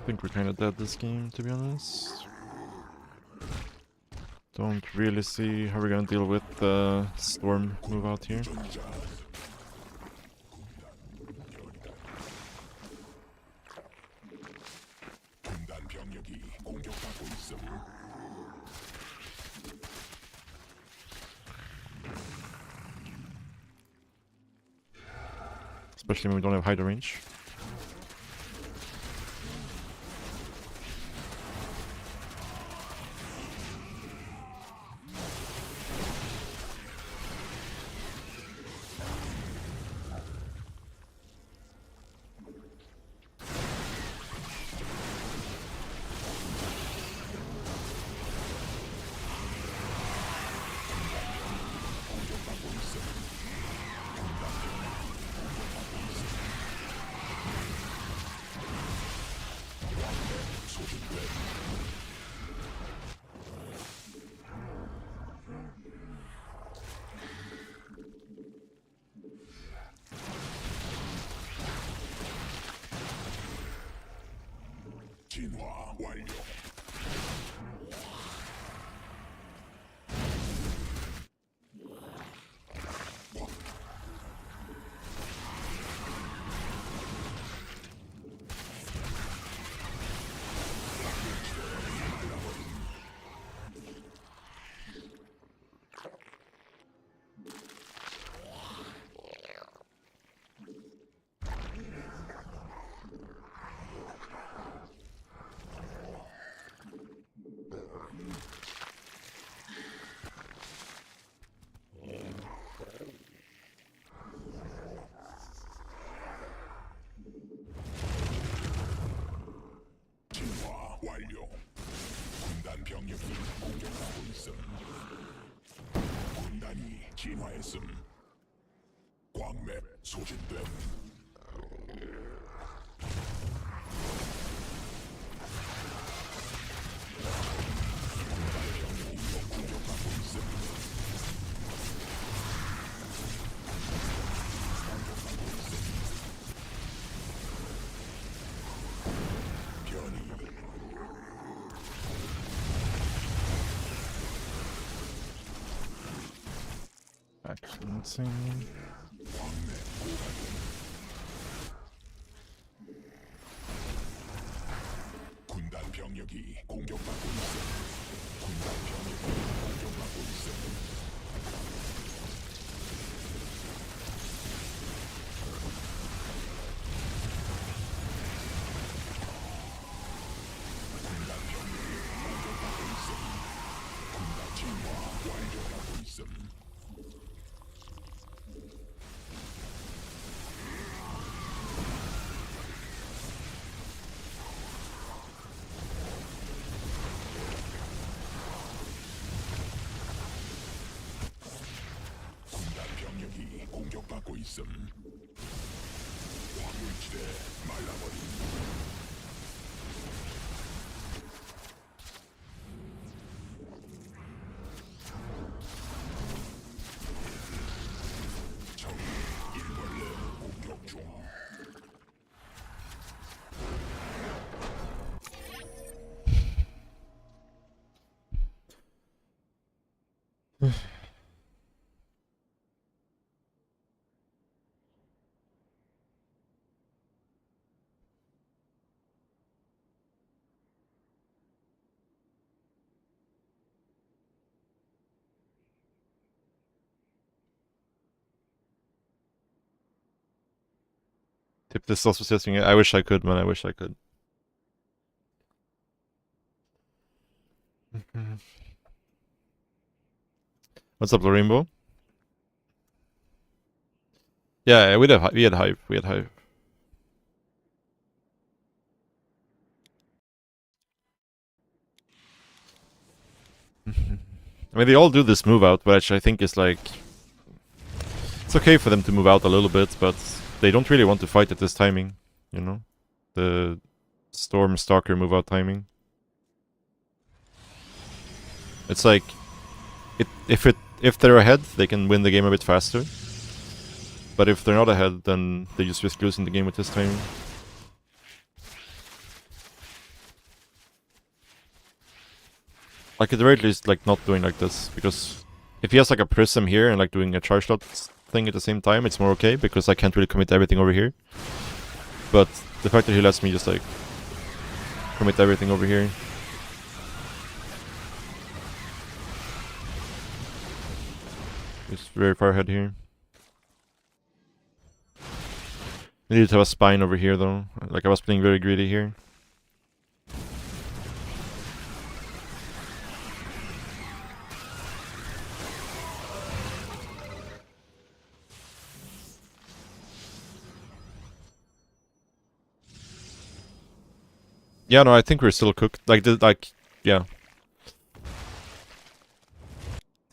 I think we're kind of dead this game, to be honest. Don't really see how we're gonna deal with the storm move out here. 전자. 군단 병력이 공격받고 있음. Especially when we don't have hider range. 진화 완료. 진화했음. 광맥 소진됨. Actioning. 군단 병력이 공격받고 있음. 군단 병력이 공격받고 있음. 군단 병력이 공격받고 있음. 군단 진화 완료하고 있음. 군단 병력이 공격받고 있음. 화물지대 말라버림. 적이 일벌레 공격 중. Tip this also suggesting I wish I could, man. I wish I could. What's up, Rainbow? Yeah, we had hype. We had hype. I mean, they all do this move out, which I think is like... It's okay for them to move out a little bit, but they don't really want to fight at this timing, you know? The Storm Stalker move out timing. It's like... If they're ahead, they can win the game a bit faster. But if they're not ahead, then they just risk losing the game with this timing. Like at the very least, like not doing like this, because if he has like a prism here and like doing a charge shot thing at the same time, it's more okay because I can't really commit everything over here. But the fact that he lets me just like commit everything over here. He's very far ahead here. I needed to have a spine over here though. Like I was being very greedy here. Yeah, no, I think we're still cooked. Yeah.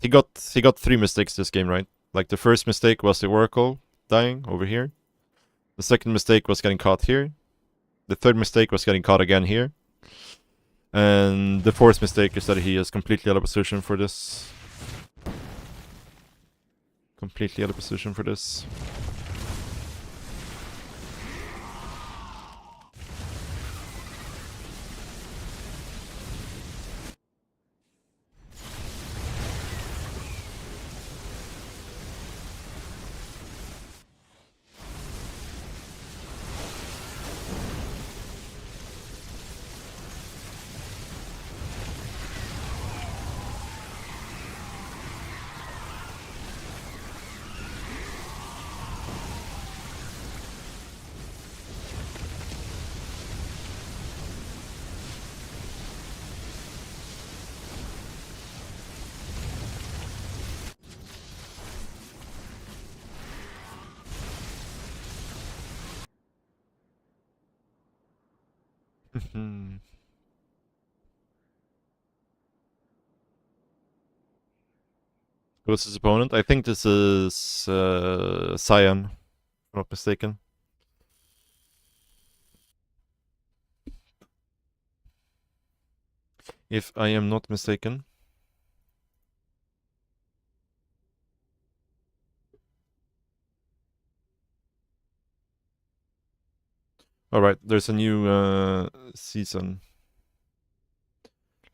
He got 3 mistakes this game, right? Like the first mistake was the Oracle dying over here. The second mistake was getting caught here. The third mistake was getting caught again here. And the fourth mistake is that he is completely out of position for this. Completely out of position for this. Who's his opponent? I think this is Cyan, if I'm not mistaken. If I am not mistaken. Alright, there's a new season.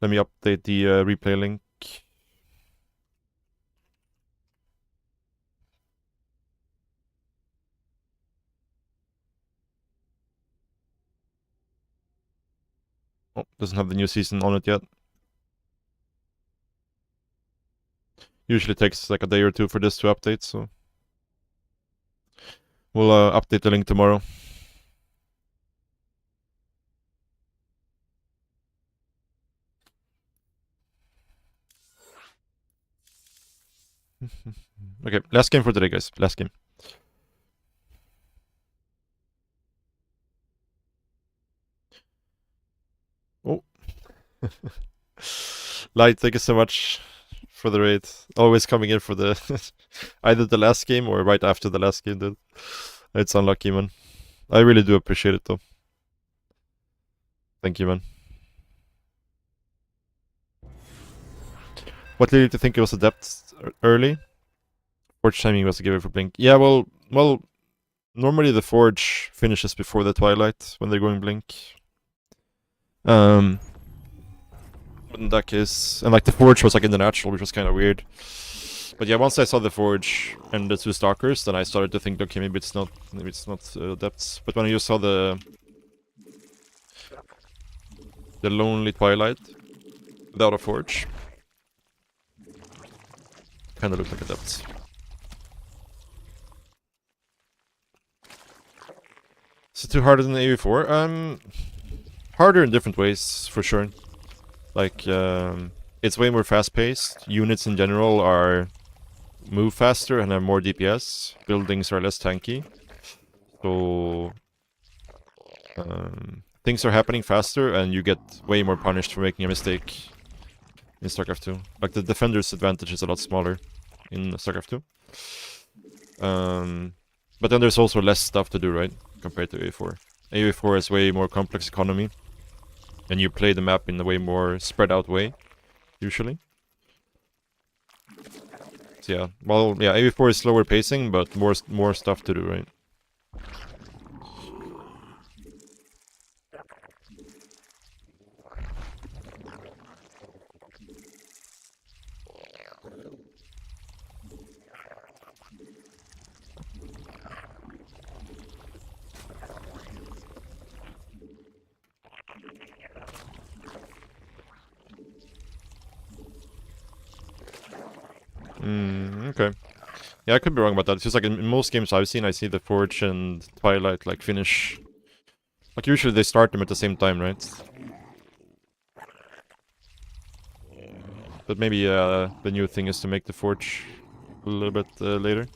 Let me update the replay link. Oh, doesn't have the new season on it yet. Usually takes like a day or two for this to update, so we'll update the link tomorrow. Okay, last game for today, guys. Last game. Oh. Light, thank you so much for the raid. Always coming in for the either the last game or right after the last game, dude. It's unlucky, man. I really do appreciate it, though. Thank you, man. What led you to think it was a depth early? Forge timing was a giver for Blink. Yeah, well, normally the Forge finishes before the Twilight when they're going Blink. But in that case, and like the Forge was like in the natural, which was kind of weird. But yeah, once I saw the Forge and the two Stalkers, then I started to think, okay, maybe it's not depths. But when I just saw the Lonely Twilight without a Forge, kind of looked like a depths. Is it too harder than the AV4? Harder in different ways, for sure. Like, it's way more fast-paced. Units in general move faster and have more DPS. Buildings are less tanky. So, things are happening faster and you get way more punished for making a mistake in StarCraft 2. Like, the defender's advantage is a lot smaller in StarCraft 2. But then there's also less stuff to do, right? Compared to AV4. AV4 has way more complex economy. And you play the map in a way more spread out way, usually. So yeah, well, yeah, AV4 is slower pacing, but more stuff to do, right? Okay. Yeah, I could be wrong about that. It's just like in most games I've seen, I see the Forge and Twilight like finish. Like usually they start them at the same time, right? But maybe the new thing is to make the Forge a little bit later.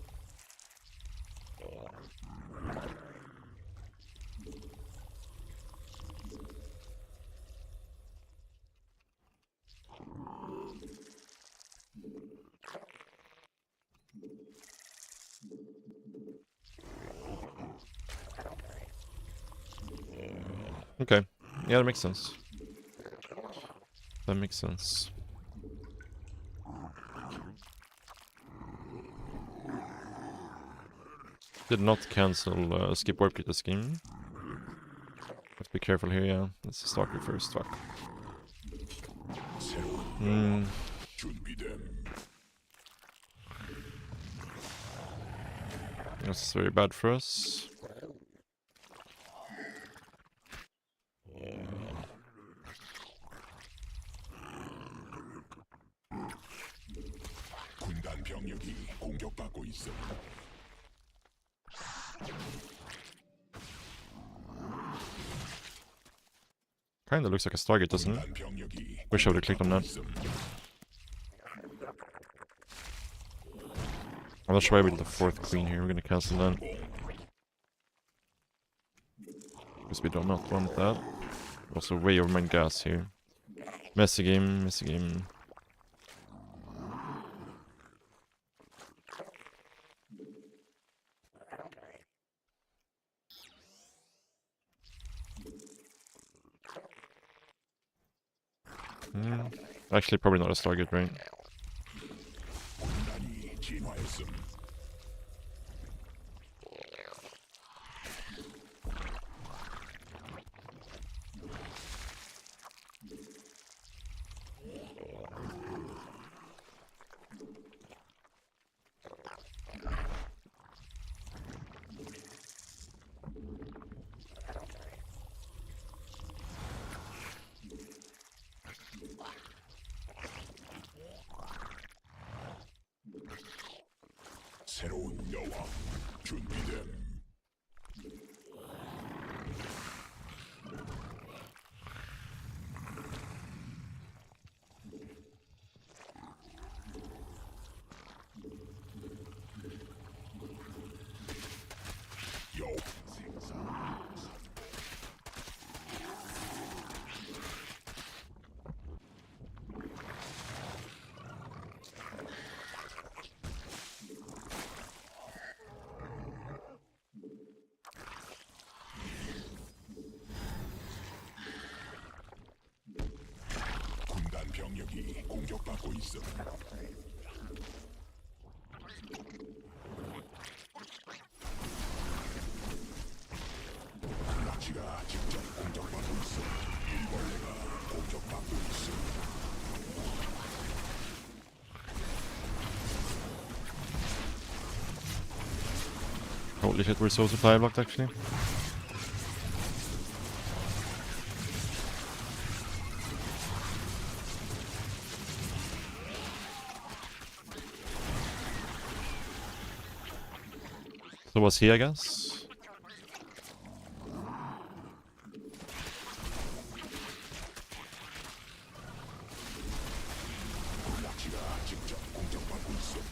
Okay. Yeah, that makes sense. That makes sense. Did not cancel skip warp kit this game. Have to be careful here, yeah. Let's stalker first, fuck. That's very bad for us. 군단 병력이 공격받고 있어. Kinda looks like a Stargate, doesn't it? 군단 병력이 Wish I would've clicked on that. I'm not sure why we did the 4th queen here. We're gonna cancel that. Because we do not want that. Also way over my gas here. Messy game, messy game. Actually, probably not a Stargate, right? 군단이 진화했음. 새로운 여왕 준비됨. 여 생산. 군단 병력이 공격받고 있음. 나치가 직접 공격받고 있음. 일벌레가 공격받고 있음. Holy shit, we're so supply blocked actually. So was he, I guess? 나치가 직접 공격받고 있음.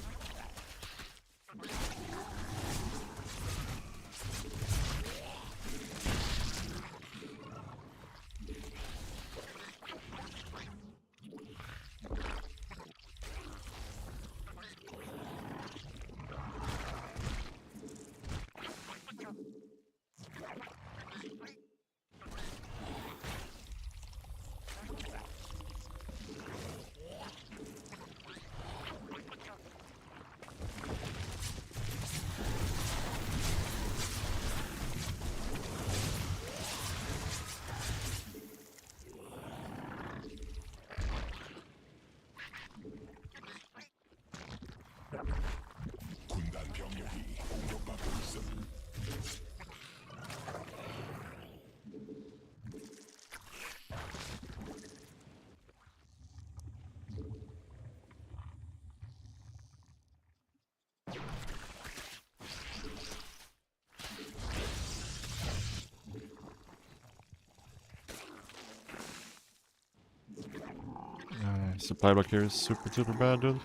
군단 병력이 공격받고 있음. Supply block here is super bad, dude.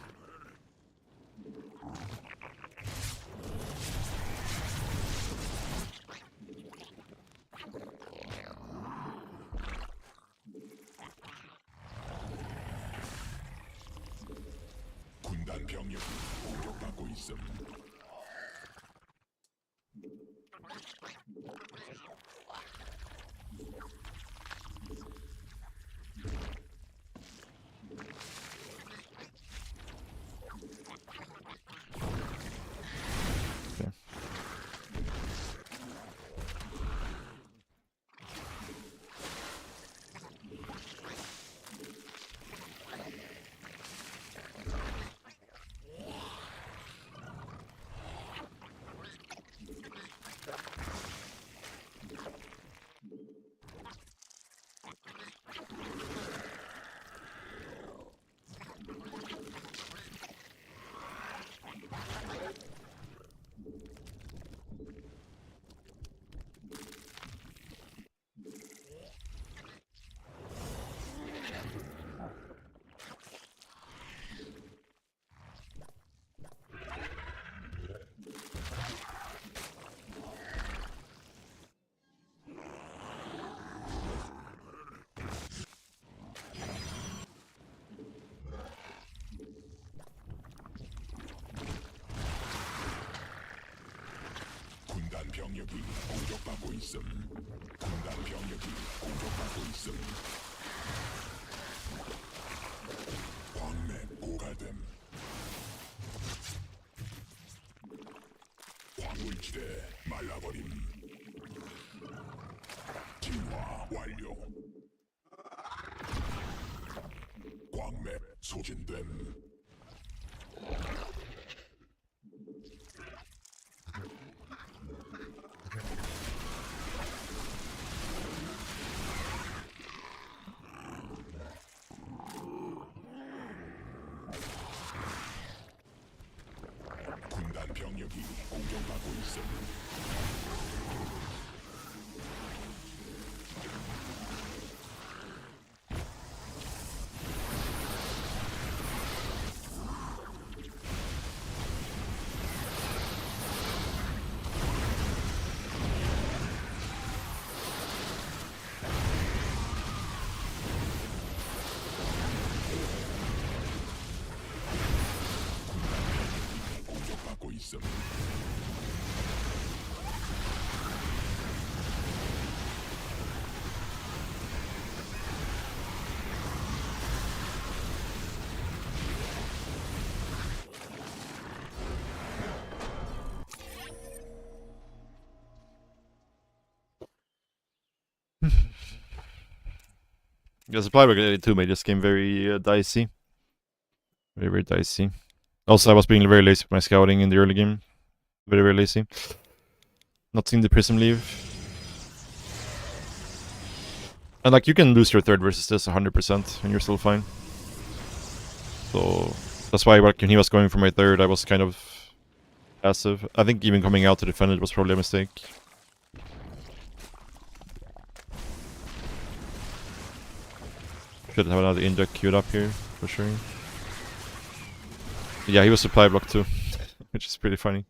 군단 병력이 공격받고 있음. Okay. 군단 병력이 공격받고 있음. 군단 병력이 공격받고 있음. 갈라버림. 진화 완료. 광맥 소진됨. 군단 병력이 공격받고 있음. 공격받고 있음. Yeah, supply block 2 made this game very dicey. Very, very dicey. Also, I was being very lazy with my scouting in the early game. Very, very lazy. Not seeing the Prism leave. And like, you can lose your third versus this 100% and you're still fine. So that's why when he was going for my third, I was kind of passive. I think even coming out to defend it was probably a mistake. Should have another inject queued up here, for sure. Yeah, he was supply block too, which is pretty funny.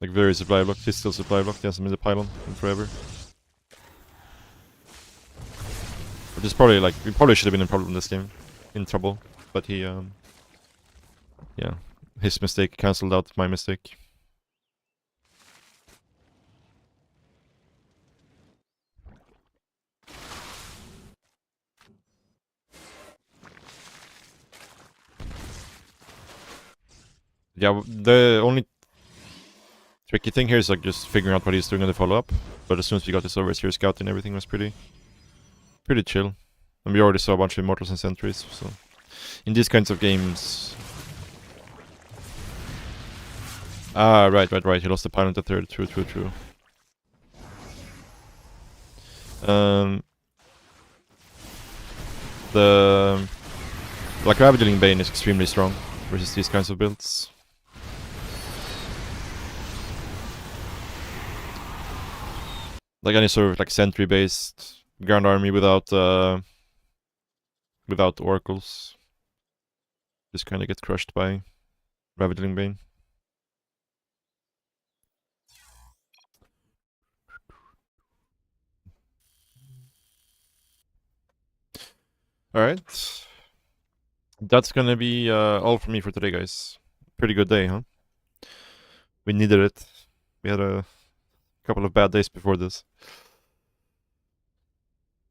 Like, very supply blocked. He's still supply blocked. He hasn't been the pylon in forever. Which is probably like, we probably should have been in problem this game. In trouble. But he, yeah. His mistake cancelled out my mistake. Yeah, the only tricky thing here is like just figuring out what he's doing on the follow-up. But as soon as we got this overseer scout and everything was pretty chill. And we already saw a bunch of immortals and sentries, so in these kinds of games. Ah, right. He lost the pylon to third. True. The like Ravaging Bane is extremely strong versus these kinds of builds. Like any sort of like sentry based ground army without oracles just kind of get crushed by Ravaging Bane. Alright. That's gonna be all for me for today, guys. Pretty good day, huh? We needed it. We had a couple of bad days before this.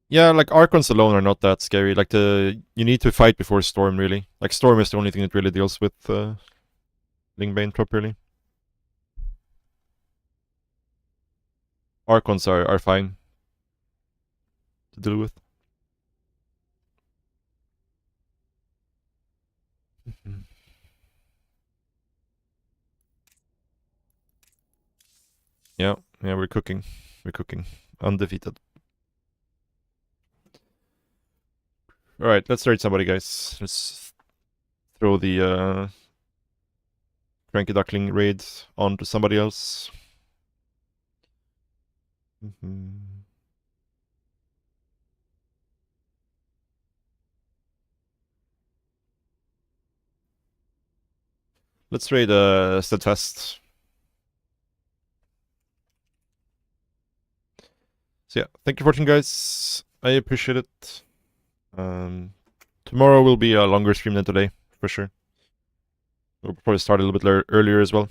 Yeah, like Archons alone are not that scary. Like you need to fight before Storm, really. Like Storm is the only thing that really deals with Lingbane properly. Archons are fine to deal with. Yeah, we're cooking. Undefeated. Alright, let's raid somebody, guys. Let's throw the Cranky Duckling raid onto somebody else. Let's raid Steadfast. So yeah, thank you for watching, guys. I appreciate it. Tomorrow will be a longer stream than today, for sure. We'll probably start a little bit earlier as well.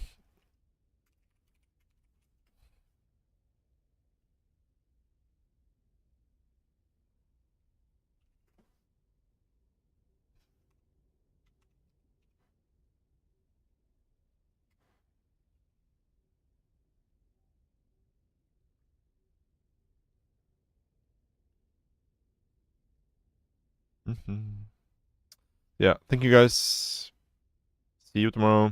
Yeah, thank you guys. See you tomorrow.